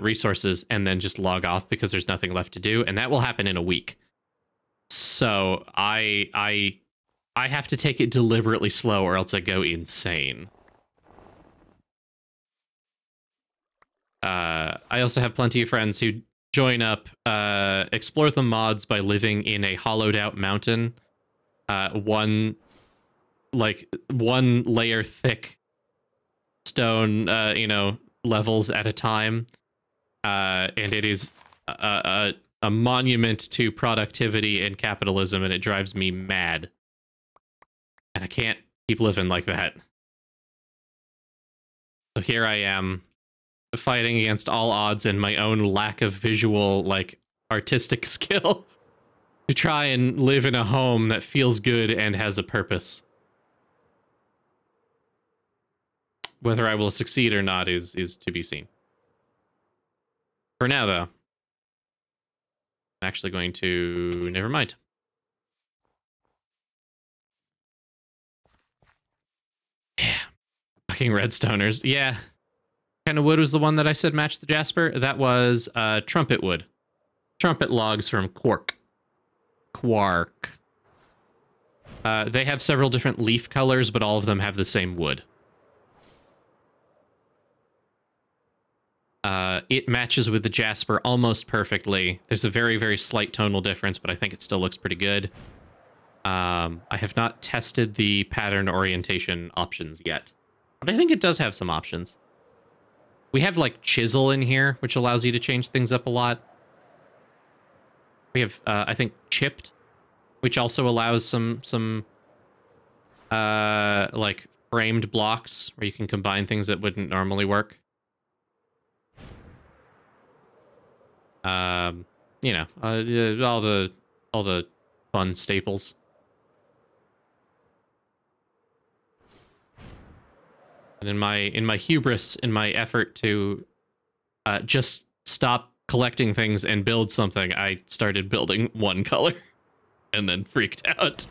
resources, and then just log off because there's nothing left to do, and that will happen in a week. So I have to take it deliberately slow or else I go insane. I also have plenty of friends who join up, explore the mods by living in a hollowed out mountain, one layer thick stone, levels at a time, and it is a monument to productivity and capitalism, and it drives me mad. And I can't keep living like that. So here I am, fighting against all odds and my own lack of visual, like, artistic skill to try and live in a home that feels good and has a purpose. Whether I will succeed or not is to be seen. For now, though, I'm actually going to... Never mind. Yeah. Fucking redstoners. Yeah. What kind of wood was the one that I said matched the jasper? That was trumpet wood. Trumpet logs from Quark. They have several different leaf colors, but all of them have the same wood. It matches with the jasper almost perfectly. There's a very, very slight tonal difference, but I think it still looks pretty good. I have not tested the pattern orientation options yet, but I think it does have some options. We have, like, chisel in here, which allows you to change things up a lot. We have, I think, chipped, which also allows some like, framed blocks where you can combine things that wouldn't normally work. You know, all the fun staples. And in my hubris, in my effort to just stop collecting things and build something, I started building one color and then freaked out.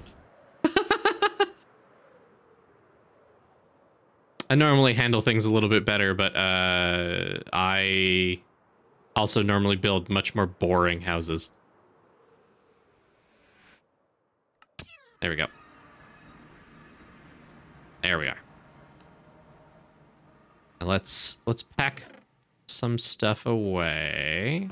I normally handle things a little bit better, but I also normally build much more boring houses. There we go. There we are. Now let's pack some stuff away.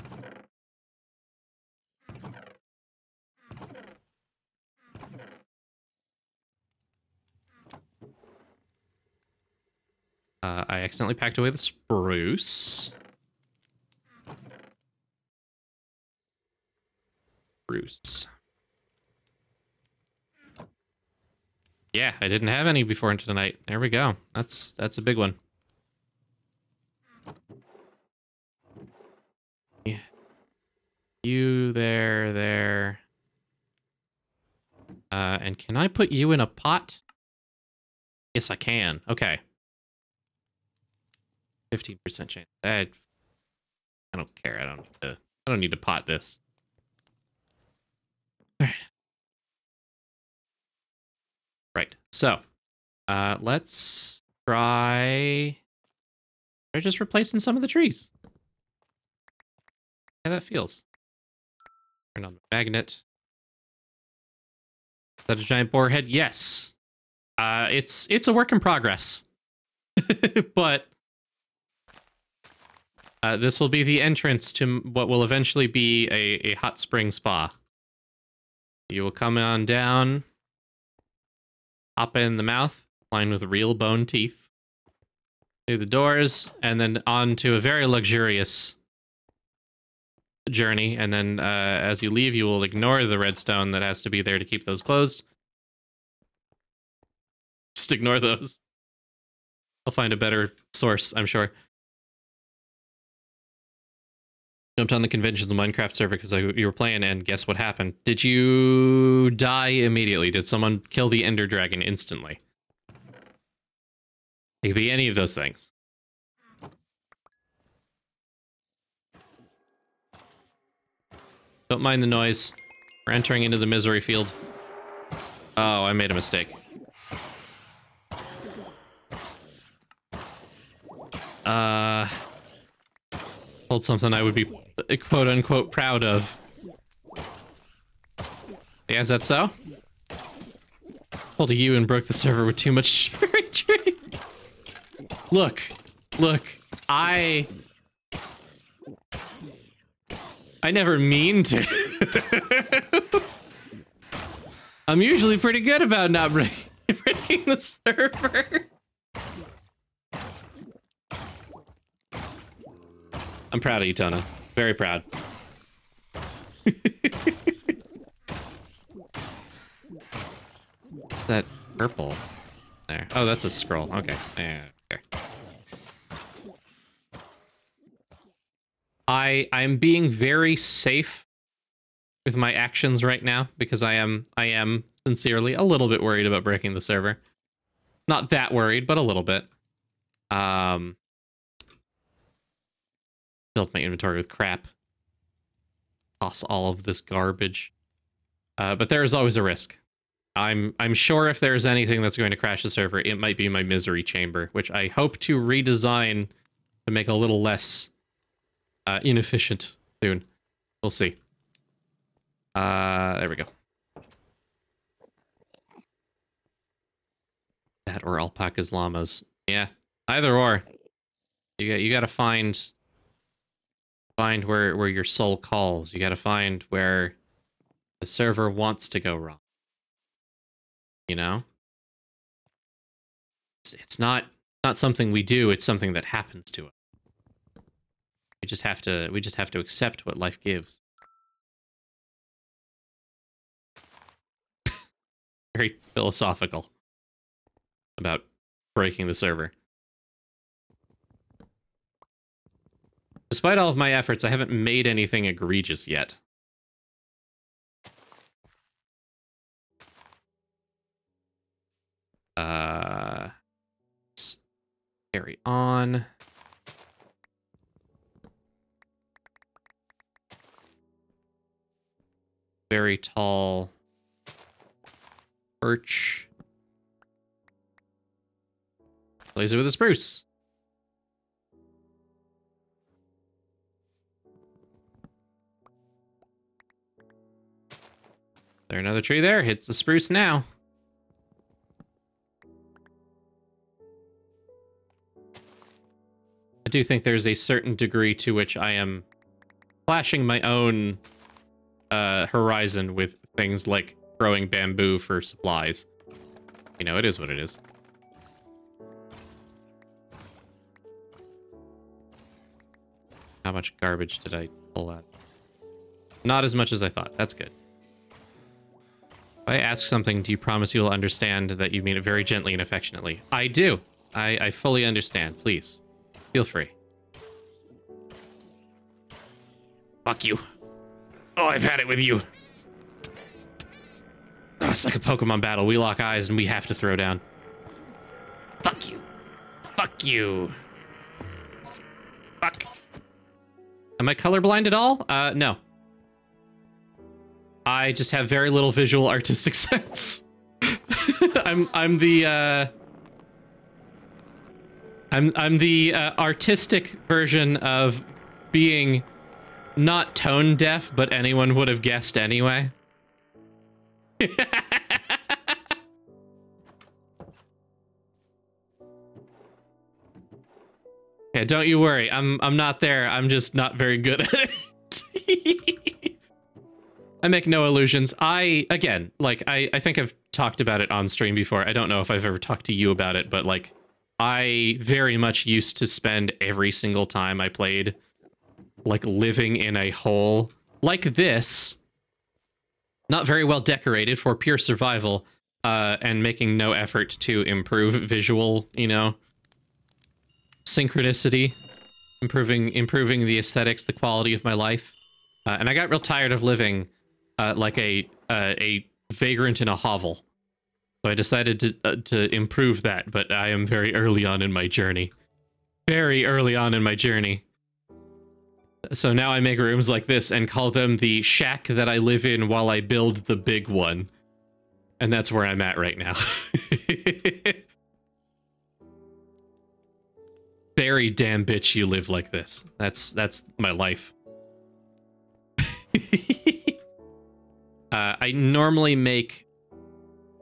I accidentally packed away the spruce. Yeah, I didn't have any before into tonight. There we go. That's a big one. Yeah. You there. And can I put you in a pot? Yes, I can. Okay. 15% chance. I don't care. I don't need to pot this. All right. Right. So, let's try just replacing some of the trees. How that feels. Turn on the magnet. Is that a giant boar head? Yes. It's a work in progress. But this will be the entrance to what will eventually be a hot spring spa. You will come on down, hop in the mouth, lined with real bone teeth, through the doors, and then on to a very luxurious journey. And then as you leave, you will ignore the redstone that has to be there to keep those closed. Just ignore those. I'll find a better source, I'm sure. Jumped on the Conventions Minecraft server because you were playing, and guess what happened? Did you die immediately? Did someone kill the Ender Dragon instantly? It could be any of those things. Don't mind the noise. We're entering into the misery field. Oh, I made a mistake. Told something I would be quote-unquote proud of. Yeah, is that so? Pulled a U and broke the server with too much cherry tree. Look, I never mean to. I'm usually pretty good about not breaking the server. I'm proud of you, Tona. Very proud. That purple there. Oh, that's a scroll. Okay. Yeah, okay. I'm being very safe with my actions right now because I am sincerely a little bit worried about breaking the server. Not that worried, but a little bit. Filled my inventory with crap. Toss all of this garbage. But there is always a risk. I'm sure if there's anything that's going to crash the server, it might be my misery chamber, which I hope to redesign to make a little less inefficient soon. We'll see. There we go. That or alpacas, llamas. Yeah, either or. You gotta find where your soul calls. You gotta find where the server wants to go wrong. You know? It's not something we do, it's something that happens to us. We just have to accept what life gives. Very philosophical about breaking the server. Despite all of my efforts, I haven't made anything egregious yet. Let's carry on. Very tall birch. Plays it with a spruce. There another tree there. Hits the spruce now. I do think there's a certain degree to which I am flashing my own horizon with things like growing bamboo for supplies. You know, it is what it is. How much garbage did I pull out? Not as much as I thought. That's good. If I ask something, do you promise you will understand that you mean it very gently and affectionately? I do. I fully understand. Please. Feel free. Fuck you. Oh, I've had it with you. Oh, it's like a Pokemon battle. We lock eyes and we have to throw down. Fuck you. Fuck you. Fuck. Am I colorblind at all? No. I just have very little visual artistic sense. I'm the artistic version of being not tone deaf, but anyone would have guessed anyway. Yeah, don't you worry. I'm not there. I'm just not very good at it. I make no illusions. Again, like, I think I've talked about it on stream before. I don't know if I've ever talked to you about it, but, like, I very much used to spend every single time I played, like, living in a hole like this, not very well decorated for pure survival, and making no effort to improve visual, you know, synchronicity, improving the aesthetics, the quality of my life. And I got real tired of living like a vagrant in a hovel. So I decided to improve that, but I am very early on in my journey. Very early on in my journey. So now I make rooms like this and call them the shack that I live in while I build the big one. And that's where I'm at right now. Very damn bitch you live like this. That's my life. I normally make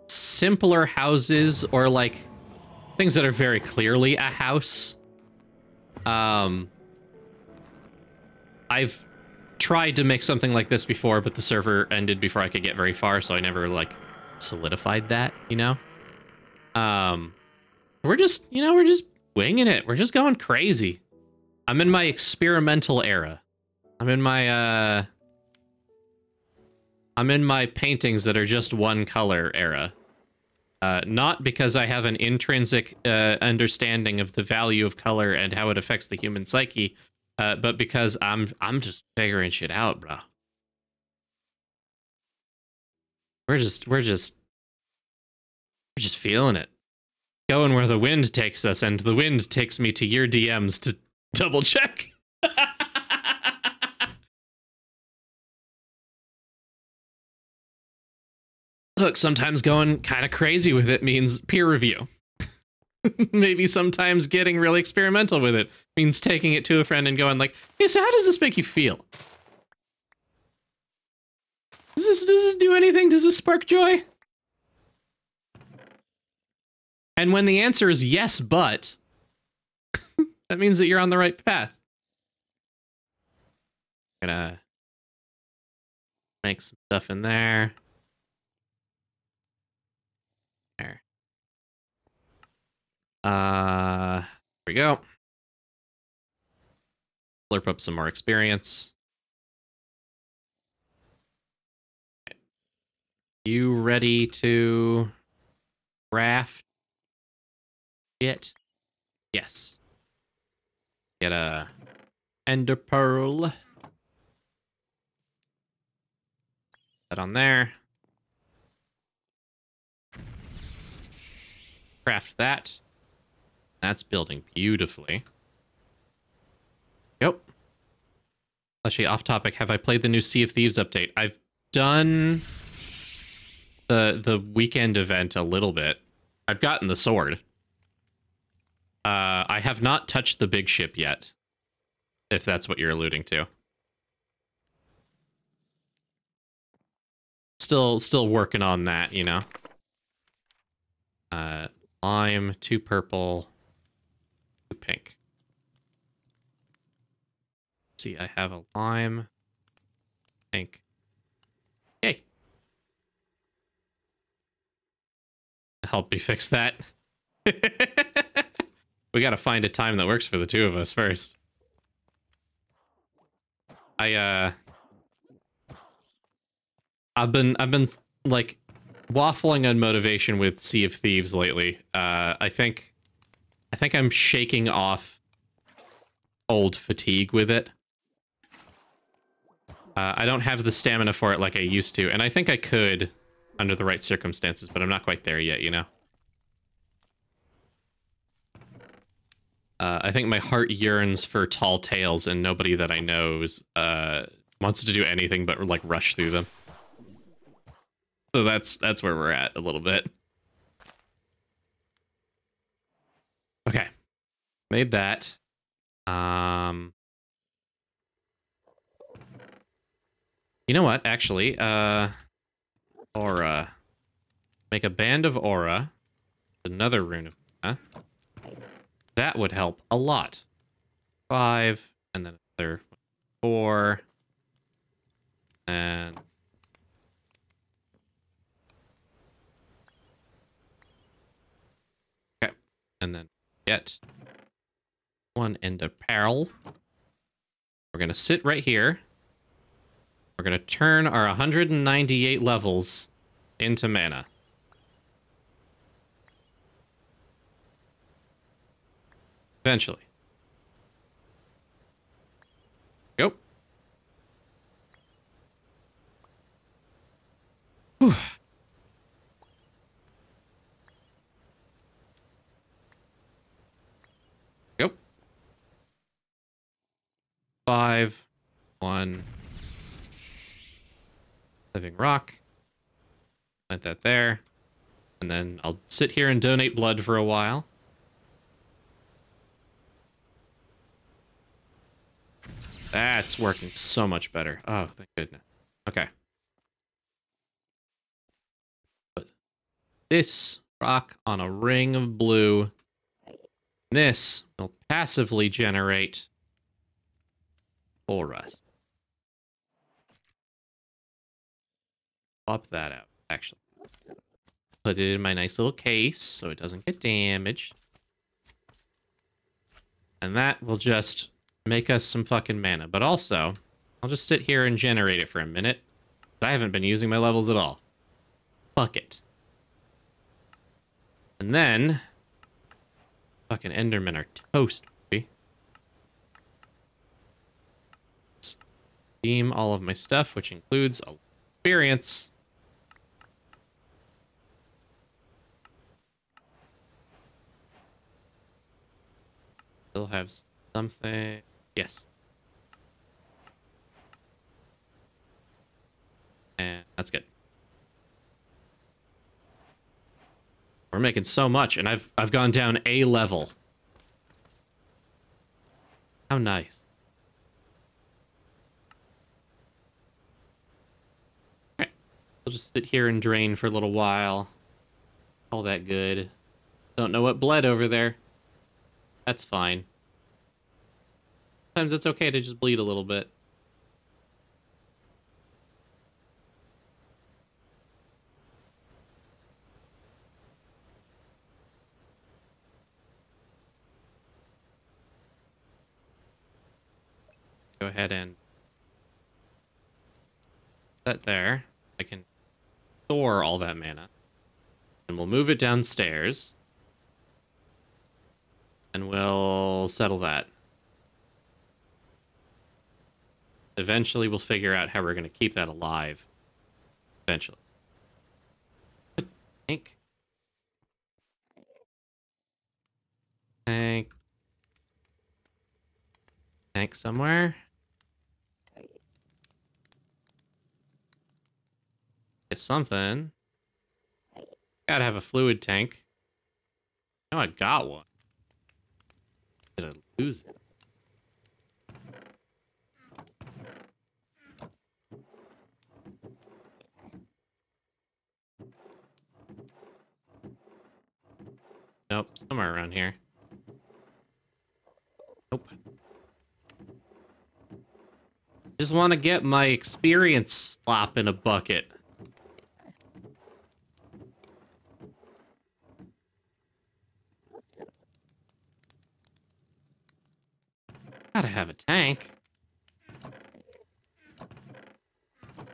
simpler houses or like things that are very clearly a house. I've tried to make something like this before, but the server ended before I could get very far, so I never like solidified that, you know? We're just winging it. We're just going crazy. I'm in my experimental era. I'm in my I'm in my paintings that are just one color era. Not because I have an intrinsic understanding of the value of color and how it affects the human psyche, but because I'm just figuring shit out, bro. We're just feeling it. Going where the wind takes us, and the wind takes me to your DMs to double check. Look, sometimes going kind of crazy with it means peer review. Maybe sometimes getting really experimental with it means taking it to a friend and going like, hey, so how does this make you feel? Does this do anything? Does this spark joy? And when the answer is yes, but, that means that you're on the right path. Gonna make some stuff in there. There. Here we go. Slurp up some more experience. Okay. You ready to craft it? Yes. Get a ender pearl. That on there. Craft that. That's building beautifully. Yep. Actually, off topic, have I played the new Sea of Thieves update? I've done the weekend event a little bit. I've gotten the sword. I have not touched the big ship yet, if that's what you're alluding to. Still working on that, you know. Lime, 2 purple, 2 pink. Let's see, I have a lime, pink. Yay. Help me fix that. We gotta find a time that works for the two of us first. I've been like waffling on motivation with Sea of Thieves lately. I think I'm shaking off old fatigue with it. I don't have the stamina for it like I used to, and I think I could under the right circumstances, but I'm not quite there yet, you know? I think my heart yearns for tall tales, and nobody that I know wants to do anything but like rush through them. So that's where we're at a little bit. Okay, made that. You know what? Actually, aura. Make a band of aura. Another rune of mana. That would help a lot. 5, and then another 4, and okay, and then get 1 ender pearl. We're gonna sit right here. We're gonna turn our 198 levels into mana. Eventually. Go. Whew. Go. 5, 1. Living rock. Plant that there. And then I'll sit here and donate blood for a while. That's working so much better. Oh, thank goodness. Okay. Put this rock on a ring of blue. This will passively generate full rust. Pop that out, actually. Put it in my nice little case so it doesn't get damaged. And that will just make us some fucking mana. But also, I'll just sit here and generate it for a minute. I haven't been using my levels at all. Fuck it. And then... fucking Endermen are toast, baby. Steam all of my stuff, which includes experience. Still have something. Yes. And that's good. We're making so much, and I've gone down a level. How nice. Alright. We'll just sit here and drain for a little while. All that good. Don't know what bled over there. That's fine. Sometimes it's okay to just bleed a little bit. Go ahead and set there. I can store all that mana. And we'll move it downstairs. And we'll settle that. Eventually we'll figure out how we're going to keep that alive. Eventually. Tank. Tank. Tank somewhere. Get something. Gotta have a fluid tank. Oh, I got one. Did I lose it? Nope, somewhere around here. Nope. Just want to get my experience slop in a bucket. Gotta have a tank.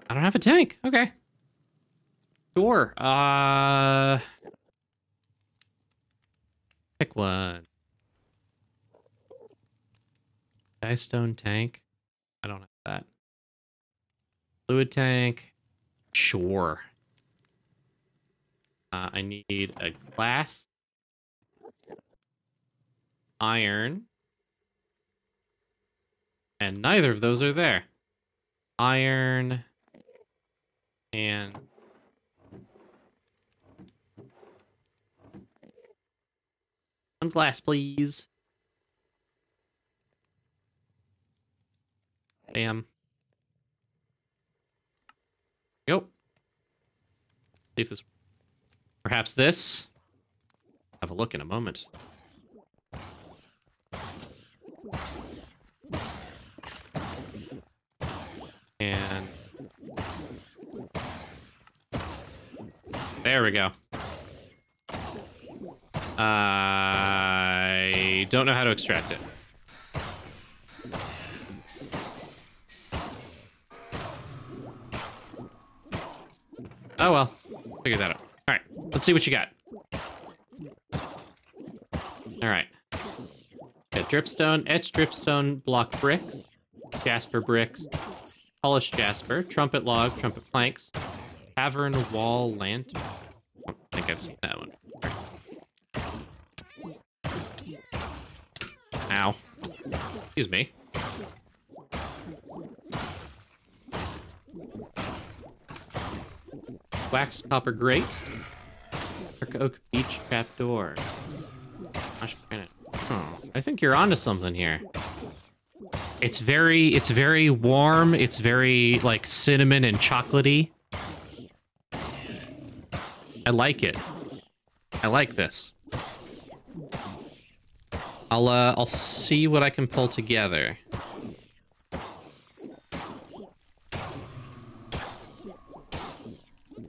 I don't have a tank. Okay. Sure. Pick one. Stone tank. I don't have that. Fluid tank. Sure. I need a glass. Iron. And neither of those are there. Iron. And... one glass, please. Bam. Go. See if this... perhaps this? Have a look in a moment. And... there we go. I don't know how to extract it. Oh well, figure that out. All right, let's see what you got. All right. Got dripstone, etched dripstone, block bricks, jasper bricks, polished jasper, trumpet log, trumpet planks, cavern wall lantern. I don't think I've seen that one. Ow. Excuse me. Wax copper grate. Dark oak beech trapdoor. I think you're onto something here. It's very warm. It's very like cinnamon and chocolatey. I like it. I like this. I'll see what I can pull together.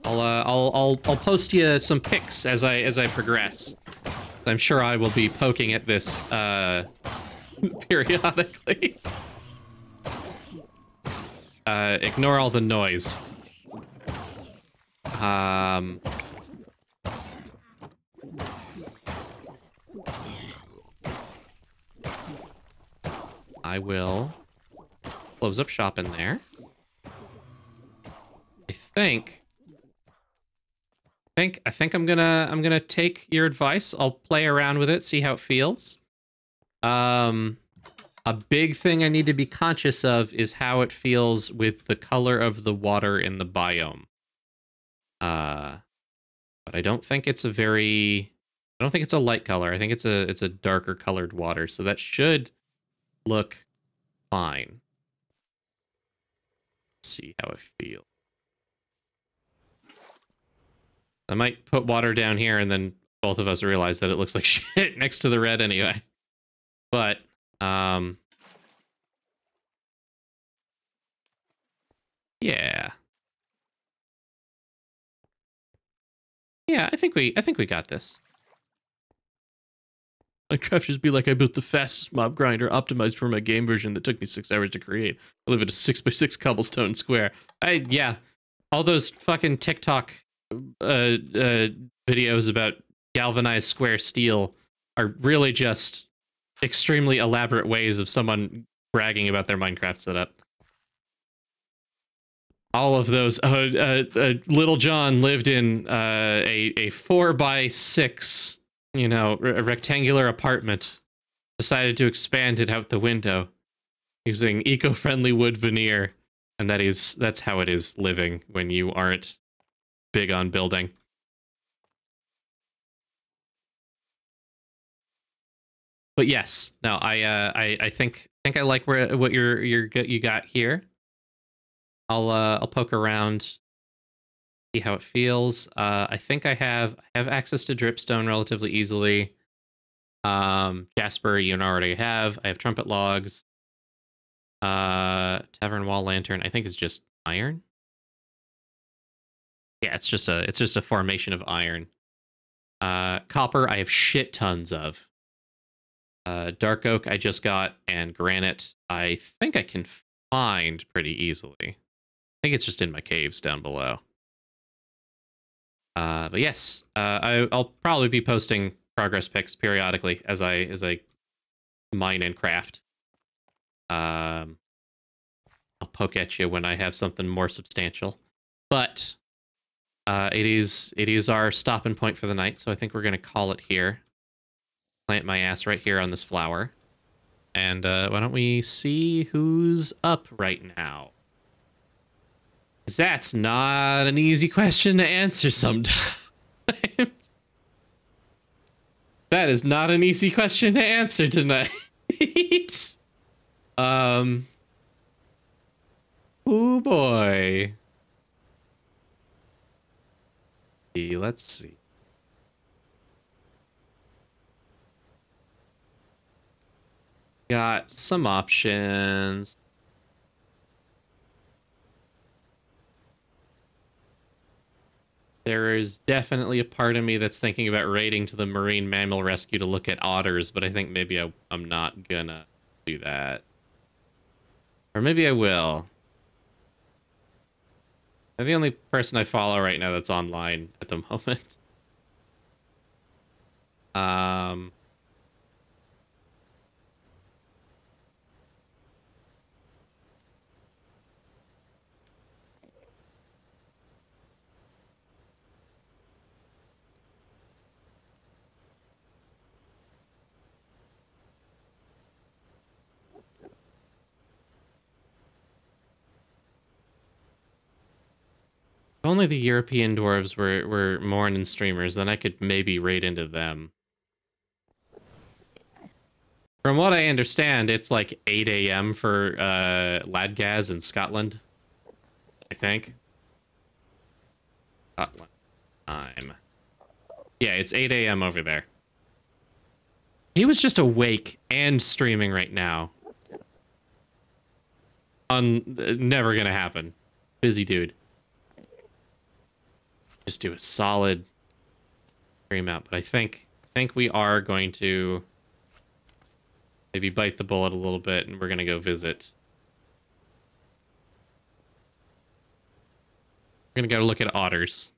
I'll post you some pics as I progress. I'm sure I will be poking at this periodically. Ignore all the noise. I will close up shop in there. I think I'm gonna take your advice. I'll play around with it, see how it feels. A big thing I need to be conscious of is how it feels with the color of the water in the biome. But I don't think it's I don't think it's a light color. I think it's a darker colored water, so that should look fine. Let's see how it feels. I might put water down here and then both of us realize that it looks like shit next to the red anyway. But, yeah. Yeah, I think we got this. Minecraft just be like, I built the fastest mob grinder optimized for my game version that took me 6 hours to create. I live in a 6x6 cobblestone square. Yeah. All those fucking TikTok videos about galvanized square steel are really just extremely elaborate ways of someone bragging about their Minecraft setup. All of those. Little John lived in a 4x6, you know, a rectangular apartment. Decided to expand it out the window using eco-friendly wood veneer, and that's how it is living when you aren't big on building. But yes, no, I think I like what you got here. I'll poke around, see how it feels. I think I have access to dripstone relatively easily. Jasper, you already have. I have trumpet logs. Tavern wall lantern, I think is just iron. Yeah, it's just a formation of iron. Copper, I have shit tons of. Dark oak I just got, and granite I think I can find pretty easily. I think it's just in my caves down below. But yes, I'll probably be posting progress pics periodically as I mine and craft. I'll poke at you when I have something more substantial. But it is our stopping point for the night, so I think we're gonna call it here. Plant my ass right here on this flower. And why don't we see who's up right now? 'Cause that's not an easy question to answer sometimes. That is not an easy question to answer tonight. Oh boy. Let's see. Got some options. There is definitely a part of me that's thinking about raiding to the Marine Mammal Rescue to look at otters, but I think maybe I'm not gonna do that. Or maybe I will. I'm the only person I follow right now that's online at the moment. If only the European dwarves were morning streamers, then I could maybe raid into them. From what I understand, it's like 8 a.m. for Ladgaz in Scotland. I think. Scotland time. Yeah, it's 8 a.m. over there. He was just awake and streaming right now. Never gonna happen. Busy dude. Just do a solid stream out, but I think we are going to maybe bite the bullet a little bit, and we're gonna go visit. We're gonna go look at otters.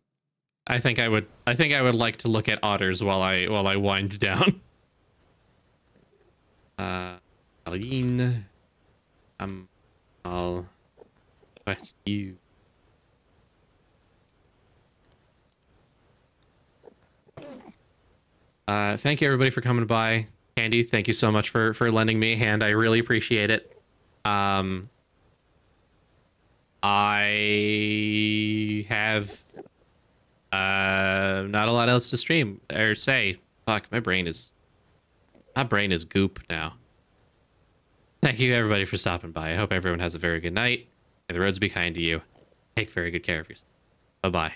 I think I would like to look at otters while I wind down. Aline, I'll request you. Thank you everybody for coming by. Candy, thank you so much for lending me a hand. I really appreciate it. I have not a lot else to stream or say. Fuck, my brain is goop now. Thank you everybody for stopping by. I hope everyone has a very good night. May the roads be kind to you. Take very good care of yourself. Bye-bye.